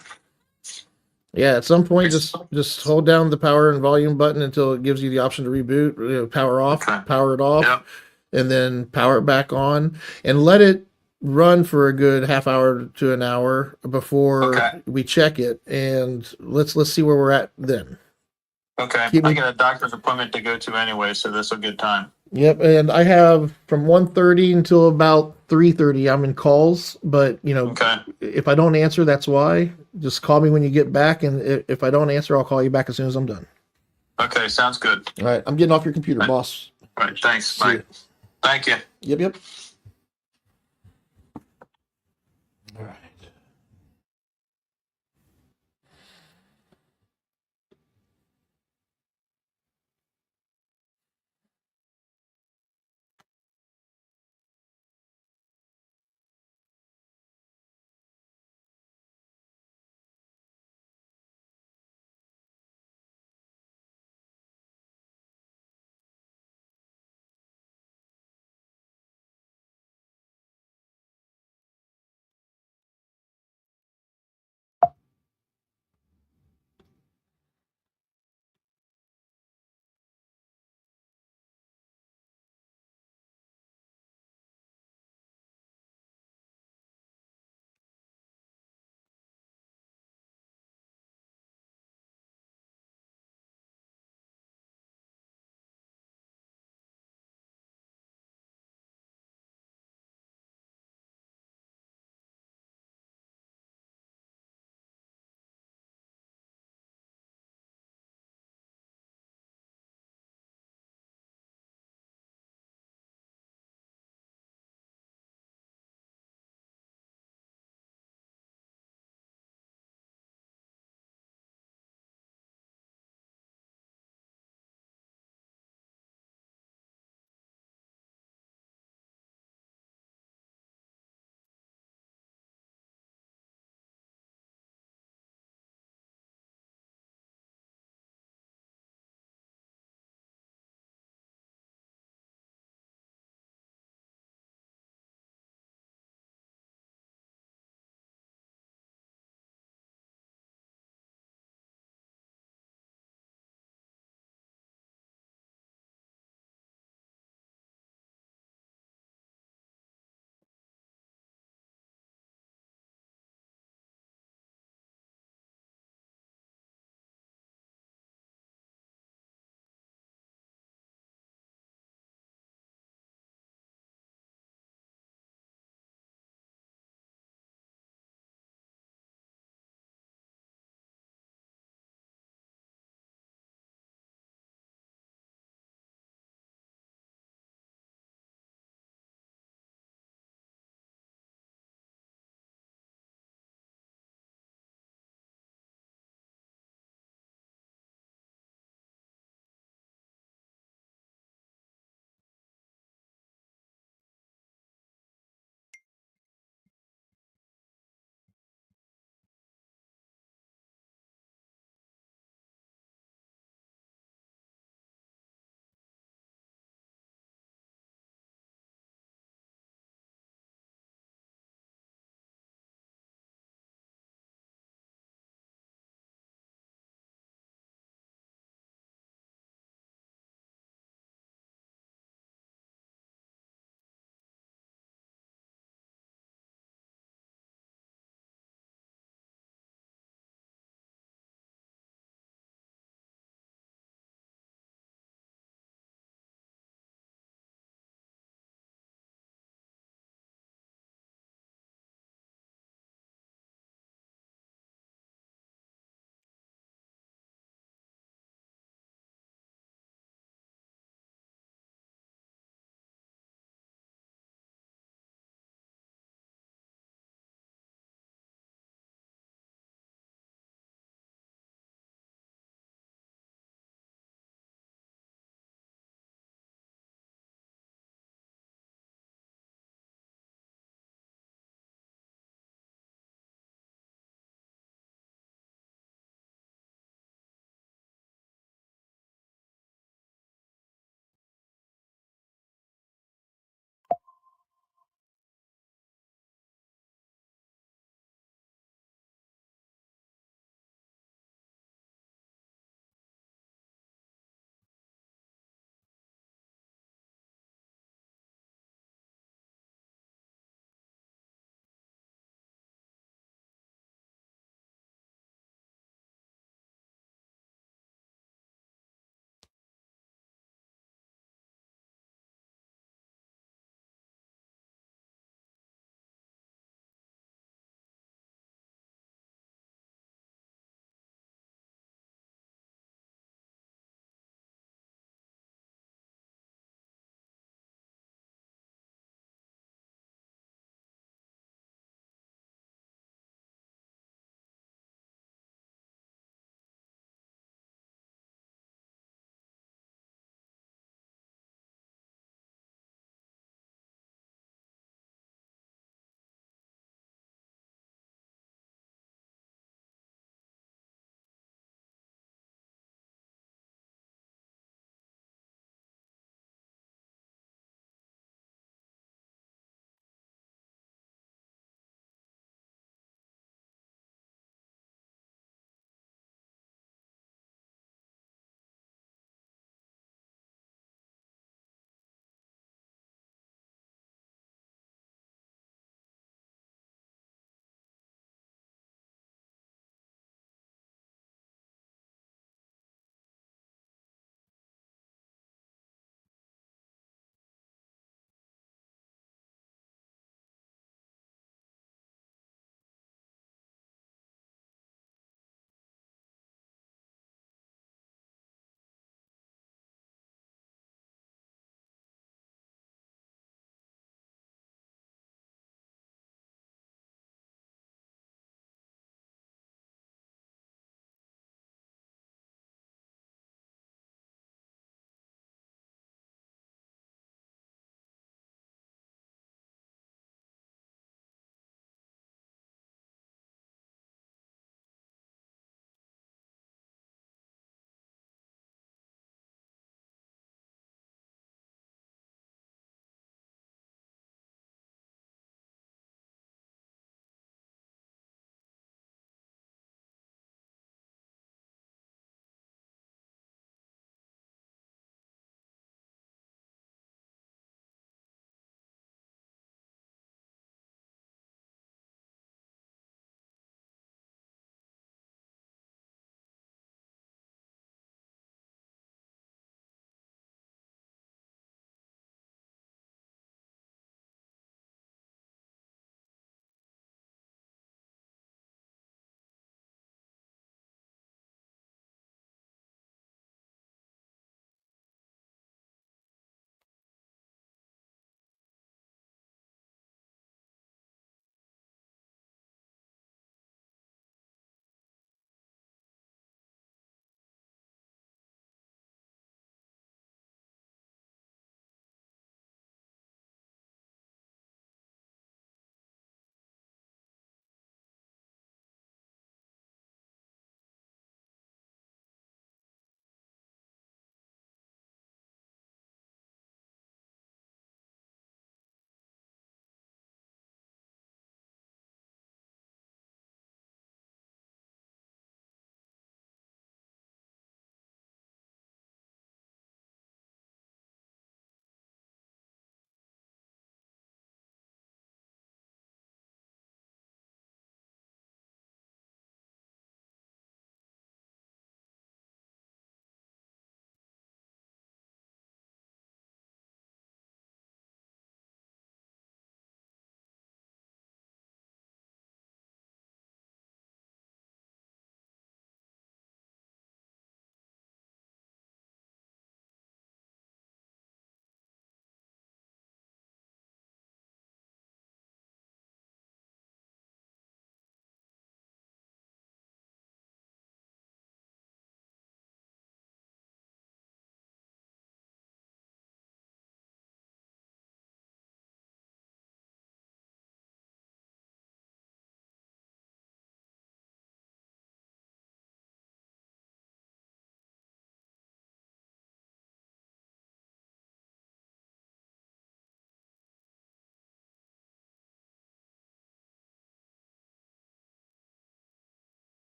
Yeah, at some point, just hold down the power and volume button until it gives you the option to reboot. Power off, Okay. power it off, Yep. and then power it back on, and let it run for a good half hour to an hour before Okay. we check it, and let's see where we're at then. Okay. Keep I me- got a doctor's appointment to go to anyway, so this will good time. Yep, and I have from 1:30 until about 3:30. I'm in calls, but Okay. if I don't answer, that's why. Just call me when you get back, and if I don't answer, I'll call you back as soon as I'm done. Okay. Sounds good. All right, I'm getting off your computer, boss. All right. Thanks, See Mike. ya. Thank you. Yep. All right.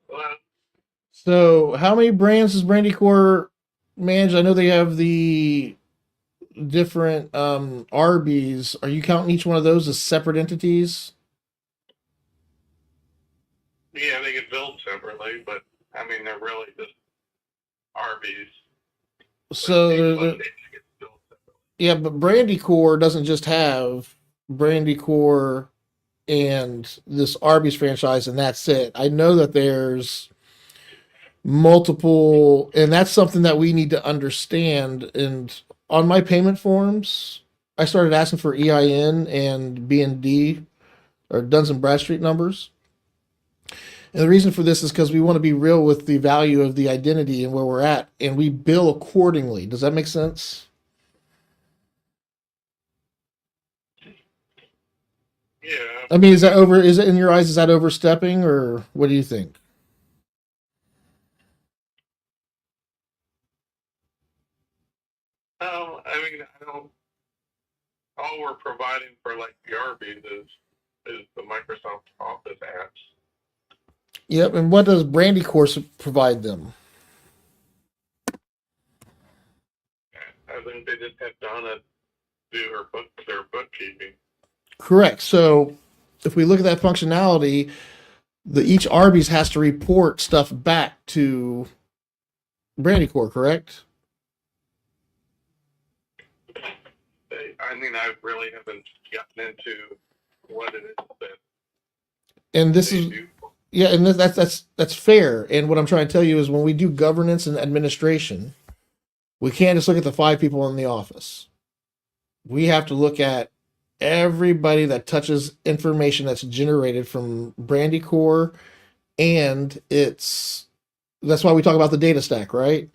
Well, So how many brands does Brandy Core manage? I know they have the different Arby's. Are you counting each one of those as separate entities? yeah, they get billed separately, but I mean, they're really just Arby's. So Each they're, location gets billed separately. yeah, but Brandy Core doesn't just have Brandy Core and this Arby's franchise, and that's it. I know that there's multiple, and that's something that we need to understand. And on my payment forms, I started asking for EIN and B&D or Duns and Bradstreet numbers. And the reason for this is because we want to be real with the value of the identity and where we're at, and we bill accordingly. Does that make sense? Yeah. I mean, is that over? Is it in your eyes? Is that overstepping, or what do you think? I mean, I don't. All we're providing for like the Arby's is the Microsoft Office apps. Yep. And what does Brandy Course provide them? I think they just have Donna do their bookkeeping. Correct. So if we look at that functionality, each Arby's has to report stuff back to Brandy Core, correct? I mean, I really haven't gotten into what it is that And this they is do. yeah, and that's fair. And what I'm trying to tell you is when we do governance and administration, we can't just look at the 5 people in the office. We have to look at everybody that touches information that's generated from Brandy Core, and that's why we talk about the data stack, right?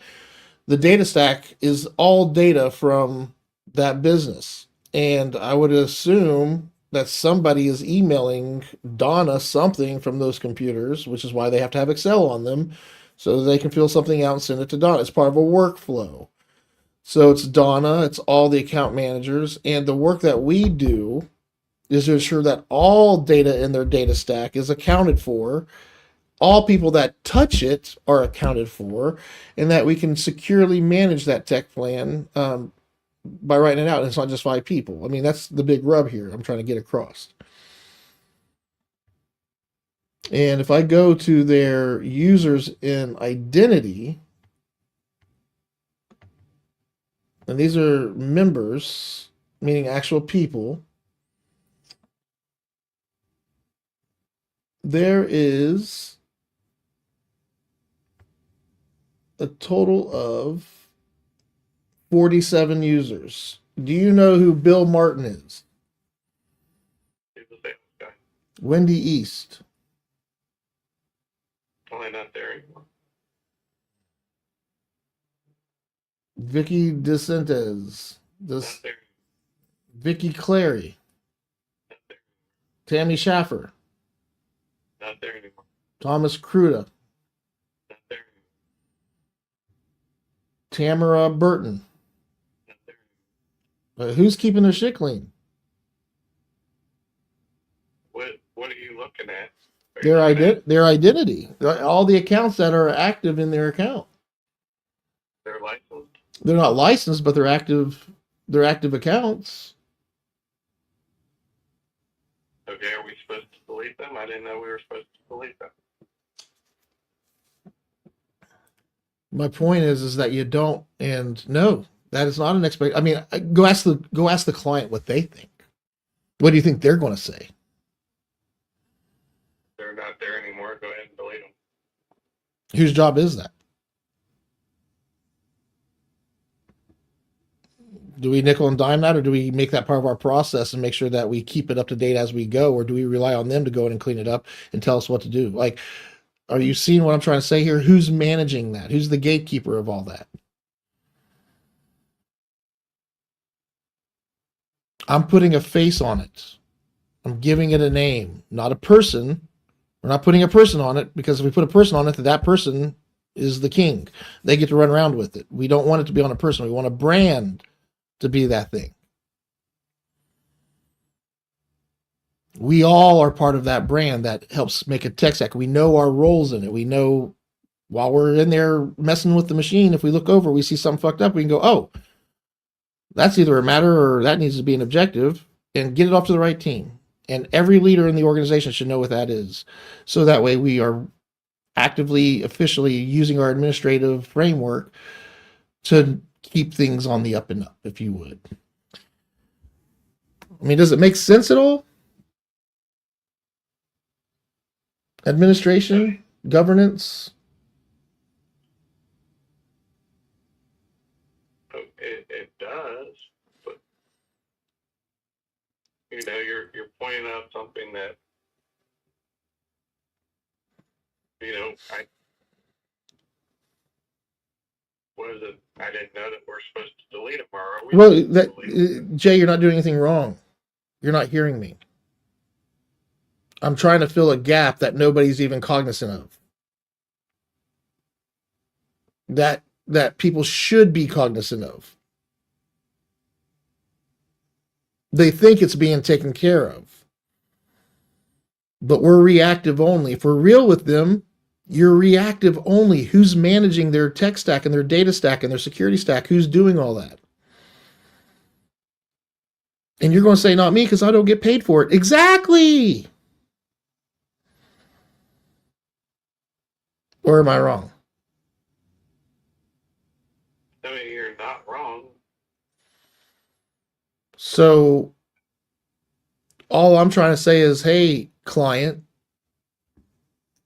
The data stack is all data from that business. And I would assume that somebody is emailing Donna something from those computers, which is why they have to have Excel on them so they can fill something out and send it to Donna. It's part of a workflow. So it's Donna, it's all the account managers, and the work that we do is to ensure that all data in their data stack is accounted for, all people that touch it are accounted for, and that we can securely manage that tech plan by writing it out. And it's not just 5 people. I mean, that's the big rub here I'm trying to get across. And if I go to their users in identity, and these are members, meaning actual people, there is a total of 47 users. Do you know who Bill Martin is? He's the sales guy. Wendy East. Only not there anymore. Vicky DeCentes. Not there. Vicky Clary. Not there. Tammy Schaffer. Not there anymore. Thomas Cruda. Not there anymore. Tamara Burton. Not there anymore. Who's keeping their shit clean? What are you looking at? Are you Their looking at their identity. All the accounts that are active in their account. their license? They're not licensed, but they're active. They're active accounts. Okay, are we supposed to delete them? I didn't know we were supposed to delete them. My point is that you don't, and no, that is not an expect. I mean, go ask the client what they think. What do you think they're going to say? They're not there anymore. Go ahead and delete them. Whose job is that? Do we nickel and dime that, or do we make that part of our process and make sure that we keep it up to date as we go, or do we rely on them to go in and clean it up and tell us what to do? Like, are you seeing what I'm trying to say here? Who's managing that? Who's the gatekeeper of all that? I'm putting a face on it. I'm giving it a name, not a person. We're not putting a person on it, because if we put a person on it, that person is the king. They get to run around with it. We don't want it to be on a person. We want a brand to be that thing. We all are part of that brand that helps make a tech stack. We know our roles in it. We know while we're in there messing with the machine, if we look over, we see something fucked up, we can go, oh, that's either a matter or that needs to be an objective, and get it off to the right team. And every leader in the organization should know what that is. So that way we are actively, officially using our administrative framework to keep things on the up and up, if you would. I mean, does it make sense at all? Administration, governance. It does, but you're pointing out something that I didn't know that we're supposed to delete them. Are we? Well, Jay, you're not doing anything wrong. You're not hearing me. I'm trying to fill a gap that nobody's even cognizant of. That people should be cognizant of. They think it's being taken care of. But we're reactive only. If we're real with them, you're reactive only. Who's managing their tech stack and their data stack and their security stack? Who's doing all that? And you're going to say, not me, because I don't get paid for it. Exactly. Or am I wrong? I mean, you're not wrong. So all I'm trying to say is, hey, client,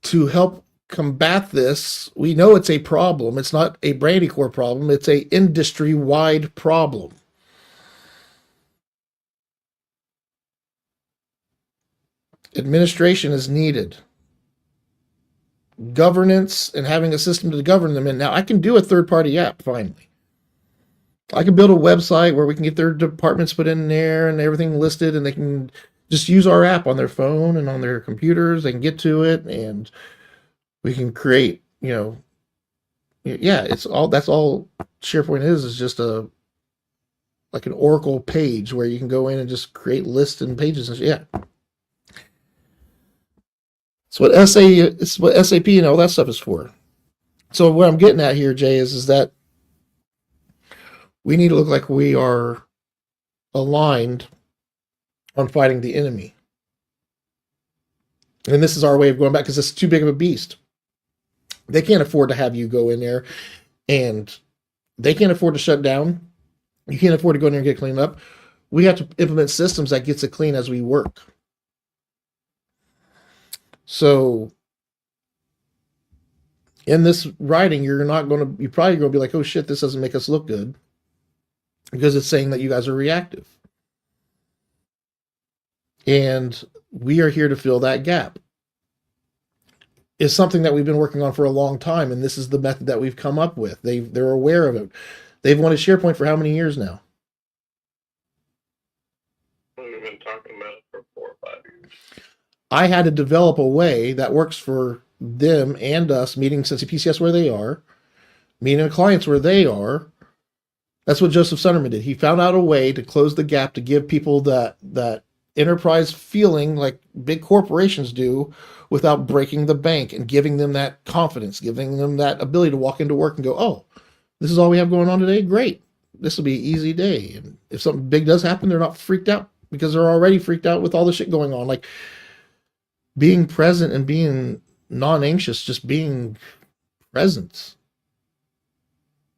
to help combat this, we know it's a problem. It's not a Brandycore problem. It's a industry-wide problem. Administration is needed. Governance and having a system to govern them in. Now, I can do a third-party app, finally. I can build a website where we can get their departments put in there and everything listed, and they can just use our app on their phone and on their computers. They can get to it, and we can create, that's all SharePoint is just like an Oracle page where you can go in and just create lists and pages. Yeah. It's what SAP and all that stuff is for. So what I'm getting at here, Jay, is that we need to look like we are aligned on fighting the enemy. And this is our way of going back, because it's too big of a beast. They can't afford to have you go in there, and they can't afford to shut down. You can't afford to go in there and get cleaned up. We have to implement systems that gets it clean as we work. So in this writing, you're probably going to be like, oh shit, this doesn't make us look good, because it's saying that you guys are reactive. And we are here to fill that gap. It's something that we've been working on for a long time, and this is the method that we've come up with. They're aware of it. They've wanted SharePoint for how many years now? We've been talking about it for 4 or 5 years. I had to develop a way that works for them and us, meeting Cincy PCS where they are, meeting the clients where they are. That's what Joseph Sunderman did. He found out a way to close the gap, to give people that enterprise feeling like big corporations do, without breaking the bank, and giving them that confidence, giving them that ability to walk into work and go, oh, this is all we have going on today? Great. This will be an easy day. And if something big does happen, they're not freaked out, because they're already freaked out with all the shit going on. Like, being present and being non-anxious, just being present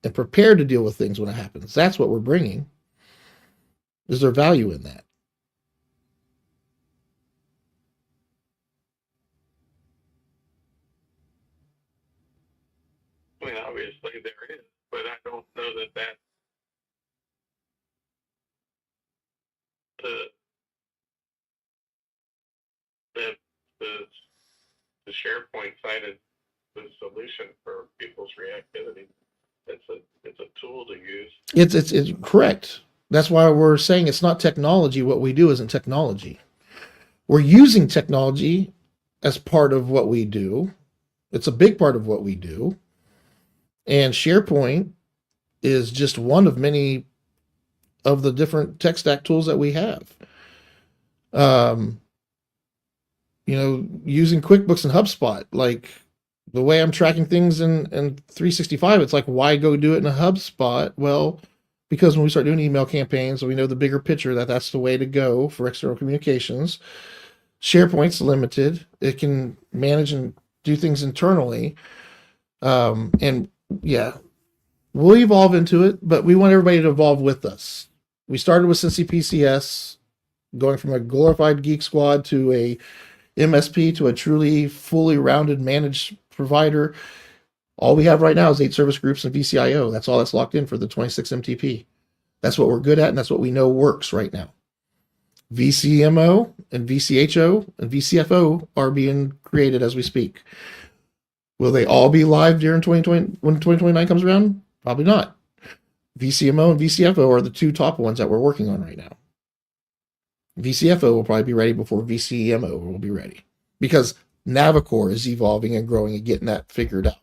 and prepared to deal with things when it happens. That's what we're bringing. Is there value in that? I mean, obviously there is, but I don't know that the SharePoint side is the solution for people's reactivity. It's a tool to use. It's correct. That's why we're saying it's not technology. What we do isn't technology. We're using technology as part of what we do. It's a big part of what we do. And SharePoint is just one of many of the different tech stack tools that we have. using QuickBooks and HubSpot. Like the way I'm tracking things in 365, it's like, why go do it in a HubSpot? Well, because when we start doing email campaigns, we know the bigger picture that that's the way to go for external communications. SharePoint's limited. It can manage and do things internally. And yeah, we'll evolve into it, but we want everybody to evolve with us. We started with Cincy PCS, going from a glorified geek squad to a MSP to a truly fully rounded managed provider. All we have right now is 8 service groups and VCIO. That's all that's locked in for the 26 MTP. That's what we're good at, and that's what we know works right now. VCMO and VCHO and VCFO are being created as we speak. Will they all be live during 2020 when 2029 comes around? Probably not. VCMO and VCFO are the 2 top ones that we're working on right now. VCFO will probably be ready before VCMO will be ready, because Navicore is evolving and growing and getting that figured out.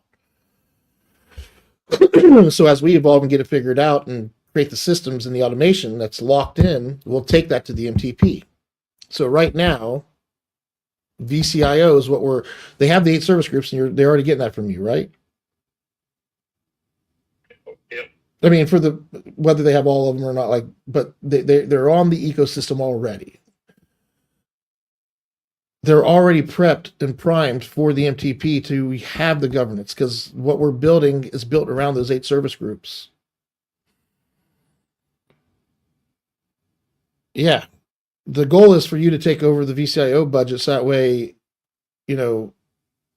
So as we evolve and get it figured out and create the systems and the automation that's locked in, we'll take that to the MTP. So right now, VCIO is what they have the 8 service groups, and they're already getting that from you, right? Yep. I mean, for whether they have all of them or not, like, but they're on the ecosystem already. They're already prepped and primed for the MTP to have the governance, because what we're building is built around those 8 service groups. Yeah. The goal is for you to take over the VCIO budget, so that way,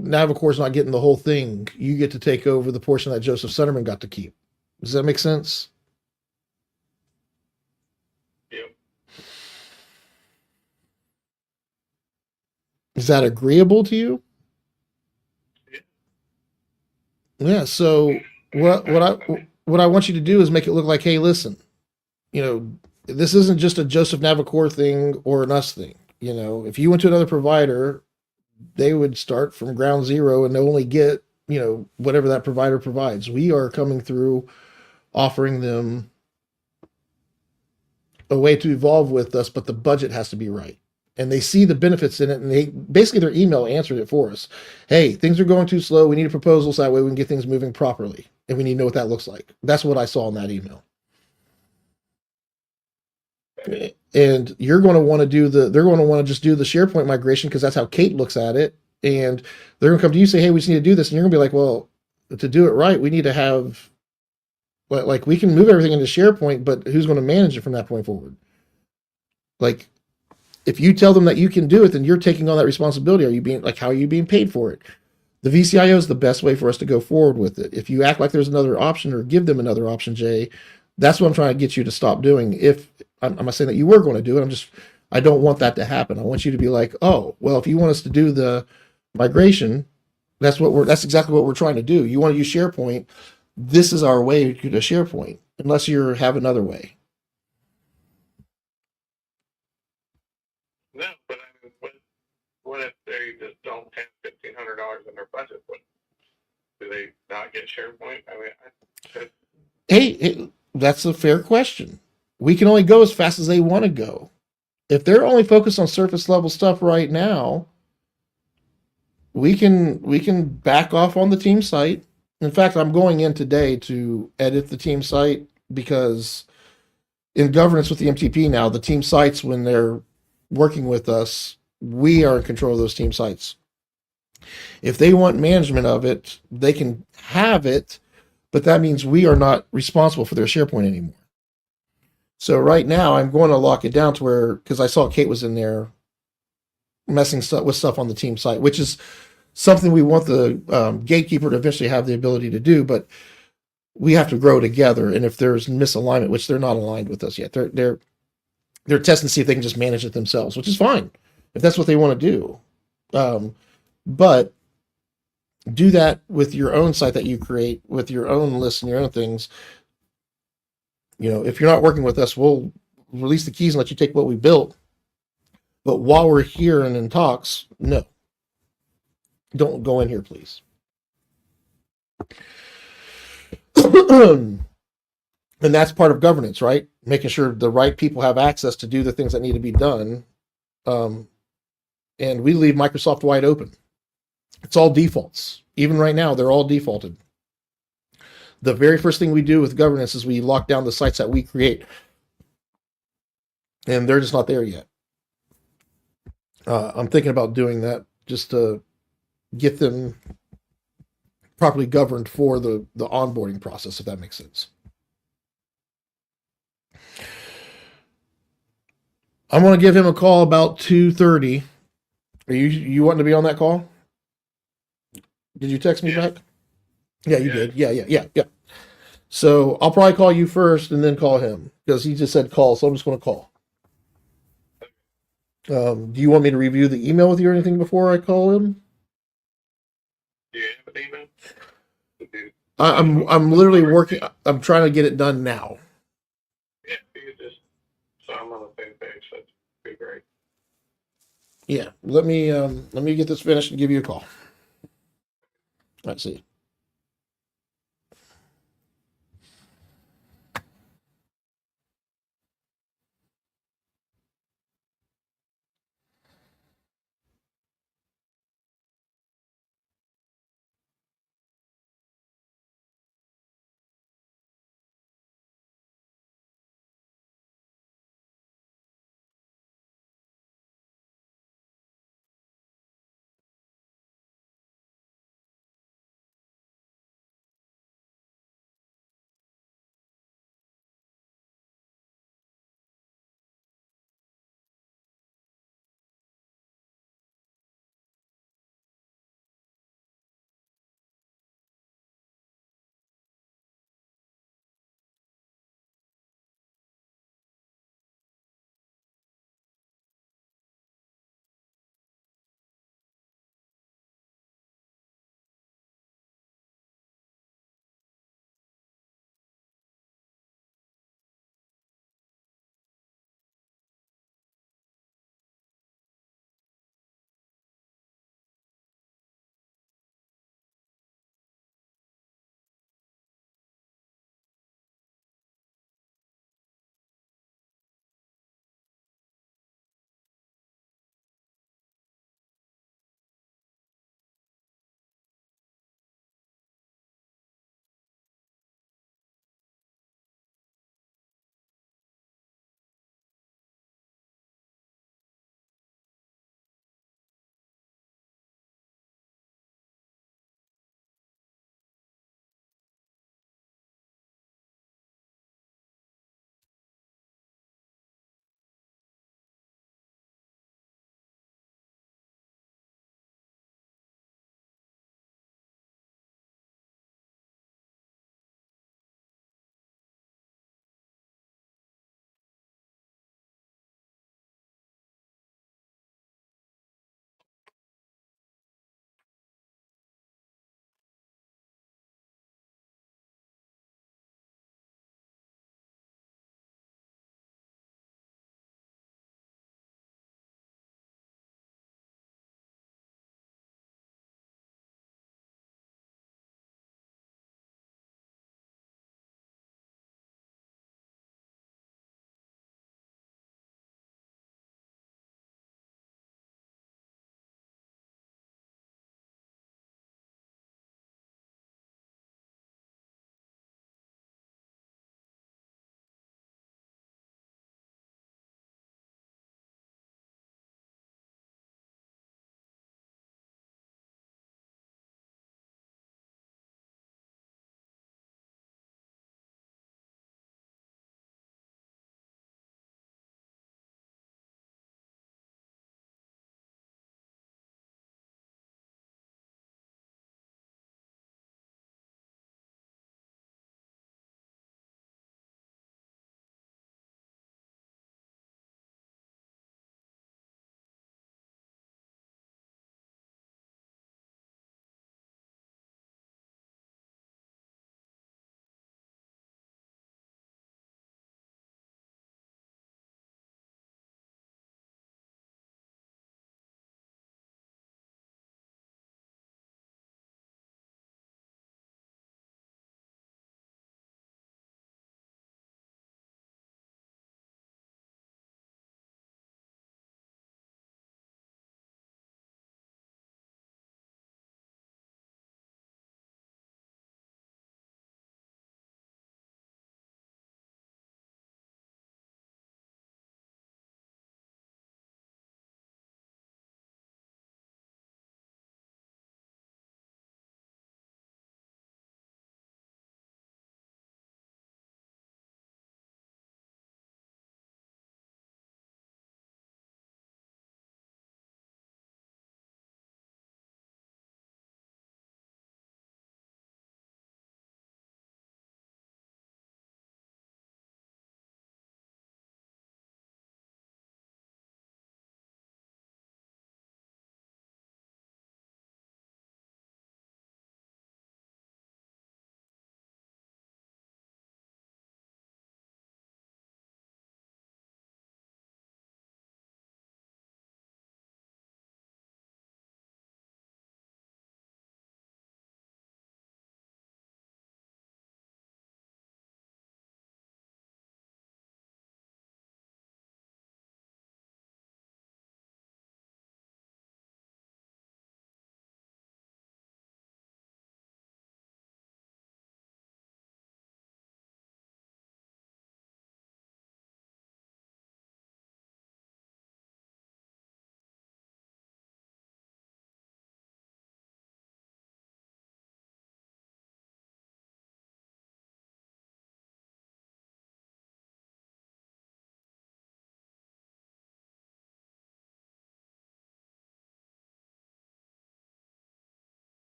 Navicore's not getting the whole thing. You get to take over the portion that Joseph Sunderman got to keep. Does that make sense? Yep. Is that agreeable to you? Yeah. So what I want you to do is make it look like, hey, listen, this isn't just a Joseph Navicore thing or an us thing. If you went to another provider, they would start from ground zero and they only get, whatever that provider provides. We are coming through offering them a way to evolve with us, but the budget has to be right. And they see the benefits in it, and basically their email answered it for us. Hey, things are going too slow. We need a proposal so that way we can get things moving properly. And we need to know what that looks like. That's what I saw in that email. And you're going to want to they're going to want to just do the SharePoint migration, because that's how Kate looks at it. And they're going to come to you and say, hey, we just need to do this. And you're going to be like, well, to do it right, we need to have, like, we can move everything into SharePoint, but who's going to manage it from that point forward? Like, if you tell them that you can do it, then you're taking on that responsibility. How are you being paid for it? The VCIO is the best way for us to go forward with it. If you act like there's another option or give them another option, Jay, that's what I'm trying to get you to stop doing. I'm not saying that you were going to do it. I don't want that to happen. I want you to be like, oh, well, if you want us to do the migration, that's exactly what we're trying to do. You want to use SharePoint. This is our way to SharePoint, unless you have another way. No, but I mean, what if they just don't have $1,500 in their budget? Do they not get SharePoint? I mean, Hey, that's a fair question. We can only go as fast as they want to go. If they're only focused on surface level stuff right now, we can back off on the team site. In fact, I'm going in today to edit the team site, because in governance with the MTP now, the team sites, when they're working with us, we are in control of those team sites. If they want management of it, they can have it, but that means we are not responsible for their SharePoint anymore. So right now, I'm going to lock it down to where, because I saw Kate was in there messing with stuff on the team site, which is something we want the gatekeeper to eventually have the ability to do, but we have to grow together. And if there's misalignment, which they're not aligned with us yet, they're testing to see if they can just manage it themselves, which is fine if that's what they want to do. But do that with your own site that you create, with your own lists and your own things. If you're not working with us, we'll release the keys and let you take what we built. But while we're here and in talks, no. Don't go in here, please. And that's part of governance, right? Making sure the right people have access to do the things that need to be done. And and we leave Microsoft wide open. It's all defaults. Even right now, they're all defaulted. The very first thing we do with governance is we lock down the sites that we create, and they're just not there yet. I'm thinking about doing that just to get them properly governed for the onboarding process, if that makes sense. I'm going to give him a call about 2:30. Are you wanting to be on that call? Did you text me back? Yeah, you did. Yeah. So I'll probably call you first and then call him because he just said call, so I'm just going to call. Do you want me to review the email with you or anything before I call him? Do you have an email? I'm literally working. I'm trying to get it done now. Yeah, you could just, so I'm on the same page, that'd be great. Yeah, let me get this finished and give you a call. Let's see.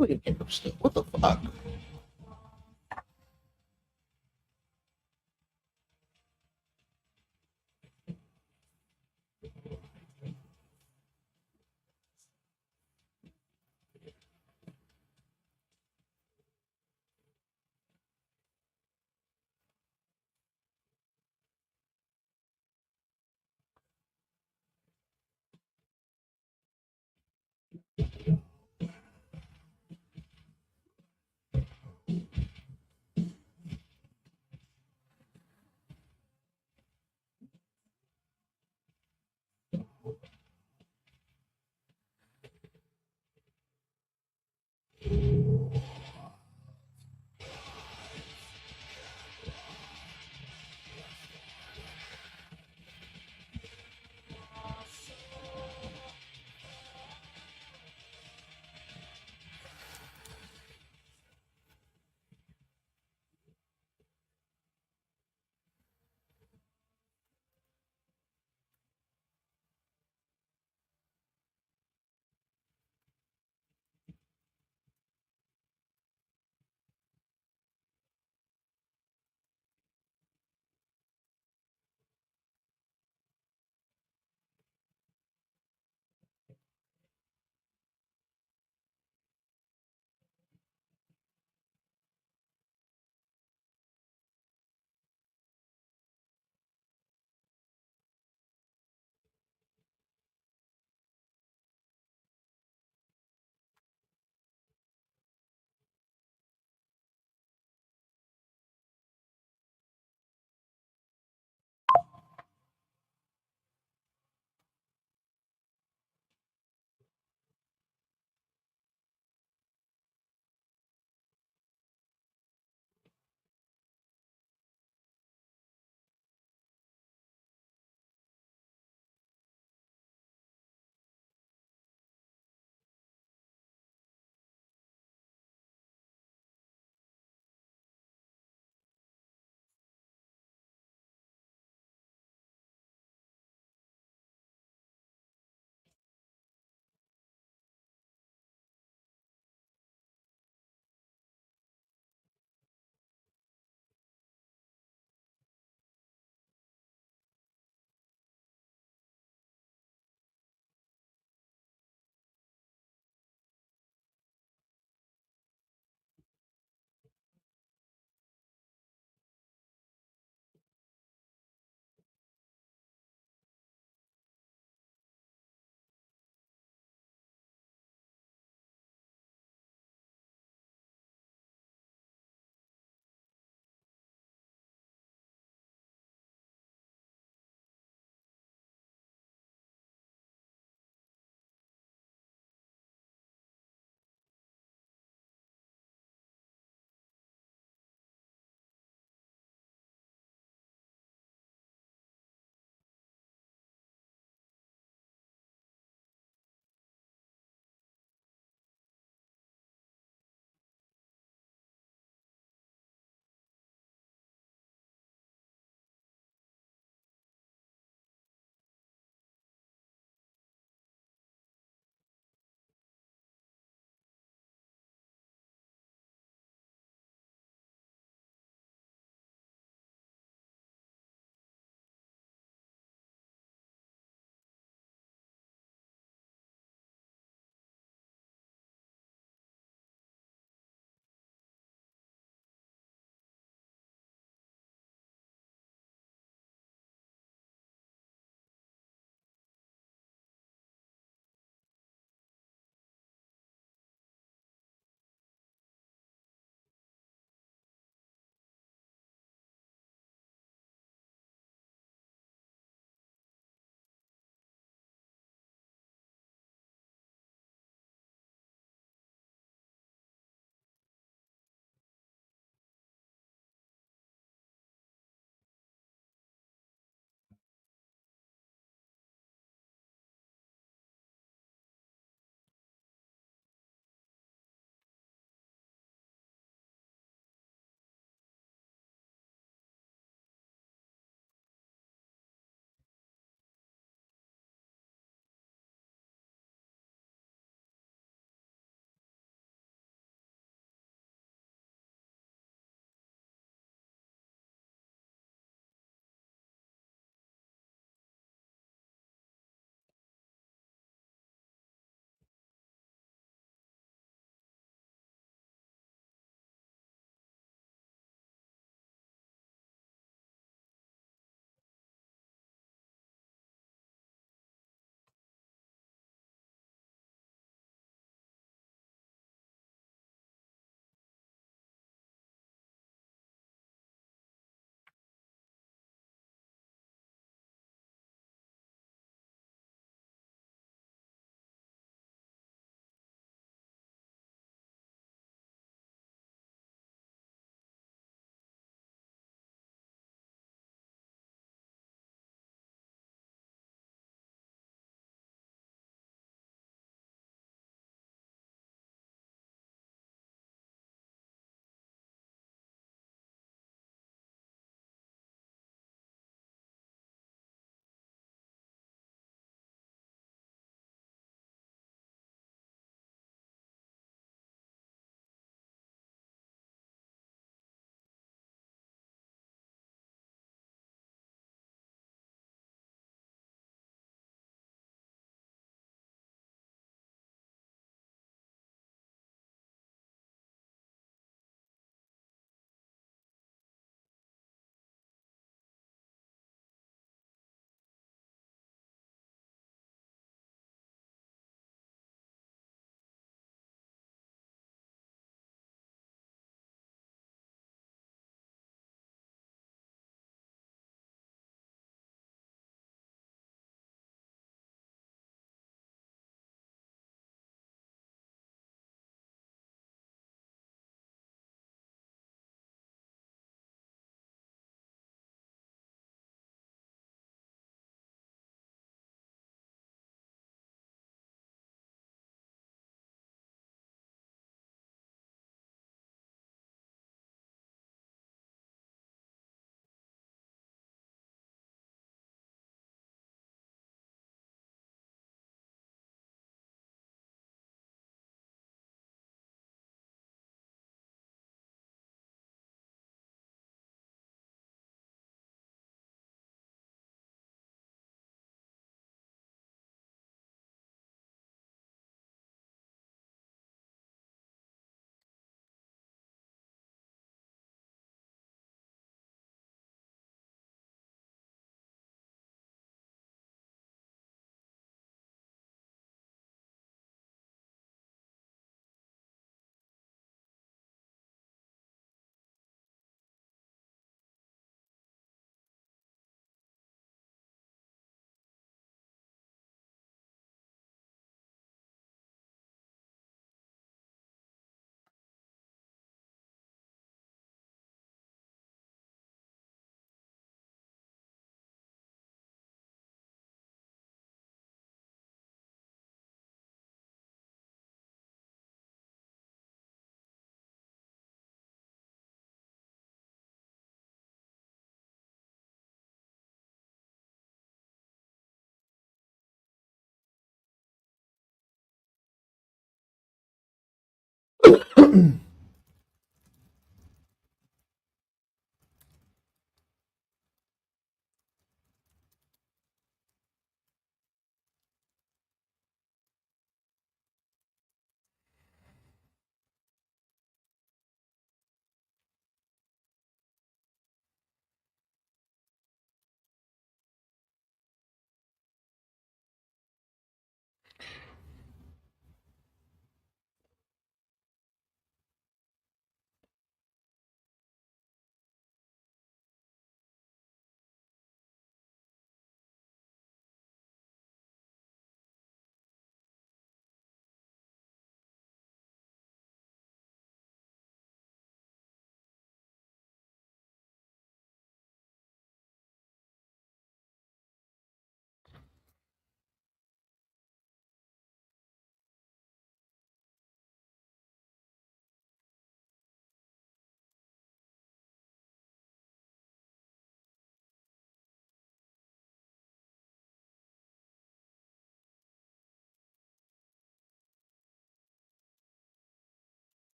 early in here still. What the fuck?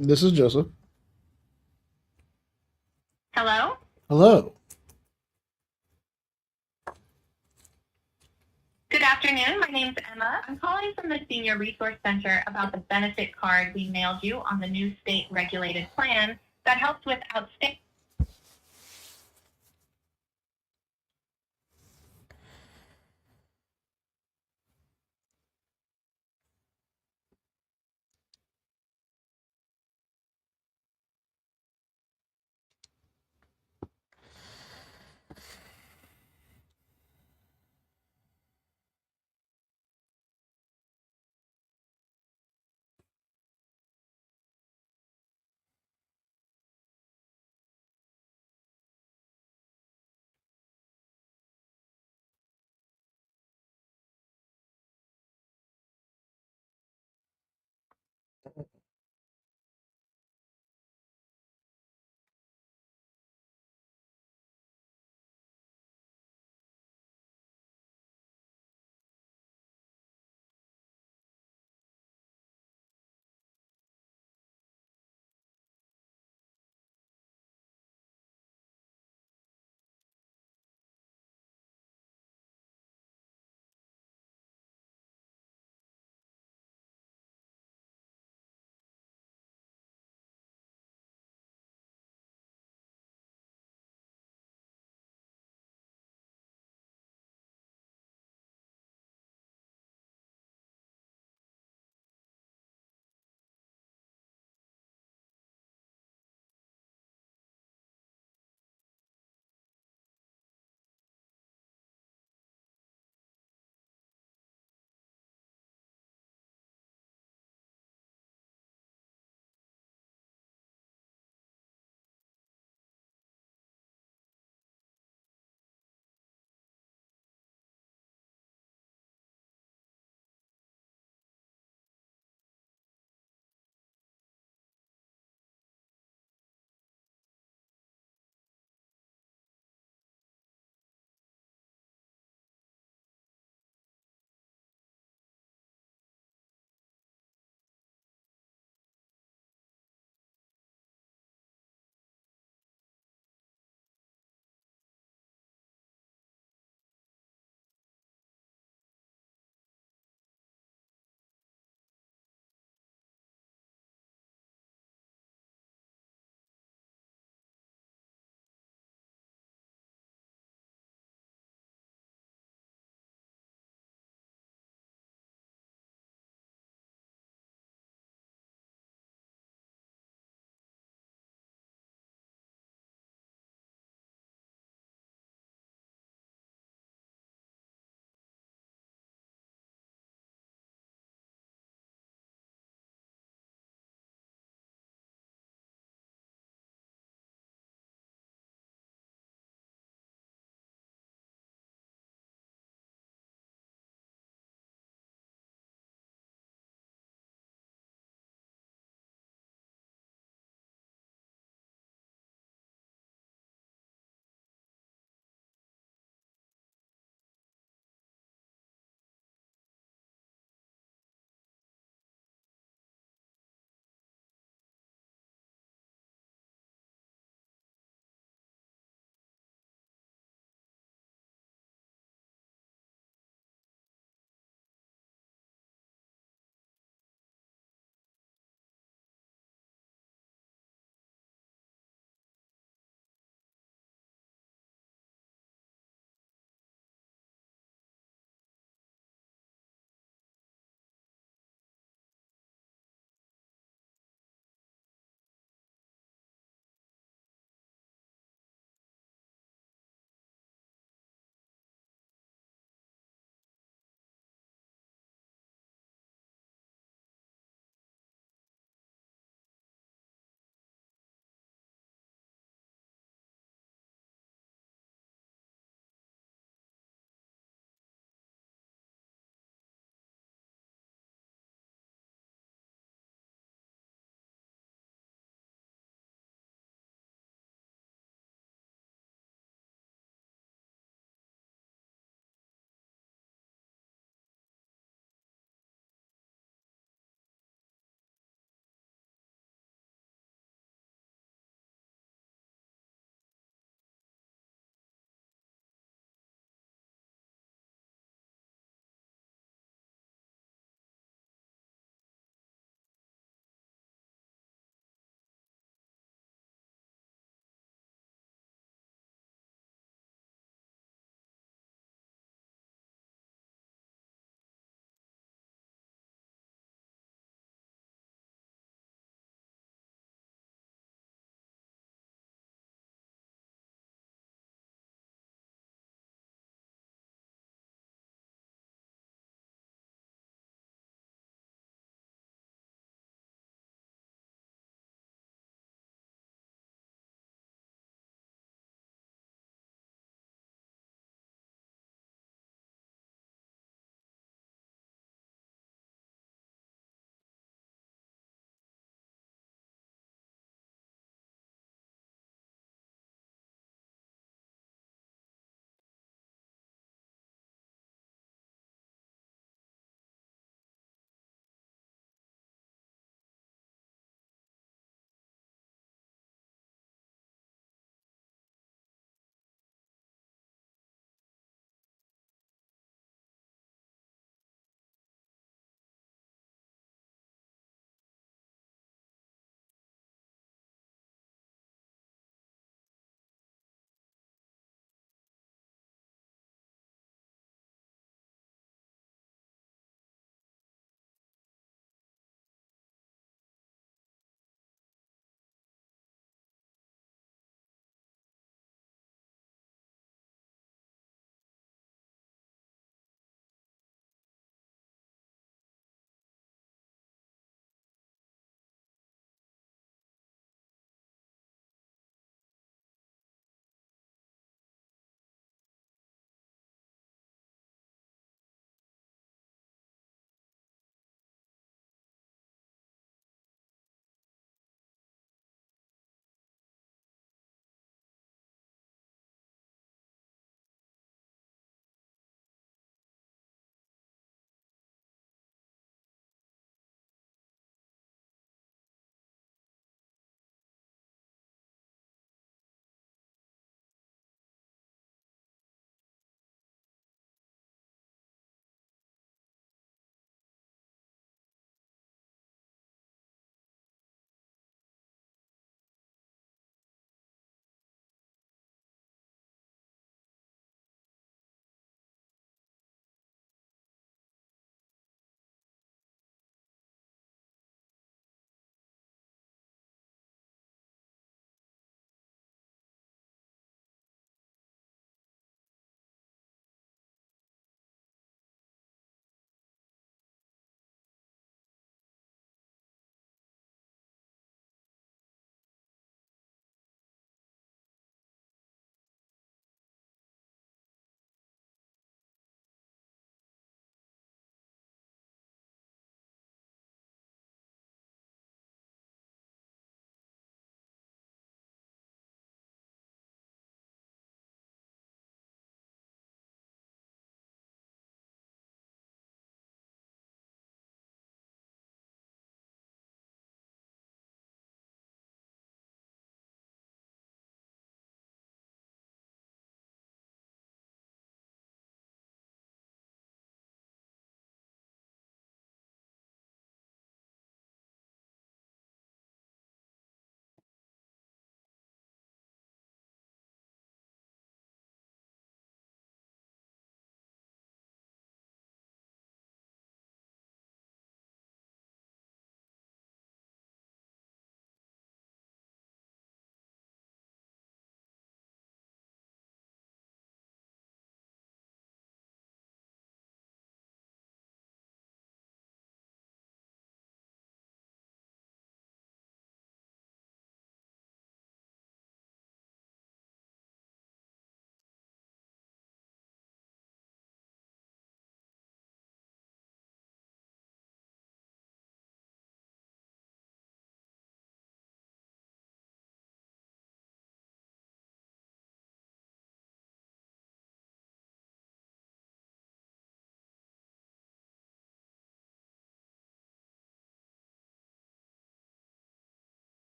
This is Joseph. Hello? Hello. Good afternoon. My name's Emma. I'm calling from the Senior Resource Center about the benefit card we mailed you on the new state regulated plan that helps with outstanding.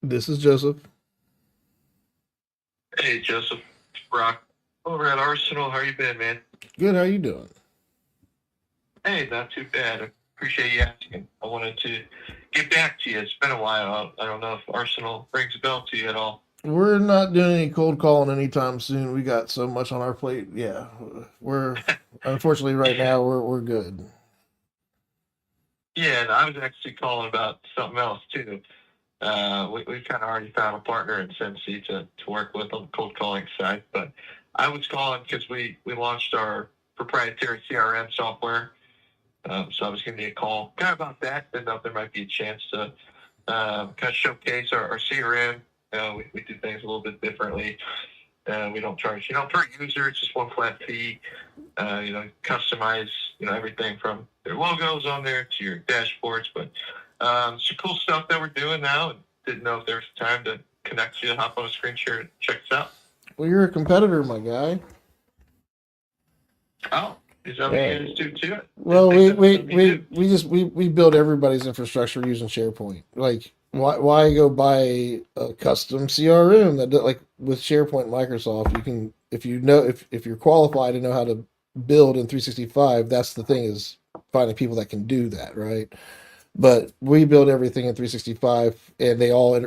This is Joseph. Hey, Joseph, it's Brock over at Arsenal. How you been, man? Good. How you doing? Hey, not too bad. I appreciate you asking. I wanted to get back to you. It's been a while. I don't know if Arsenal rings a bell to you at all. We're not doing any cold calling anytime soon. We got so much on our plate. Yeah, we're unfortunately right now we're good. Yeah, and I was actually calling about something else too. We've kind of already found a partner in Cincy to work with on the cold calling side, but I was calling because we launched our proprietary CRM software. So I was giving you a call kind of about that. Didn't know if there might be a chance to kind of showcase our CRM. We do things a little bit differently. We don't charge, per user. It's just one flat fee. Customize, everything from their logos on there to your dashboards. But some cool stuff that we're doing now. And didn't know if there was time to connect you, hop on a screen share, and check this out. Well, you're a competitor, my guy. Oh, is that what you guys do too? Well, Didn't we think that's something you do. we build everybody's infrastructure using SharePoint. Like, why go buy a custom CRM that like with SharePoint and Microsoft? You can if you're qualified to know how to build in 365. That's the thing, is finding people that can do that, right? But we build everything in 365, and they all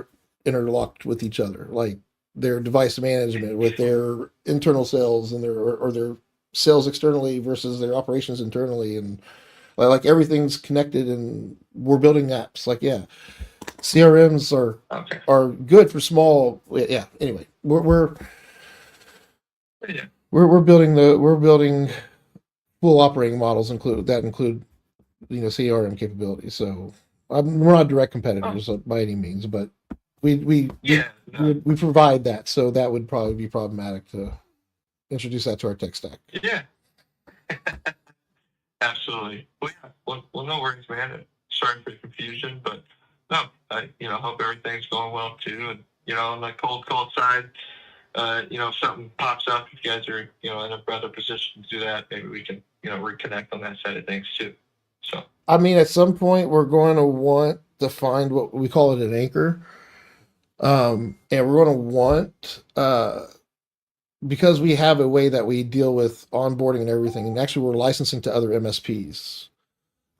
interlocked with each other, like their device management with their internal sales and or their sales externally versus their operations internally, and like everything's connected, and we're building apps. Like, yeah, CRMs Okay. are good for small. Yeah. Anyway, Yeah. we're building full operating models include CRM capabilities. So we're not direct competitors by any means, but we Yeah. we provide that. So that would probably be problematic to introduce that to our tech stack. Yeah. Absolutely. Well, yeah. Well, no worries, man. Sorry for the confusion, but no, I hope everything's going well too. And on the cold call side, if something pops up, if you guys are in a better position to do that, maybe we can reconnect on that side of things too. So I mean, at some point, we're going to want to find what we call it an anchor, and we're going to want because we have a way that we deal with onboarding and everything, and actually we're licensing to other MSPs.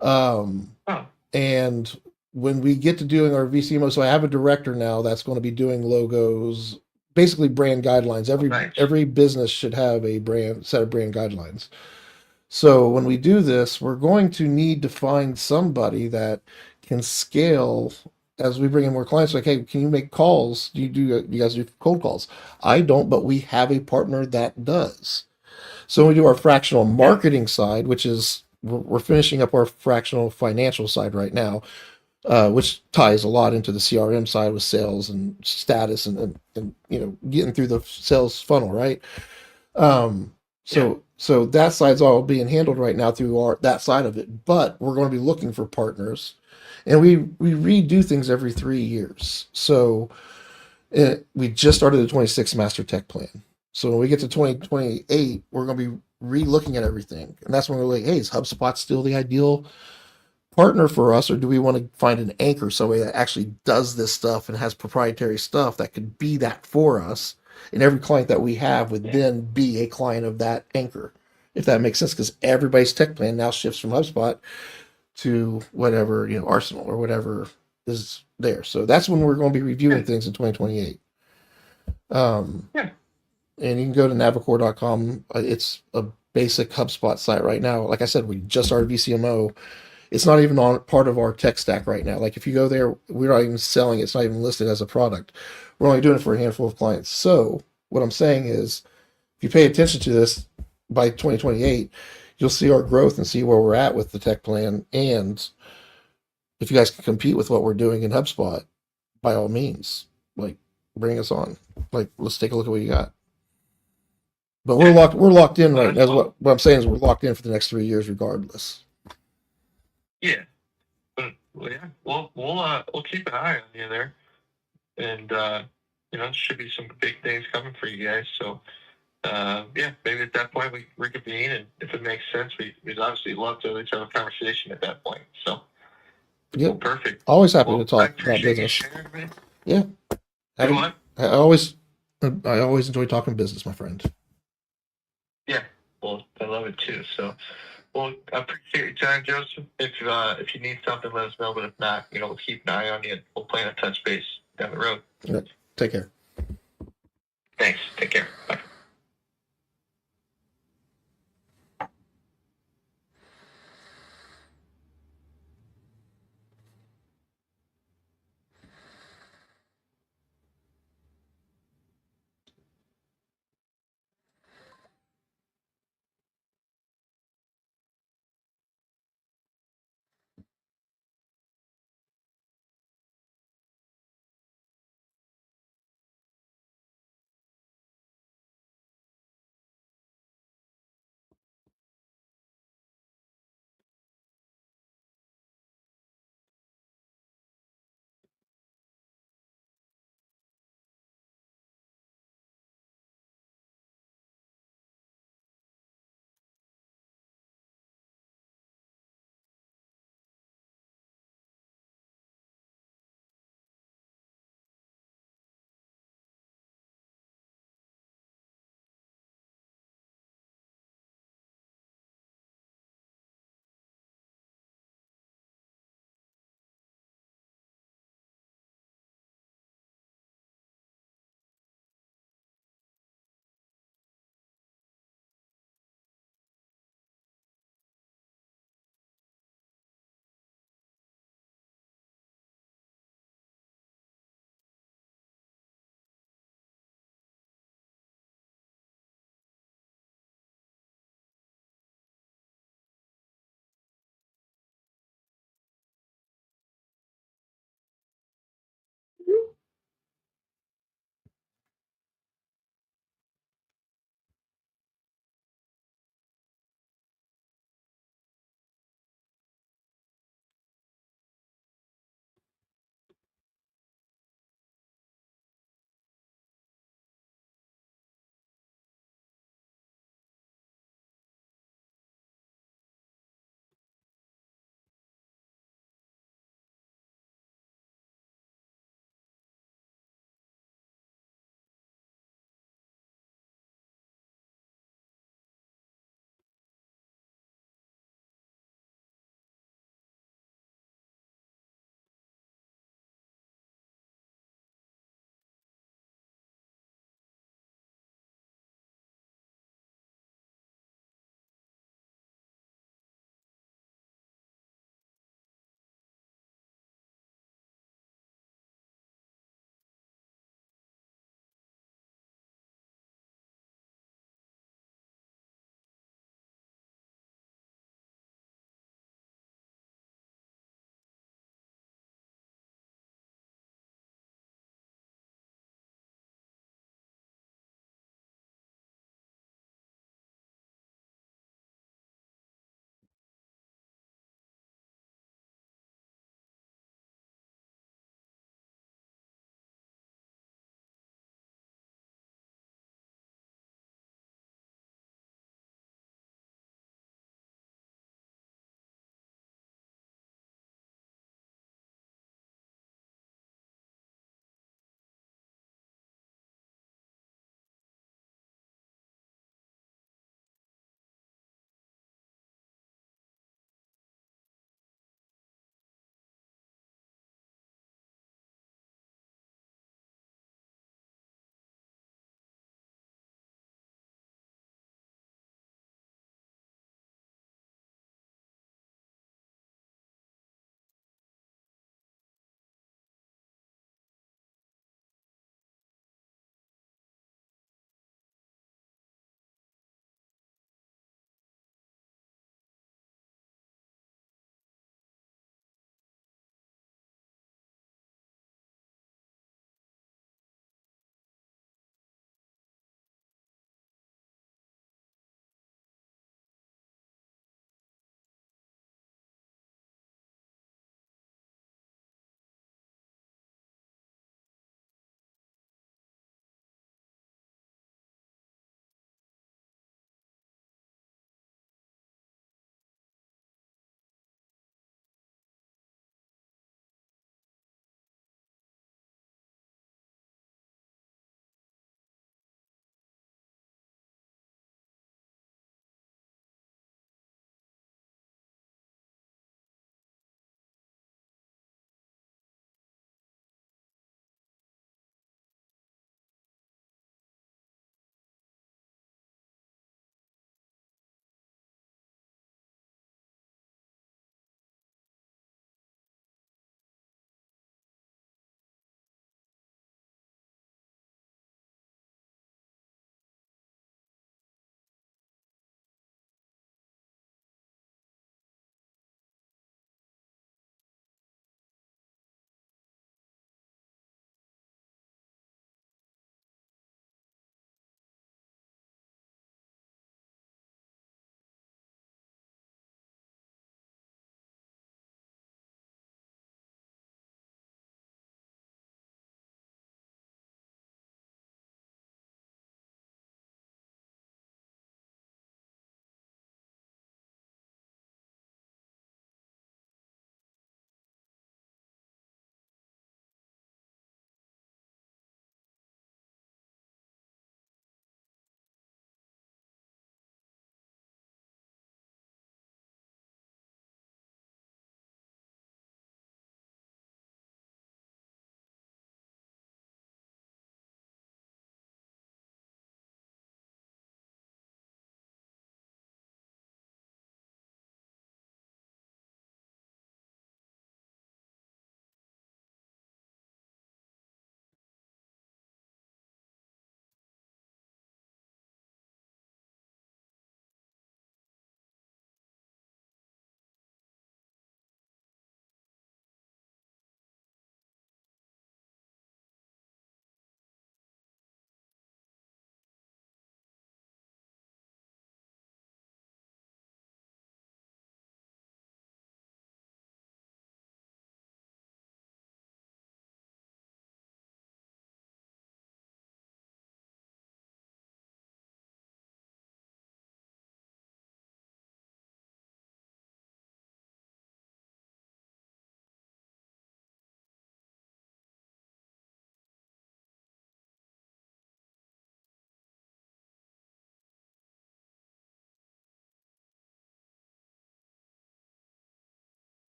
oh, And when we get to doing our VCMO, so I have a director now that's going to be doing logos, basically brand guidelines. nice. Every business should have a set of brand guidelines. So when we do this, we're going to need to find somebody that can scale as we bring in more clients. Like, hey, can you make calls? Do you guys do cold calls? I don't, but we have a partner that does. So when we do our fractional marketing side, which is we're finishing up our fractional financial side right now, which ties a lot into the CRM side with sales and status and getting through the sales funnel, right? So that side's all being handled right now through that side of it. But we're going to be looking for partners, and we redo things every 3 years. So we just started the 26 master tech plan. So when we get to 2028, we're going to be re-looking at everything, and that's when we're like, hey, is HubSpot still the ideal partner for us, or do we want to find an anchor, somebody that actually does this stuff and has proprietary stuff that could be that for us? And every client that we have would then be a client of that anchor, if that makes sense, because everybody's tech plan now shifts from HubSpot to whatever, Arsenal or whatever is there. So that's when we're going to be reviewing things in 2028. Yeah. And you can go to navicore.com. It's a basic HubSpot site right now. Like I said, we just started VCMO. It's not even on part of our tech stack right now. Like, if you go there, we're not even selling it. It's not even listed as a product. We're only doing it for a handful of clients. So what I'm saying is, if you pay attention to this, by 2028, you'll see our growth and see where we're at with the tech plan. And if you guys can compete with what we're doing in HubSpot, by all means, like, bring us on. Like, let's take a look at what you got. But we're locked in right now. What I'm saying is, we're locked in for the next 3 years regardless. Yeah. But yeah, we'll keep an eye on you there, and should be some big things coming for you guys. So maybe at that point we reconvene, and if it makes sense, we'd obviously love to at least have a conversation at that point. So Yep. well, perfect. Always happy to I talk about appreciate you business. sharing, man. Yeah. Do what? I always enjoy talking business, my friend. Yeah. Well, I love it too. So, well, I appreciate your time, Joseph. If you need something, let us know. But if not, we'll keep an eye on you and we'll plan a touch base down the road. Yeah, take care. Thanks. Take care. Bye.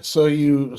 So you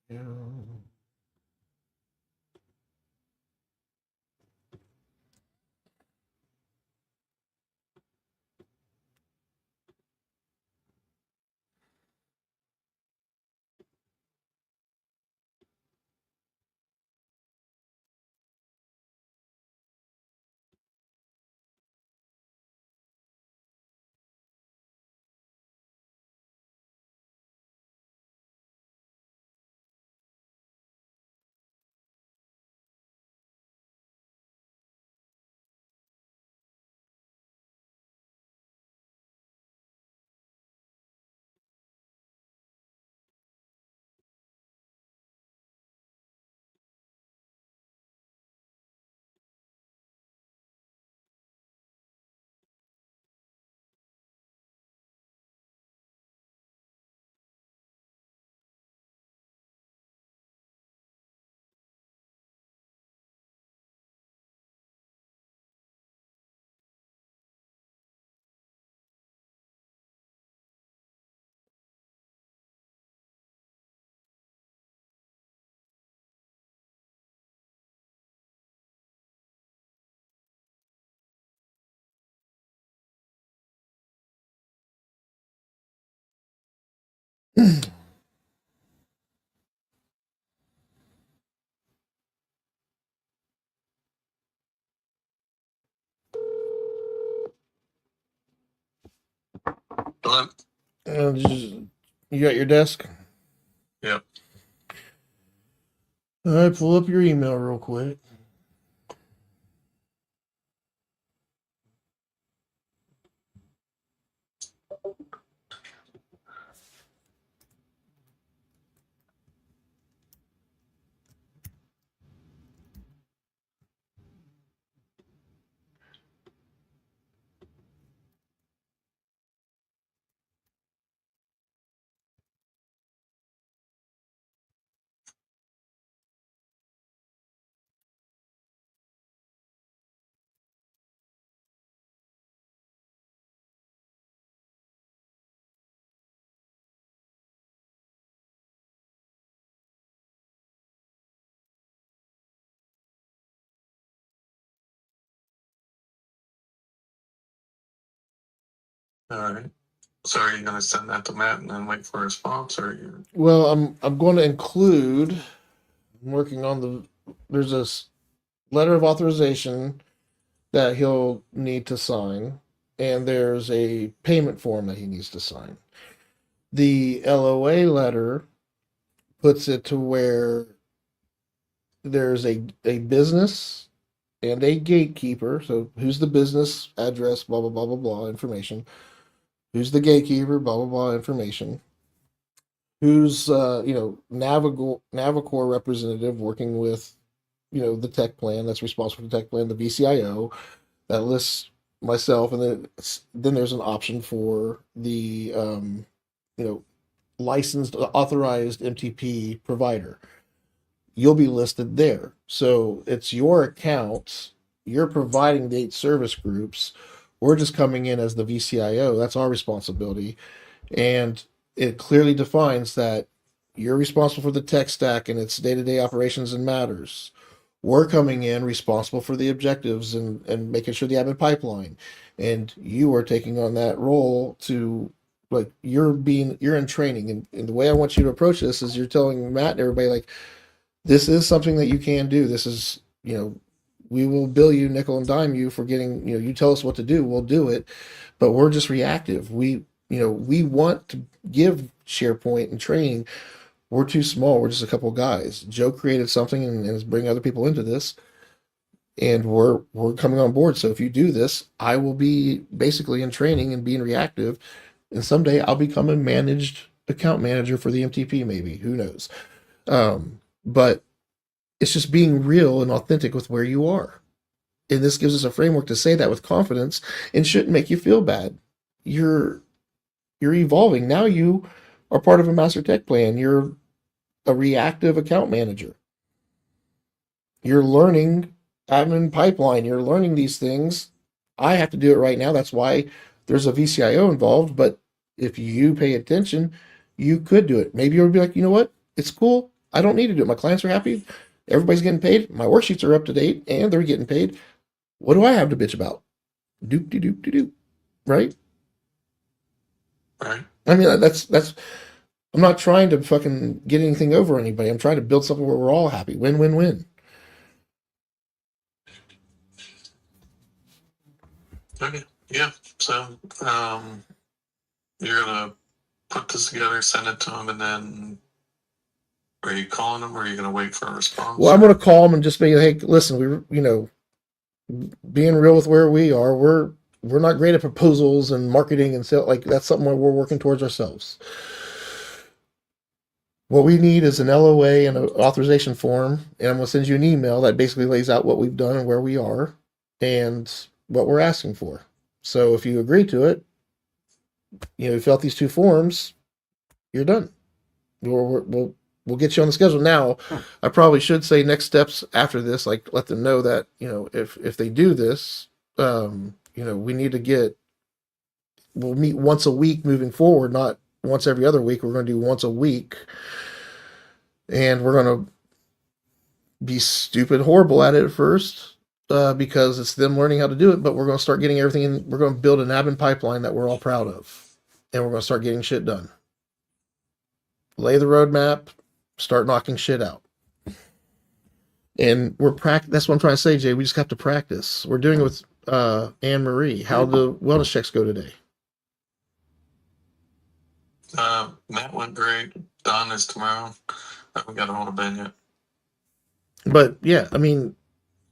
yeah. Hello? You got your desk? Yep. All right, pull up your email real quick. All right. So are you going to send that to Matt and then wait for a response, or you? Well, I'm going to include. I'm working on the. There's a letter of authorization that he'll need to sign, and there's a payment form that he needs to sign. The LOA letter puts it to where there's a business and a gatekeeper. So who's the business address, blah blah blah blah blah information. Who's the gatekeeper, blah blah blah information. Who's Navicor representative working with the tech plan that's responsible for the tech plan, the VCIO that lists myself, and then there's an option for the licensed authorized MTP provider. You'll be listed there. So it's your account. You're providing the 8 service groups. We're just coming in as the VCIO. That's our responsibility. And it clearly defines that you're responsible for the tech stack and its day-to-day operations and matters. We're coming in responsible for the objectives and making sure the admin pipeline. And you are taking on that role to you're in training. And the way I want you to approach this is you're telling Matt and everybody this is something that you can do. This is, we will bill you nickel and dime you for getting, you tell us what to do, we'll do it. But we're just reactive. We want to give SharePoint and training. We're too small. We're just a couple of guys. Joe created something and is bringing other people into this, and we're coming on board. So if you do this, I will be basically in training and being reactive, and someday I'll become a managed account manager for the MTP. Maybe, who knows? But it's just being real and authentic with where you are, and this gives us a framework to say that with confidence and shouldn't make you feel bad. You're evolving now. You are part of a master tech plan. You're a reactive account manager. You're learning admin pipeline. You're learning these things. I have to do it right now. That's why there's a VCIO involved. But if you pay attention, you could do it. Maybe you'll be like, you know what? It's cool. I don't need to do it. My clients are happy. Everybody's getting paid. My worksheets are up to date and they're getting paid. What do I have to bitch about? Doop de doop de doop. Right? Right. I mean, that's I'm not trying to fucking get anything over anybody. I'm trying to build something where we're all happy. Win, win, win. Okay. Yeah. So, you're gonna put this together, send it to him, and then are you calling him, or are you gonna wait for a response? Well, I'm going to call them and just be, hey, listen, being real with where we are, we're not great at proposals and marketing and sale. That's something we're working towards ourselves. What we need is an LOA and an authorization form, and I'm going to send you an email that basically lays out what we've done and where we are and what we're asking for. So if you agree to it, you fill out these 2 forms, you're done. We'll get you on the schedule. Now, I probably should say next steps after this, let them know that, if they do this, we need to we'll meet once a week moving forward, not once every other week. We're going to do once a week, and we're going to be stupid horrible at it at first, because it's them learning how to do it, but we're going to start getting everything in. We're going to build an admin pipeline that we're all proud of, and we're going to start getting shit done. lay the roadmap, start knocking shit out. And that's what I'm trying to say, Jay. We just have to practice. We're doing it with Anne Marie. How the wellness checks go today? That went great. Don is tomorrow. I haven't got a hold of Ben yet. But yeah, I mean,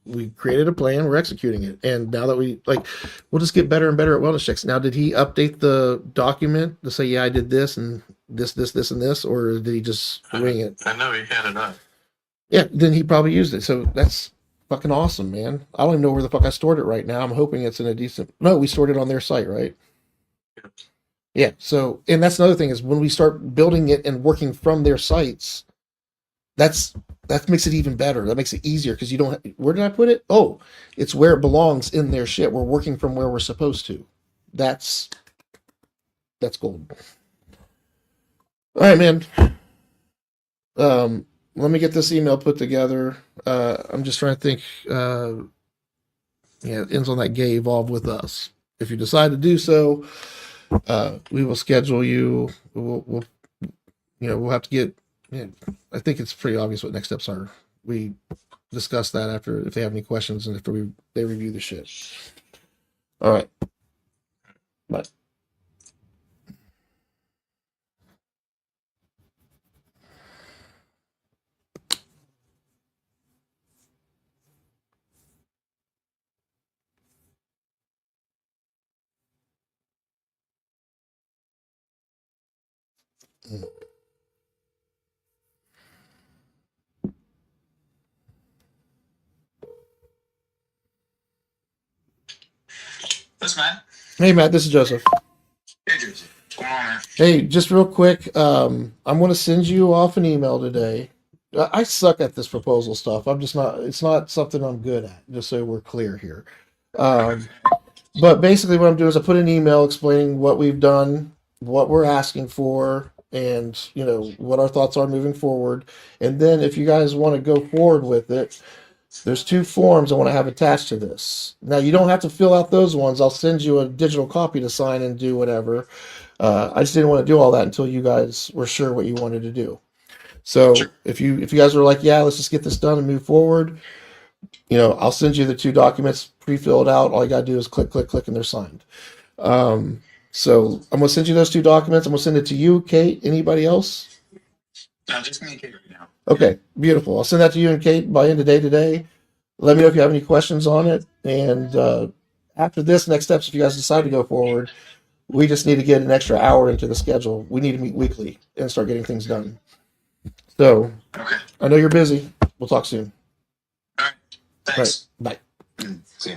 we created a plan, we're executing it. And now that we'll just get better and better at wellness checks. Now, did he update the document to say, yeah, I did this and this, and this, or did he just wing it? I know he had it up. Yeah, then he probably used it. So that's fucking awesome, man. I don't even know where the fuck I stored it right now. I'm hoping it's in a decent. No, we stored it on their site, right? Yeah. So, and that's another thing is when we start building it and working from their sites, that makes it even better. That makes it easier because you don't. Where did I put it? Oh, it's where it belongs in their shit. We're working from where we're supposed to. That's gold. All right, man. Let me get this email put together. I'm just trying to think. Yeah, it ends on that gay evolve with us. If you decide to do so, we will schedule you. We'll we'll have to get. Yeah, I think it's pretty obvious what next steps are. We discuss that after if they have any questions and after they review the shit. All right. Bye. This man. Hey, Matt, this is Joseph. Hey, Jason. What's going on, man? Hey, just real quick, I'm going to send you off an email today. I suck at this proposal stuff. I'm just not, it's not something I'm good at, just so we're clear here. But basically, what I'm doing is I put an email explaining what we've done, what we're asking for, and what our thoughts are moving forward. And then, if you guys want to go forward with it, there's 2 forms I want to have attached to this. Now, you don't have to fill out those ones. I'll send you a digital copy to sign and do whatever. I just didn't want to do all that until you guys were sure what you wanted to do. So Sure. if you guys are like, yeah, let's just get this done and move forward, I'll send you the 2 documents pre-filled out. All you gotta do is click, click, click, and they're signed. So I'm gonna send you those 2 documents. I'm gonna send it to you, Kate. Anybody else? No, just me and Kate right now. Okay, beautiful. I'll send that to you and Kate by end of day today. Let me know if you have any questions on it. And after this, next steps, if you guys decide to go forward, we just need to get an extra hour into the schedule. We need to meet weekly and start getting things done. So Okay. I know you're busy. We'll talk soon. All right. All Thanks. right, bye. See ya.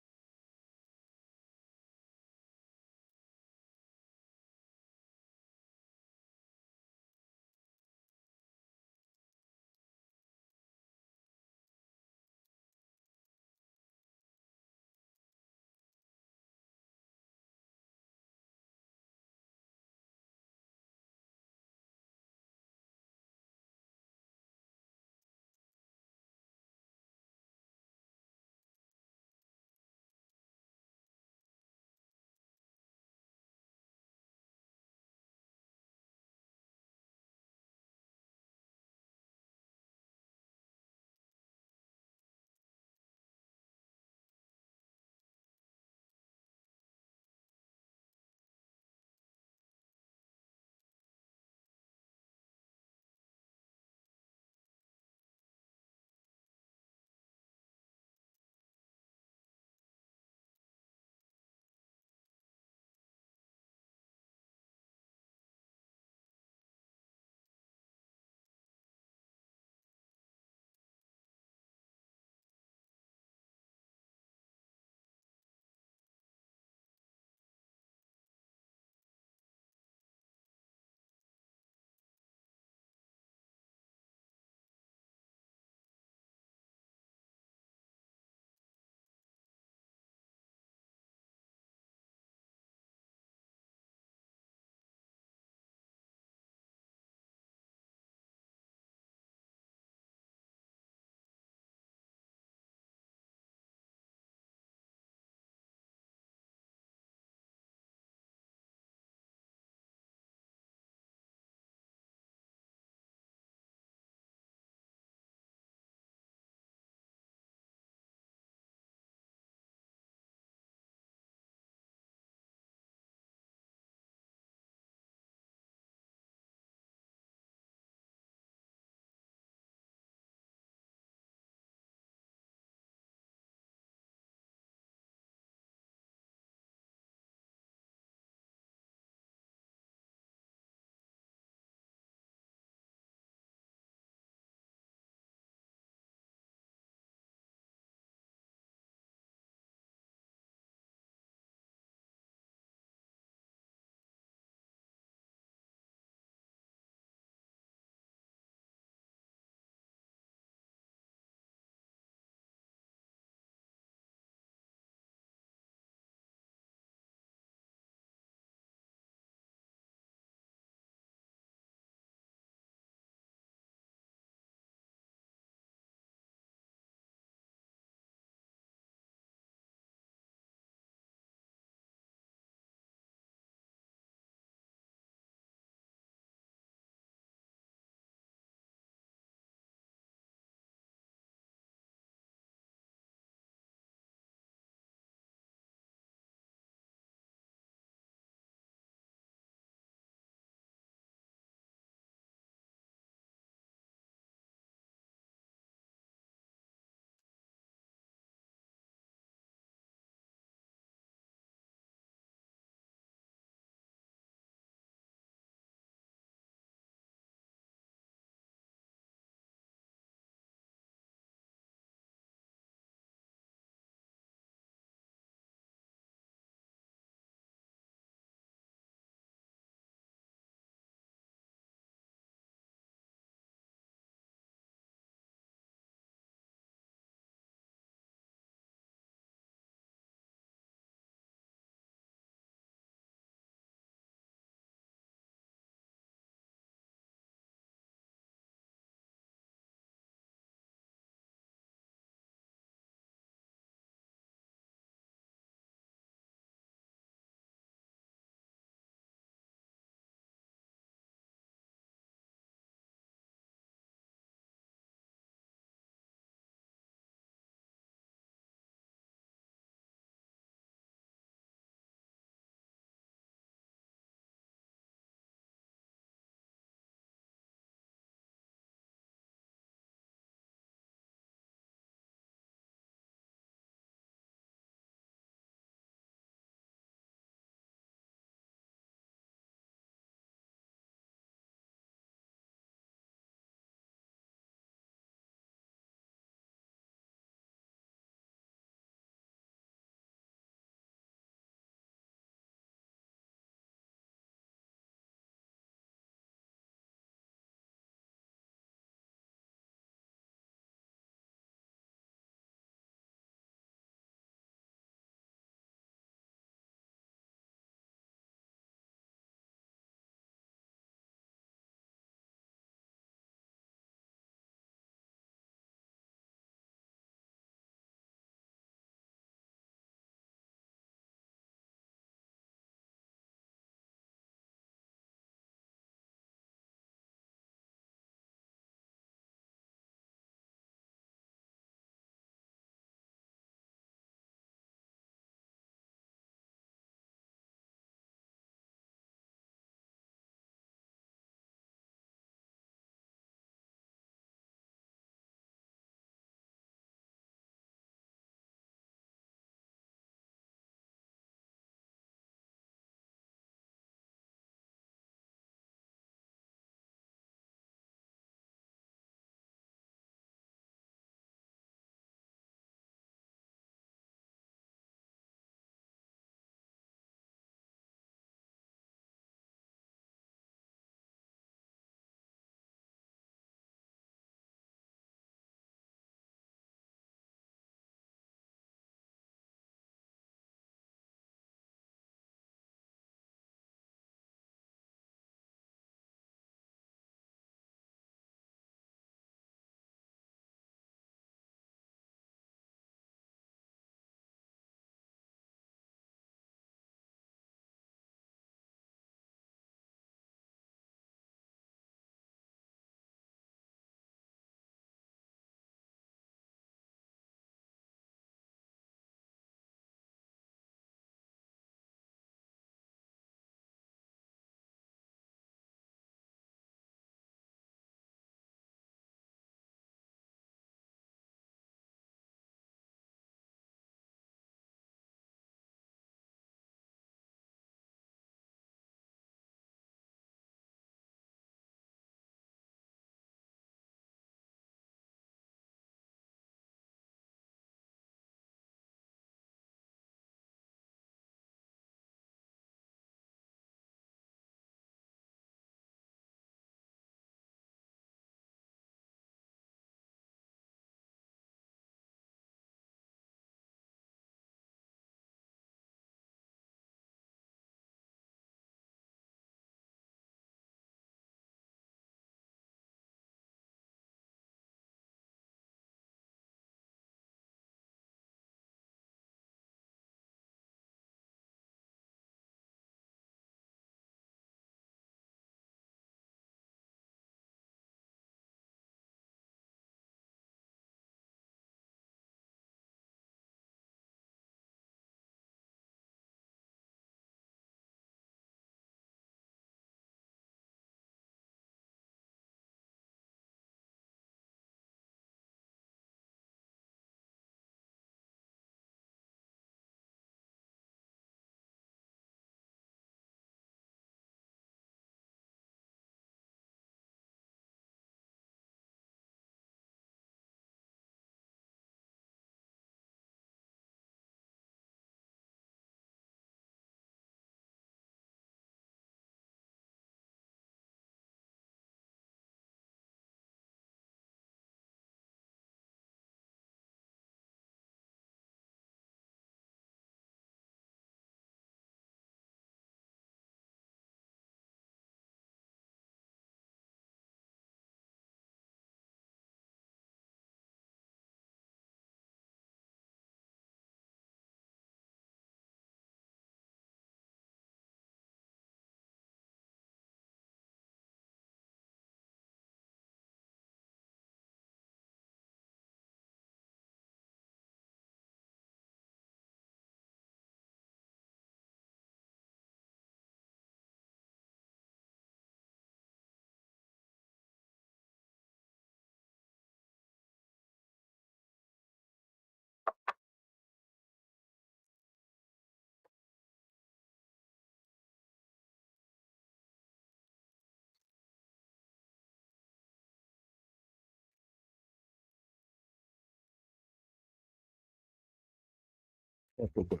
That's real quick.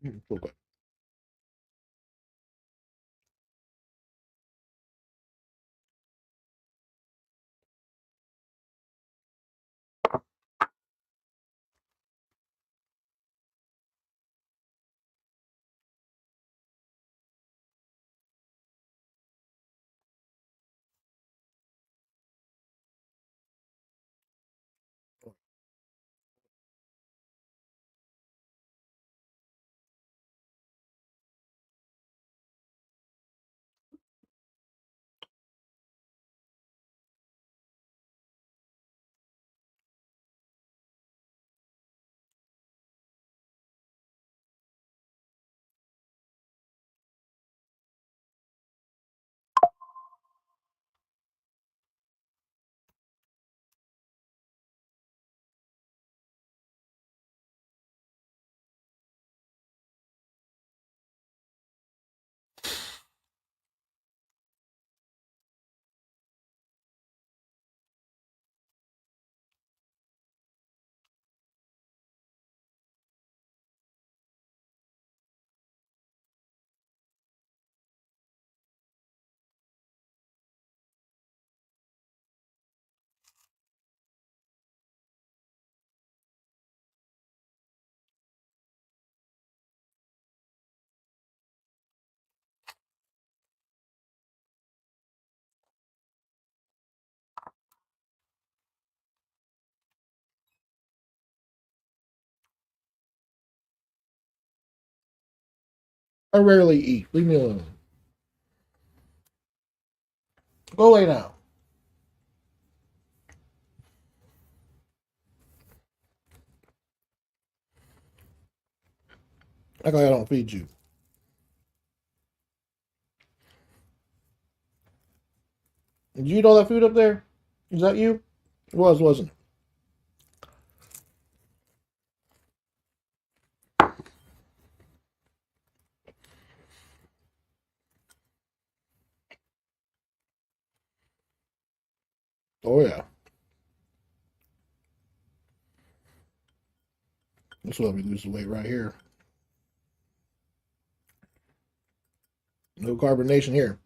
Real quick. I rarely eat. Leave me alone. Go lay down. Act like I don't feed you. Did you eat all that food up there? Is that you? It was, wasn't it? Oh yeah. That's why we lose the weight right here. No carbonation here.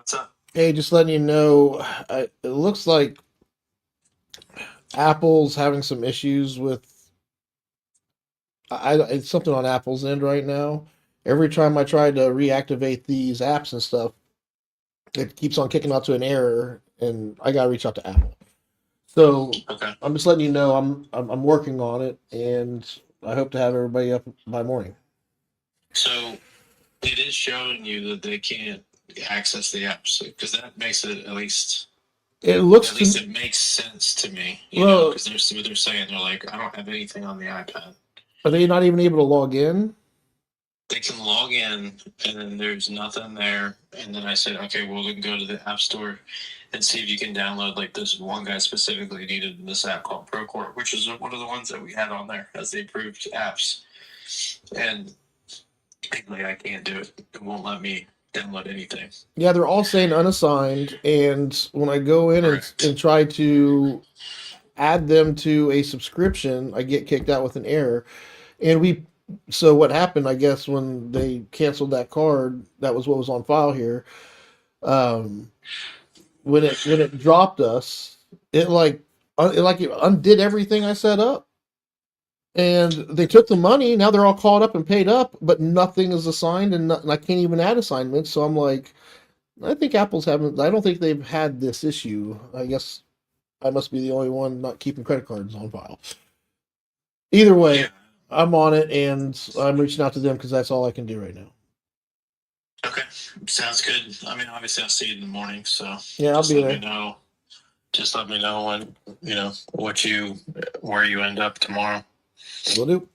What's up? Hey, just letting you know, it looks like Apple's having some issues with. It's something on Apple's end right now. Every time I try to reactivate these apps and stuff, it keeps on kicking out to an error, and I gotta reach out to Apple. So Okay. I'm just letting you know I'm working on it, and I hope to have everybody up by morning. So it is showing you that they can't access the apps because that makes it It looks at to least me, it makes sense to me, well, because they're saying they're like, I don't have anything on the iPad. are they not even able to log in? They can log in and then there's nothing there. And then I said, okay, well, we can go to the App Store and see if you can download, like, this one guy specifically needed this app called Procore, which is one of the ones that we had on there as the approved apps. And like, I can't do it. It won't let me download anything. Yeah, they're all saying unassigned, and when I go in Correct. and try to add them to a subscription, I get kicked out with an error. And so what happened, I guess, when they canceled that card, that was what was on file here. Um, when it dropped us, it undid everything I set up, and they took the money. Now they're all caught up and paid up, but nothing is assigned, and I can't even add assignments. So I'm like, I think Apple's haven't. I don't think they've had this issue. I guess I must be the only one not keeping credit cards on file. Either way, Yeah. I'm on it, and I'm reaching out to them because that's all I can do right now. Okay. Sounds good. I mean, obviously, I'll see you in the morning. So Yeah, I'll just be let me there. know. Just let me know when, where you end up tomorrow. Will do.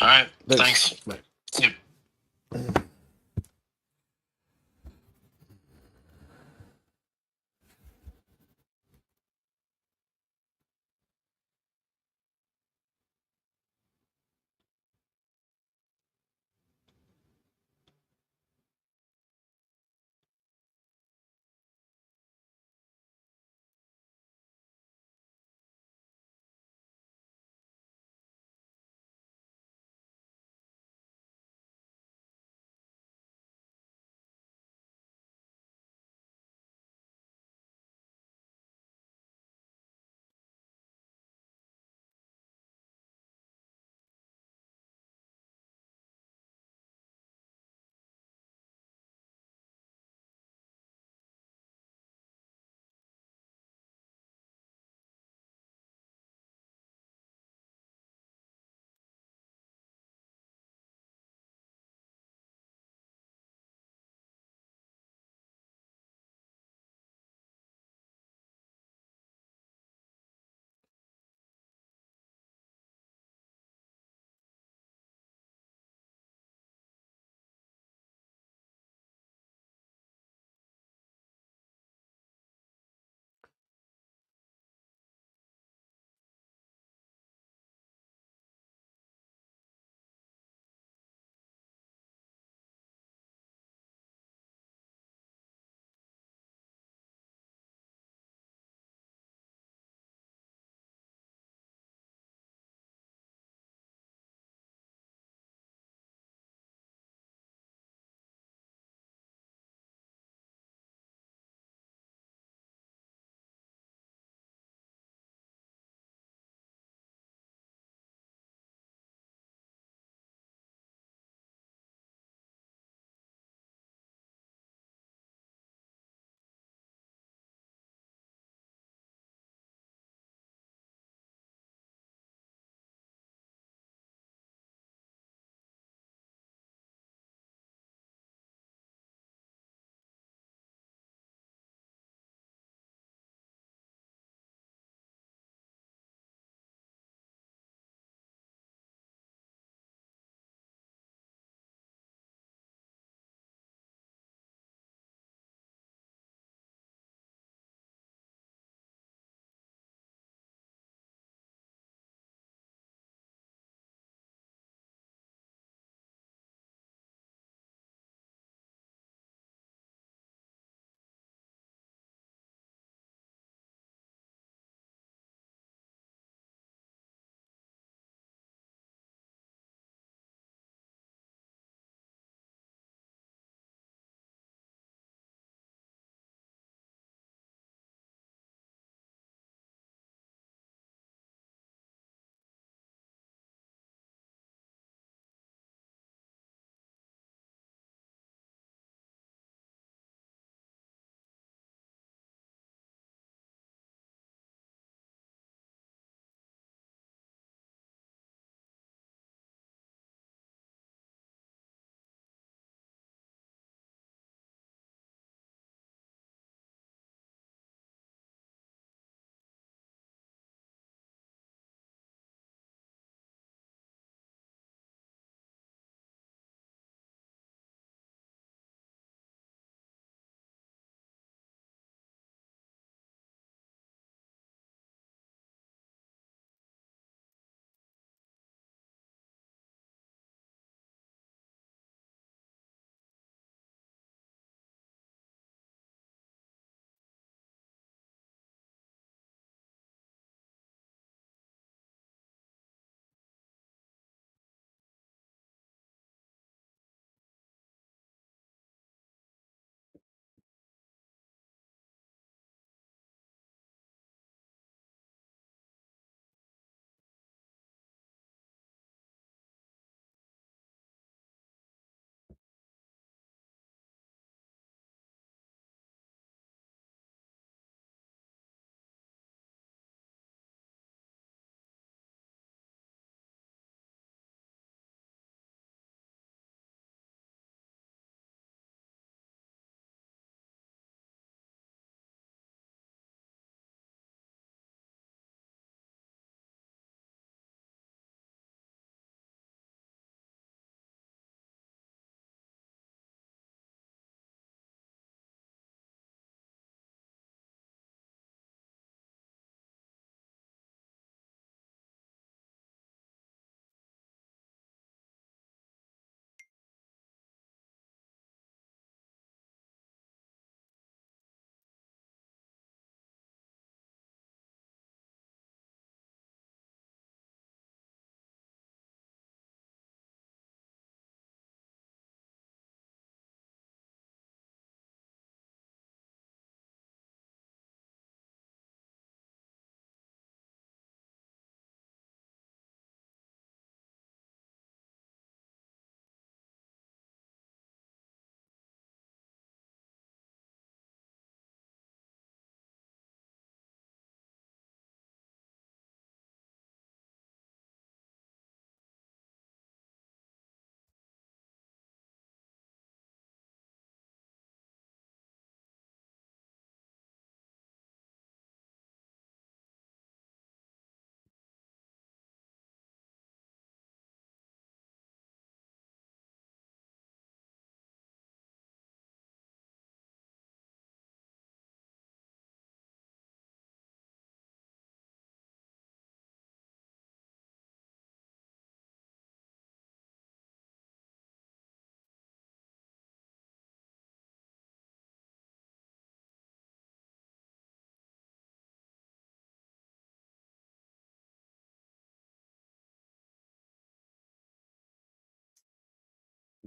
All right. Thanks. Thanks. Bye. Yep.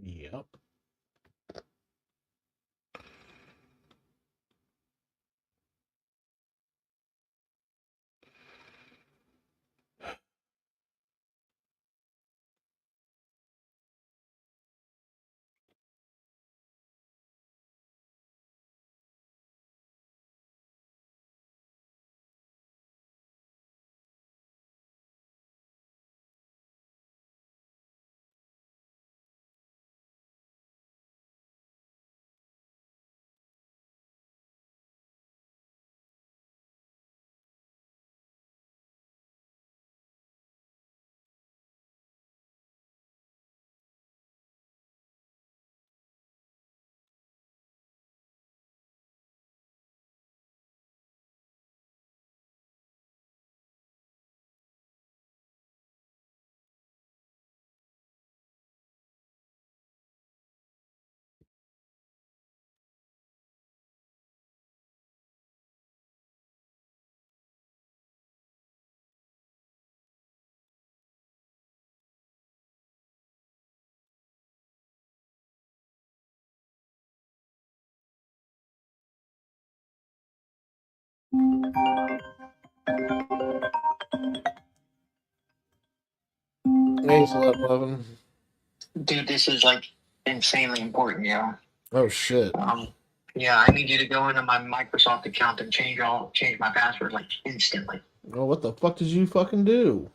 Yep. Thanks a lot, Levin. Dude, this is like insanely important, yeah. Oh shit. Yeah, I need you to go into my Microsoft account and change my password like instantly. Oh, what the fuck did you fucking do?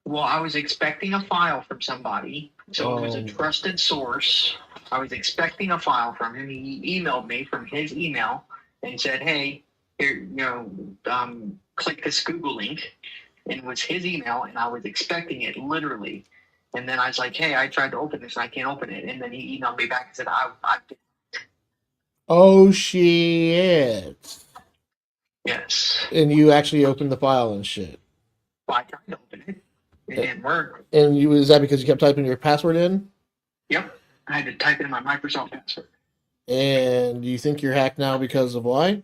Well, I was expecting a file from somebody, so it was a trusted source. I was expecting a file from him. He emailed me from his email and said, "Hey, here, click this Google link." And it was his email, and I was expecting it literally. And then I was like, "Hey, I tried to open this, and I can't open it." And then he emailed me back and said, "I Oh shit. yes." And you actually opened the file and shit. Well, I tried to open it. It didn't work. And is that because you kept typing your password in? Yep. I had to type in my Microsoft password. And do you think you're hacked now because of why?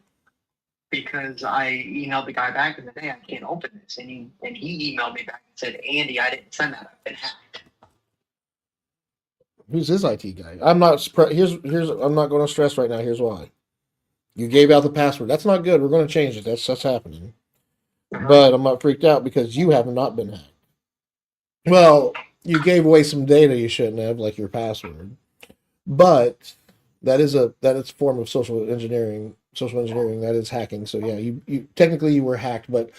Because I emailed the guy back in the day, I can't open this. And he emailed me back and said, "Andy, I didn't send that. I've been hacked." Who's his IT guy? I'm not I'm not going to stress right now. Here's why. You gave out the password. That's not good. We're going to change it. That's happening. But I'm not freaked out because you have not been hacked. Well, you gave away some data you shouldn't have, like your password. But that is a form of social engineering. Social engineering, that is hacking. So yeah, you technically you were hacked, but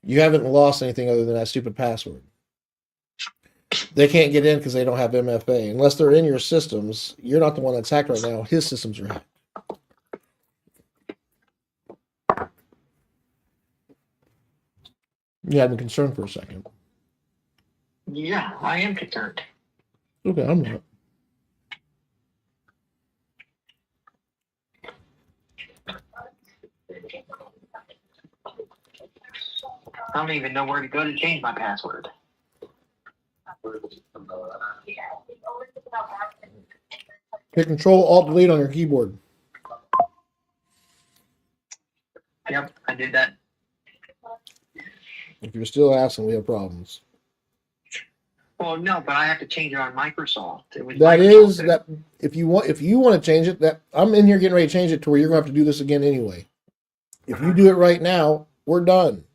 you haven't lost anything other than that stupid password. They can't get in because they don't have MFA. Unless they're in your systems, you're not the one that's hacked right now. His systems are hacked. You had me concerned for a second. Yeah, I am concerned. Okay, I'm not. I don't even know where to go to change my password. Hit Control Alt Delete on your keyboard. Yep, I did that. If you're still asking, we have problems. Well, no, but I have to change it on Microsoft. If you want to change it, that I'm in here getting ready to change it to where you're gonna have to do this again anyway. If you do it right now, we're done.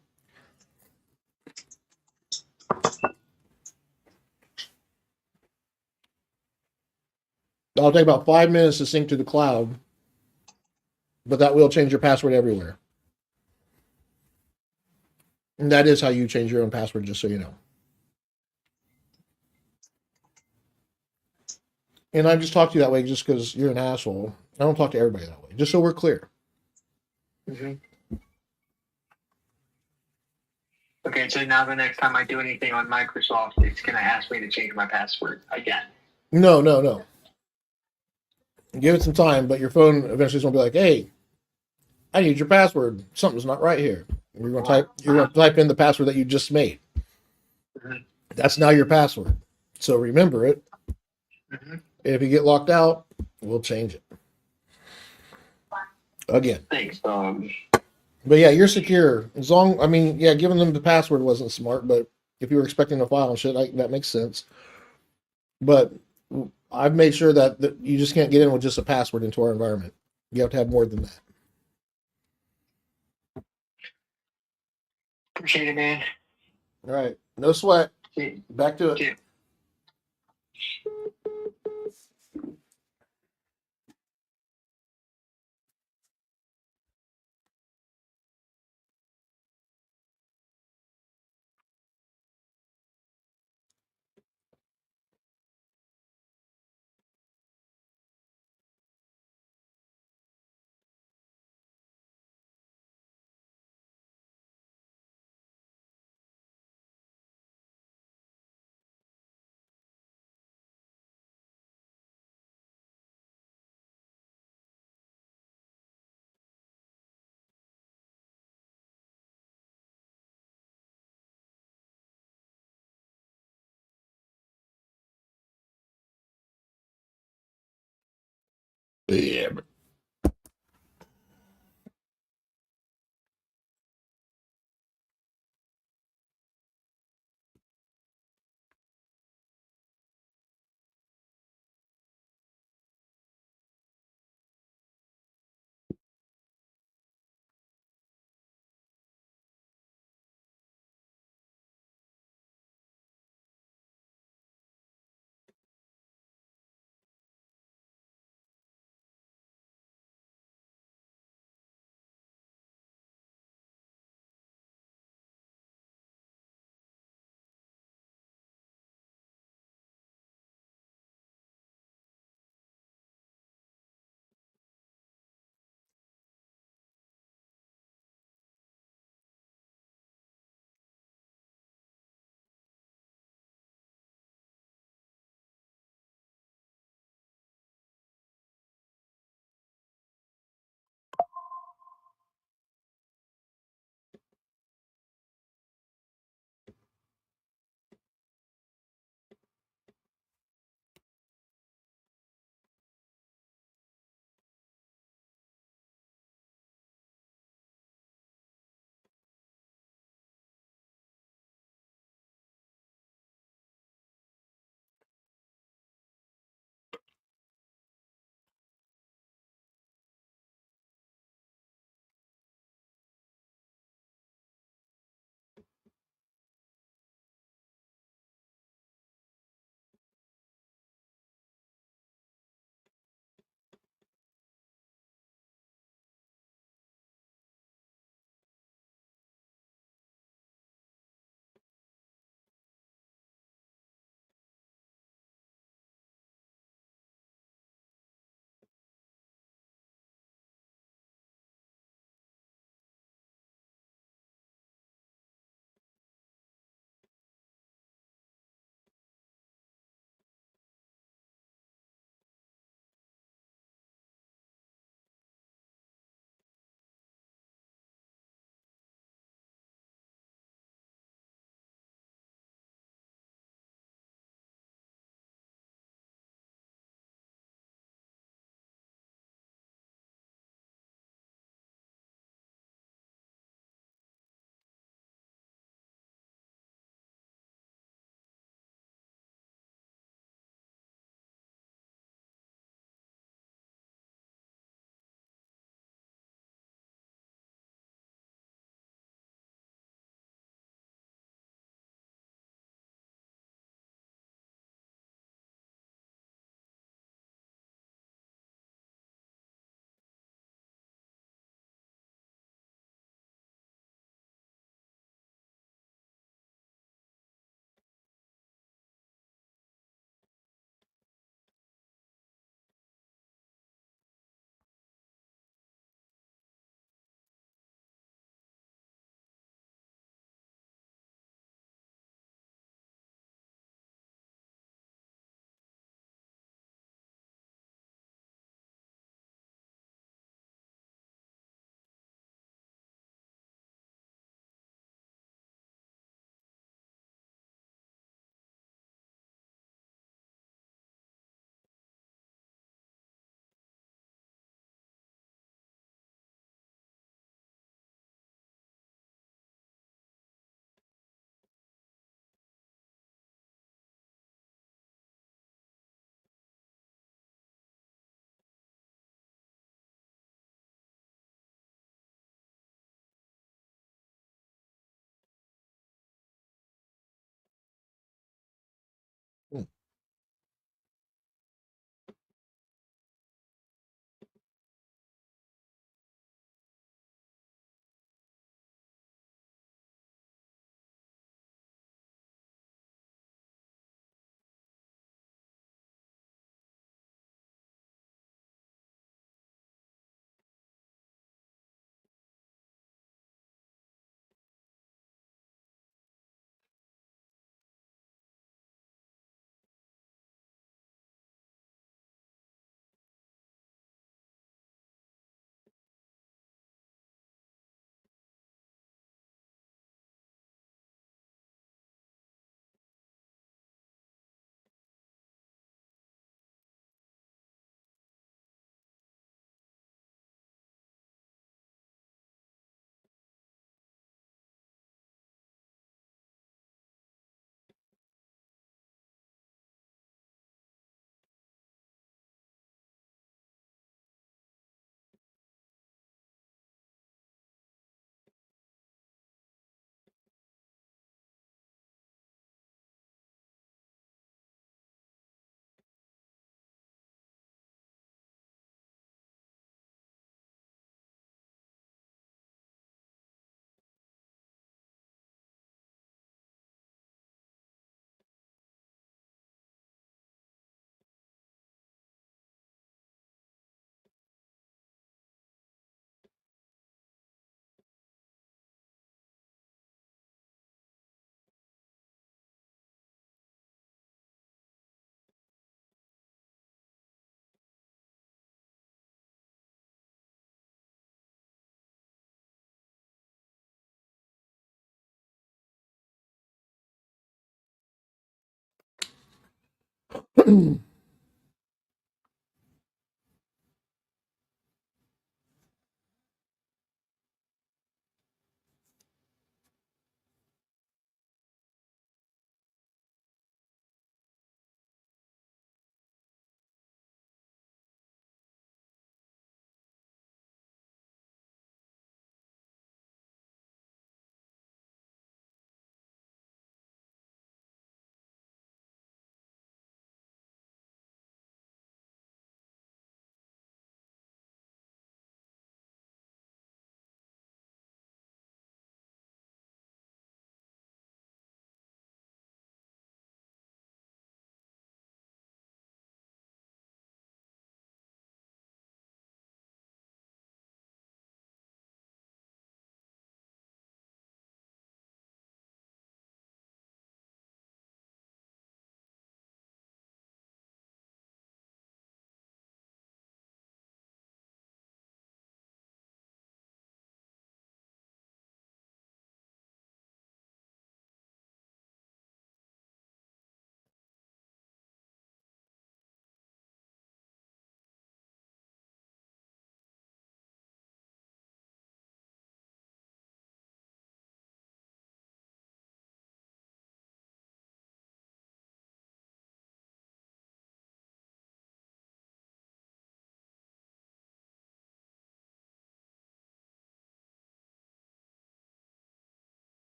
It'll take about 5 minutes to sync to the cloud, but that will change your password everywhere. And that is how you change your own password, just so you know. And I just talk to you that way just because you're an asshole. I don't talk to everybody that way, just so we're clear. Mm-hmm. Okay, so now the next time I do anything on Microsoft, it's going to ask me to change my password again. No. Give it some time, but your phone eventually is going to be like, "Hey, I need your password. Something's not right here." You're going to type in the password that you just made. Mm-hmm. That's now your password. So remember it. Mm-hmm. If you get locked out, we'll change it again. Thanks, But yeah, you're secure. Giving them the password wasn't smart, but if you were expecting a file and shit, that makes sense. But I've made sure that you just can't get in with just a password into our environment. You have to have more than that. Appreciate it, man. All right. No sweat. See Back to it. you. Yeah.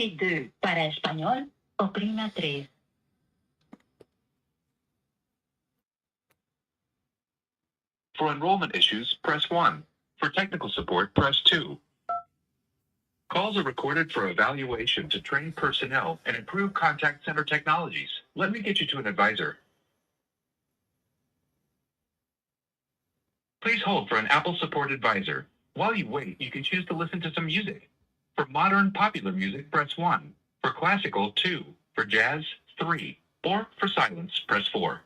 Si 2. Para español, oprima 3. For enrollment issues, press 1. For technical support, press 2. Calls are recorded for evaluation to train personnel and improve contact center technologies. Let me get you to an advisor. Please hold for an Apple support advisor. While you wait, you can choose to listen to some music. For modern popular music, press 1. For classical, 2. For jazz, 3. Or for silence, press 4.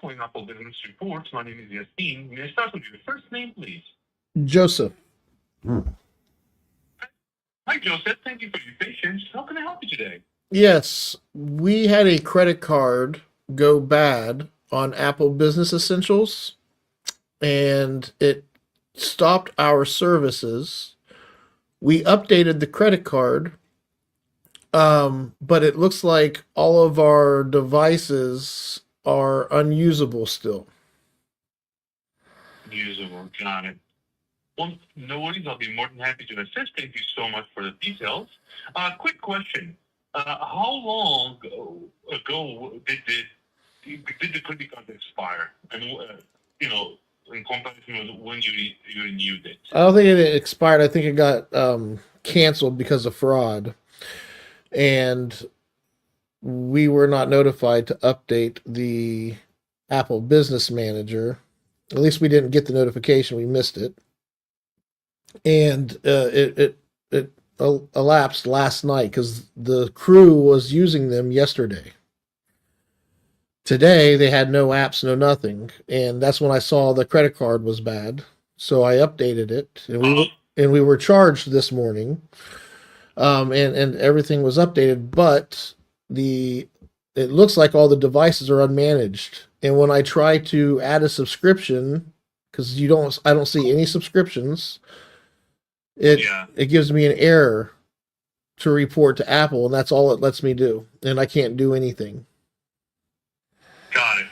Calling Apple Business Reports. My name is Yassine. May I start with your first name, please? Joseph. Hi, Joseph. Thank you for your patience. How can I help you today? Yes, we had a credit card go bad on Apple Business Essentials, and it stopped our services. We updated the credit card, but it looks like all of our devices are unusable still. Usable. Got it. Well, no worries. I'll be more than happy to assist. Thank you so much for the details. Quick question. How long ago did the credit card expire? And, in comparison with when you renewed it? I don't think it expired. I think it got canceled because of fraud. And we were not notified to update the Apple Business Manager. At least we didn't get the notification. We missed it. And it elapsed last night because the crew was using them yesterday. Today they had no apps, no nothing, and that's when I saw the credit card was bad. So I updated it, and we were charged this morning, and everything was updated. But it looks like all the devices are unmanaged, and when I try to add a subscription, because I don't see any subscriptions. It gives me an error to report to Apple, and that's all it lets me do, and I can't do anything. Got it.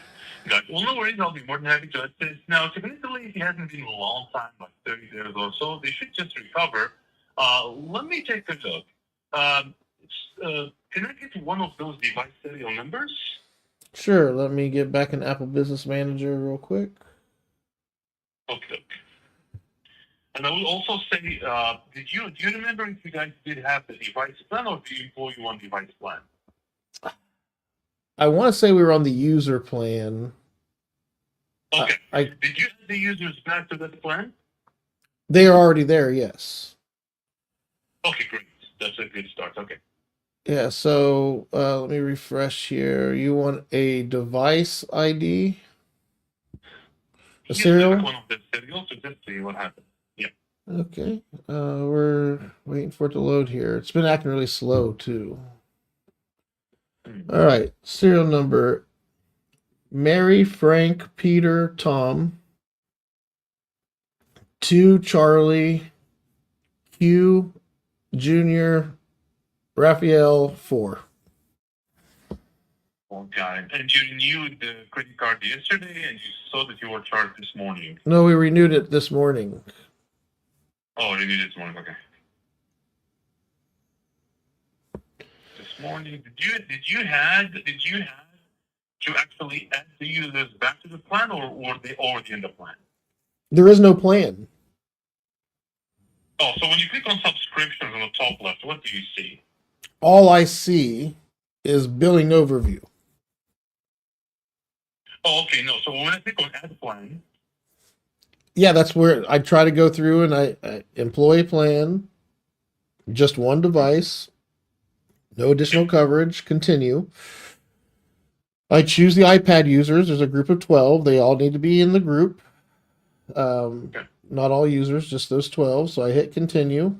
Well, no worries. I'll be more than happy to assist. Now, typically, if it hasn't been a long time, like 30 days or so, they should just recover. Let me take a look. Can I get one of those device serial numbers? Sure. Let me get back in Apple Business Manager real quick. Okay. And I will also say, do you remember if you guys did have the device plan, or do you employ one device plan? I want to say we were on the user plan. Okay. Did you add the users back to that plan? They are already there, yes. Okay, great. That's a good start. Okay. Yeah, so let me refresh here. You want a device ID? A serial? One of the serials to just see what happens. Yeah. Okay. We're waiting for it to load here. It's been acting really slow, too. All right. Serial number Mary, Frank, Peter, Tom. 2 Charlie, Q, Junior, Raphael, 4. Got it. And you renewed the credit card yesterday, and you saw that you were charged this morning. No, we renewed it this morning. Oh, renewed it this morning. Okay. This morning, did you have to actually add the users back to the plan, or were they already in the plan? There is no plan. Oh, so when you click on subscriptions on the top left, what do you see? All I see is billing overview. Oh, okay, no. So when I click on add plan, yeah, that's where I try to go through and I employee plan, just one device, no additional coverage, continue. I choose the iPad users. There's a group of 12. They all need to be in the group. Not all users, just those 12. So I hit continue.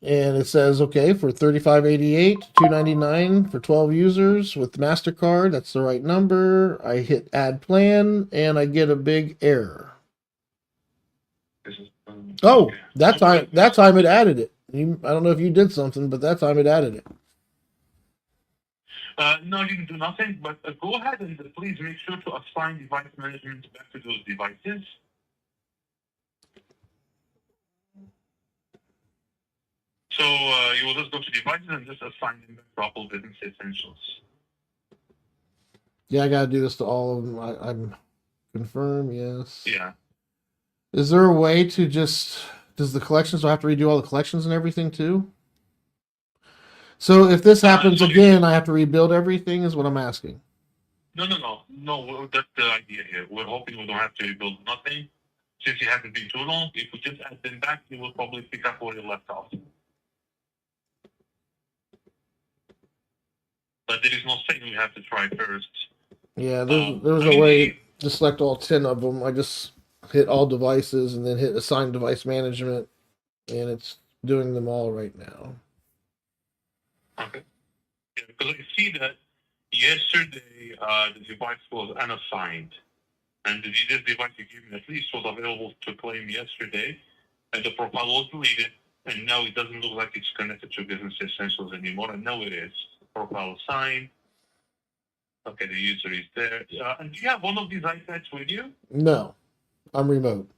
And it says, okay, for $35.88, $2.99 for 12 users with MasterCard. That's the right number. I hit add plan, and I get a big error. That time it added it. I don't know if you did something, but that time it added it. No, you didn't do nothing, but go ahead and please make sure to assign device management back to those devices. So you will just go to devices and just assign them back to Apple Business Essentials. Yeah, I got to do this to all of them. I'm confirm, yes. Yeah. Is there a way to does the collections, do I have to redo all the collections and everything too? So if this happens again, I have to rebuild everything, is what I'm asking. No, that's the idea here. We're hoping we don't have to rebuild nothing. Since you haven't been too long, if we just add them back, you will probably pick up where you left off. But there is no saying we have to try first. Yeah, there was a way to select all 10 of them. I just hit all devices and then hit assign device management, and it's doing them all right now. Okay. Yeah, because I see that yesterday the device was unassigned, and this device you gave me at least was available to claim yesterday, and the profile was deleted, and now it doesn't look like it's connected to Business Essentials anymore, and now it is. Profile assigned. Okay, the user is there. And do you have one of these iPads with you? No, I'm remote.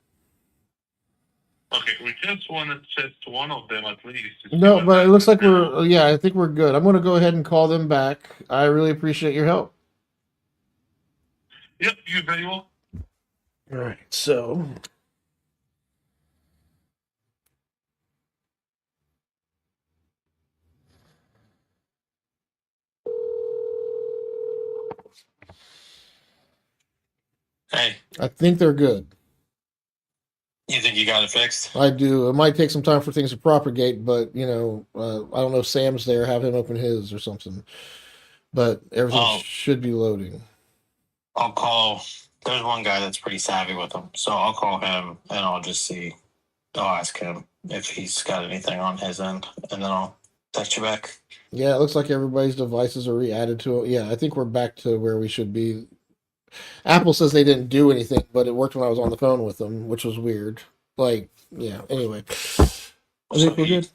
Okay, we just want to test one of them at least. To see No, what but it looks happens like now. yeah, I think we're good. I'm going to go ahead and call them back. I really appreciate your help. Yep, you very well. All right, so Hey, I think they're good. you think you got it fixed? I do. It might take some time for things to propagate, but I don't know if Sam's there. Have him open his or something. But everything I'll should be loading. I'll call. There's one guy that's pretty savvy with them, so I'll call him and I'll just see. I'll ask him if he's got anything on his end, and then I'll text you back. Yeah, it looks like everybody's devices are re-added to it. Yeah, I think we're back to where we should be. Apple says they didn't do anything, but it worked when I was on the phone with them, which was weird. Like, yeah. Anyway, I So think we're good.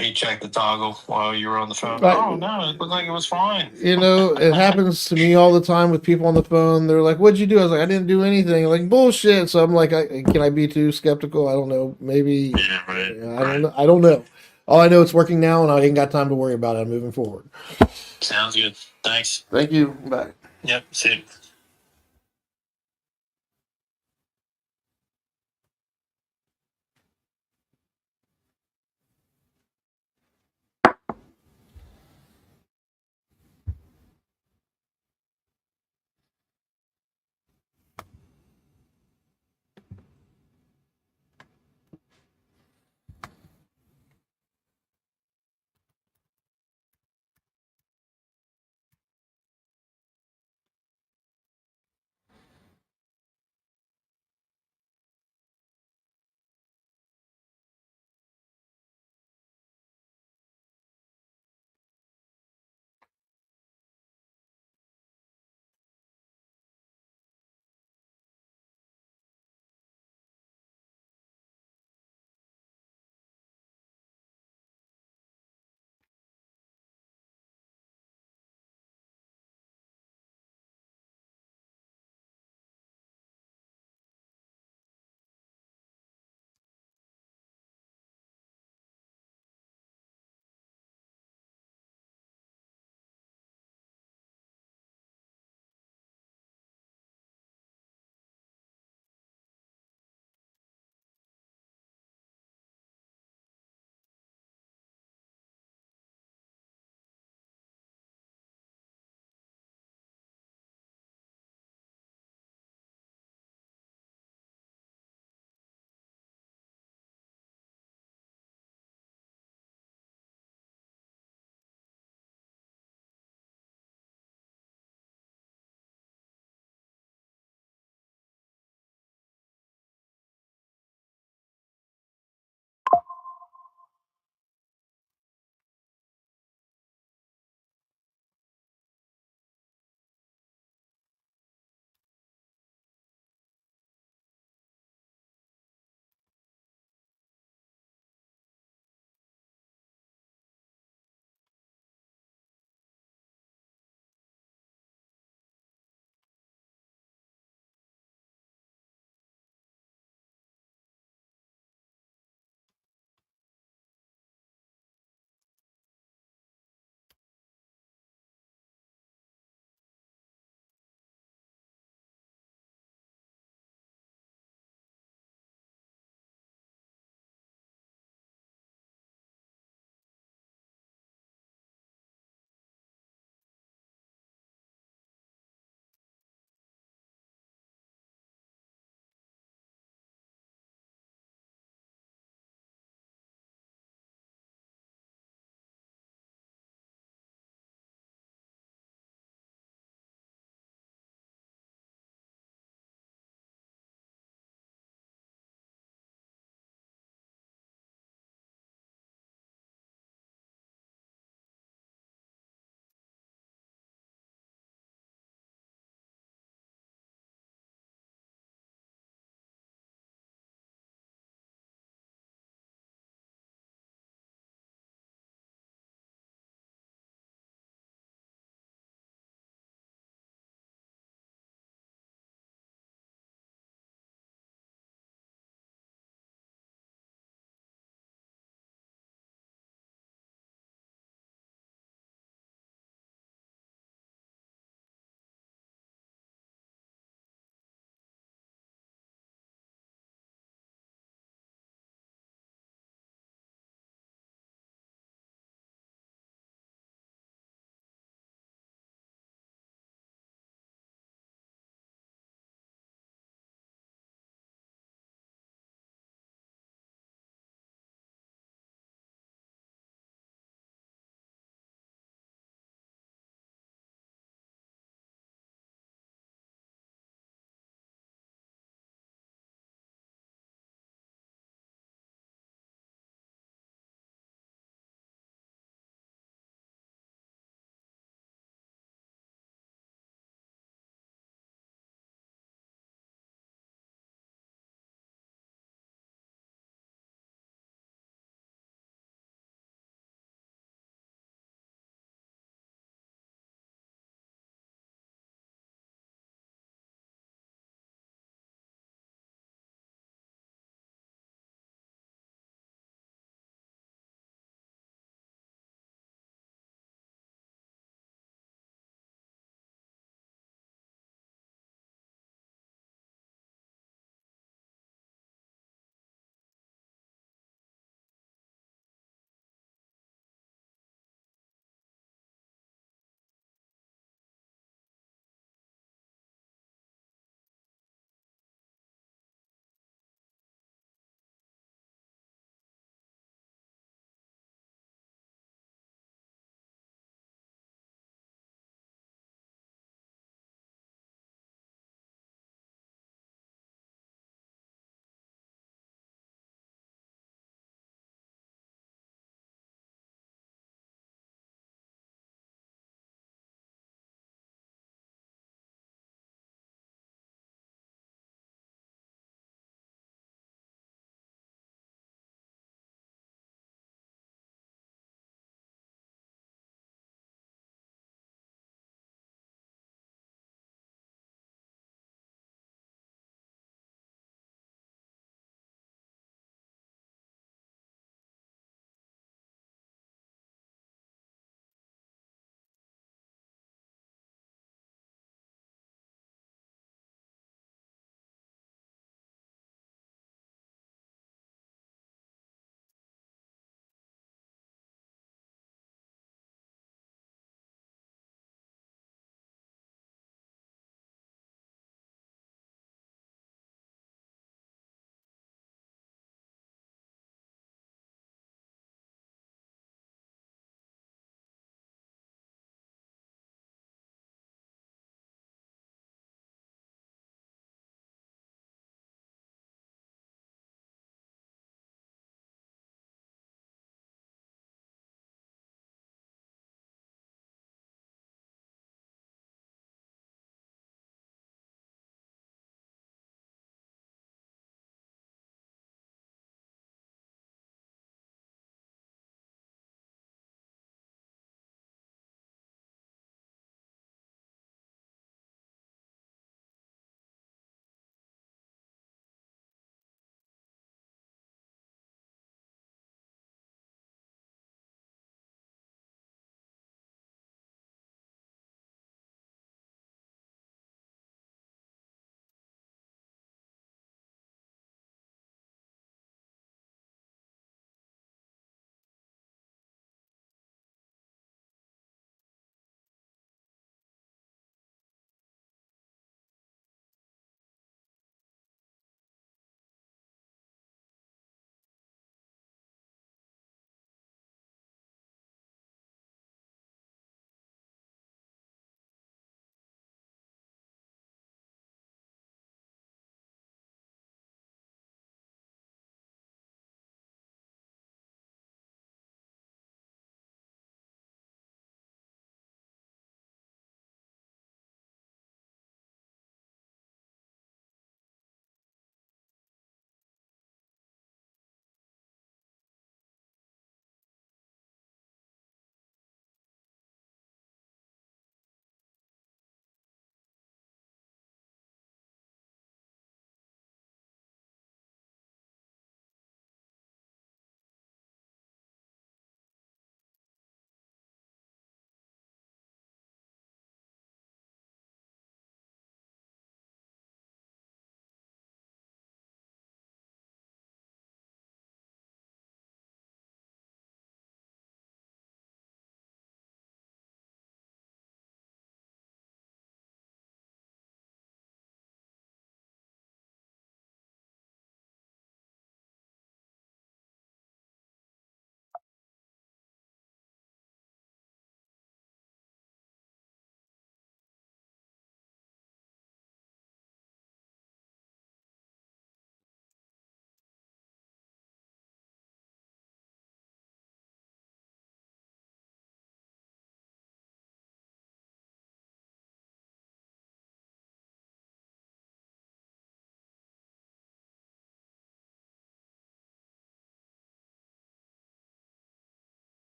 he checked the toggle while you were on the phone. Right. Oh no, it looked like it was fine. It happens to me all the time with people on the phone. They're like, "What'd you do?" I was like, "I didn't do anything." Like bullshit. So I'm like, "Can I be too skeptical?" I don't know. Maybe Yeah, right. I don't know. I don't know. All I know it's working now, and I ain't got time to worry about it. I'm moving forward. Sounds good. Thanks. Thank you. Bye. Yep. See you.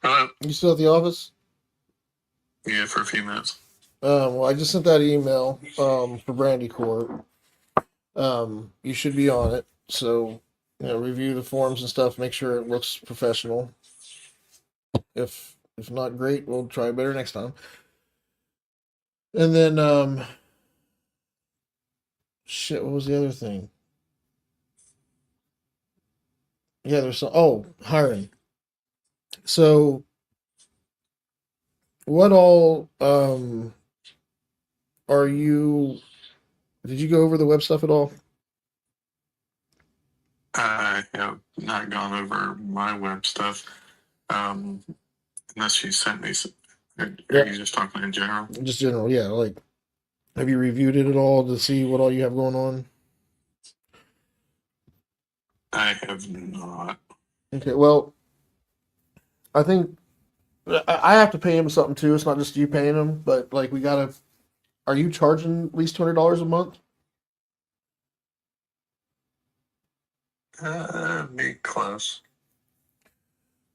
Hello. You still at the office? Yeah, for a few minutes. Well, I just sent that email for Brandy Court. You should be on it. So, review the forms and stuff. Make sure it looks professional. If not great, we'll try better next time. And then, shit. What was the other thing? Yeah, there's some. Oh, hiring. So, what all are you? Did you go over the web stuff at all? I have not gone over my web stuff. Unless you sent me some. Are Yeah. you just talking in general? Just general, yeah. Like, have you reviewed it at all to see what all you have going on? I have not. Okay, well, I think I have to pay him something too. It's not just you paying him, but like we gotta. Are you charging at least $200 a month? Be close.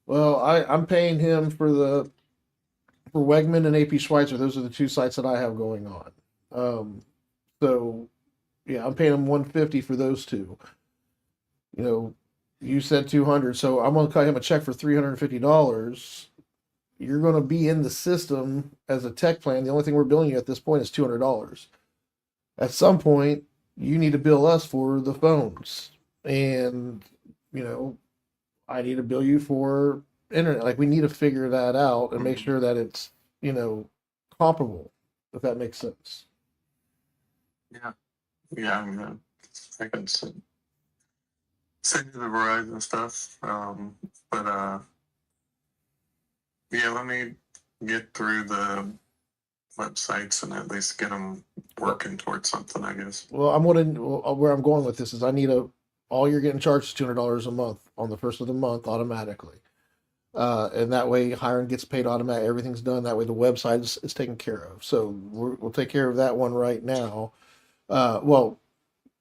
Well, I'm paying him for Wegman and AP Schweitzer. Those are the two sites that I have going on. So yeah, I'm paying him 150 for those two. You said 200, so I'm gonna cut him a check for $350. You're gonna be in the system as a tech plan. The only thing we're billing you at this point is $200. At some point, you need to bill us for the phones, and you know, I need to bill you for internet. Like we need to figure that out and make sure that it's comparable, if that makes sense. Yeah, I can send you the Verizon stuff. But yeah, let me get through the websites and at least get them working towards something, I guess. Well, where I'm going with this is I need all you're getting charged is $200 a month on the first of the month automatically. And that way Hiram gets paid automatic. Everything's done. That way the website is taken care of. So we'll take care of that one right now. Well,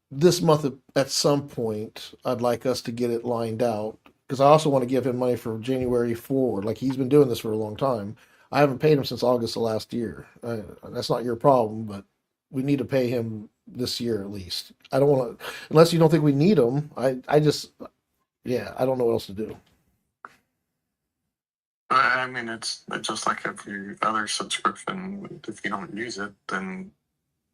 this month at some point, I'd like us to get it lined out because I also want to give him money for January forward. Like he's been doing this for a long time. I haven't paid him since August of last year. That's not your problem, but we need to pay him this year at least. I don't want to, unless you don't think we need him. I just, yeah, I don't know what else to do. I mean, it's just like every other subscription. If you don't use it, then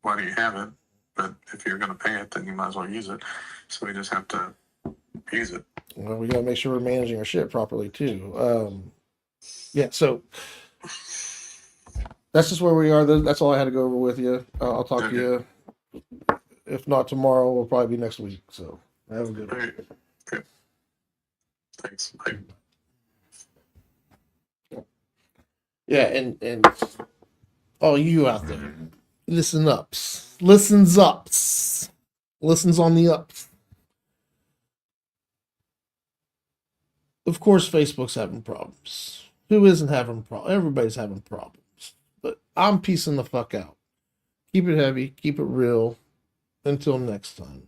why do you have it? But if you're going to pay it, then you might as well use it. So we just have to use it. Well, we got to make sure we're managing our shit properly too. Yeah, so that's just where we are. That's all I had to go over with you. I'll talk to you. If not tomorrow, we'll probably be next week. So have a good one. Okay. Thanks. Bye. Yeah, and all you out there, listens ups, listens on the ups. Of course, Facebook's having problems. Who isn't having problems? Everybody's having problems. But I'm peacing the fuck out. Keep it heavy. Keep it real. Until next time.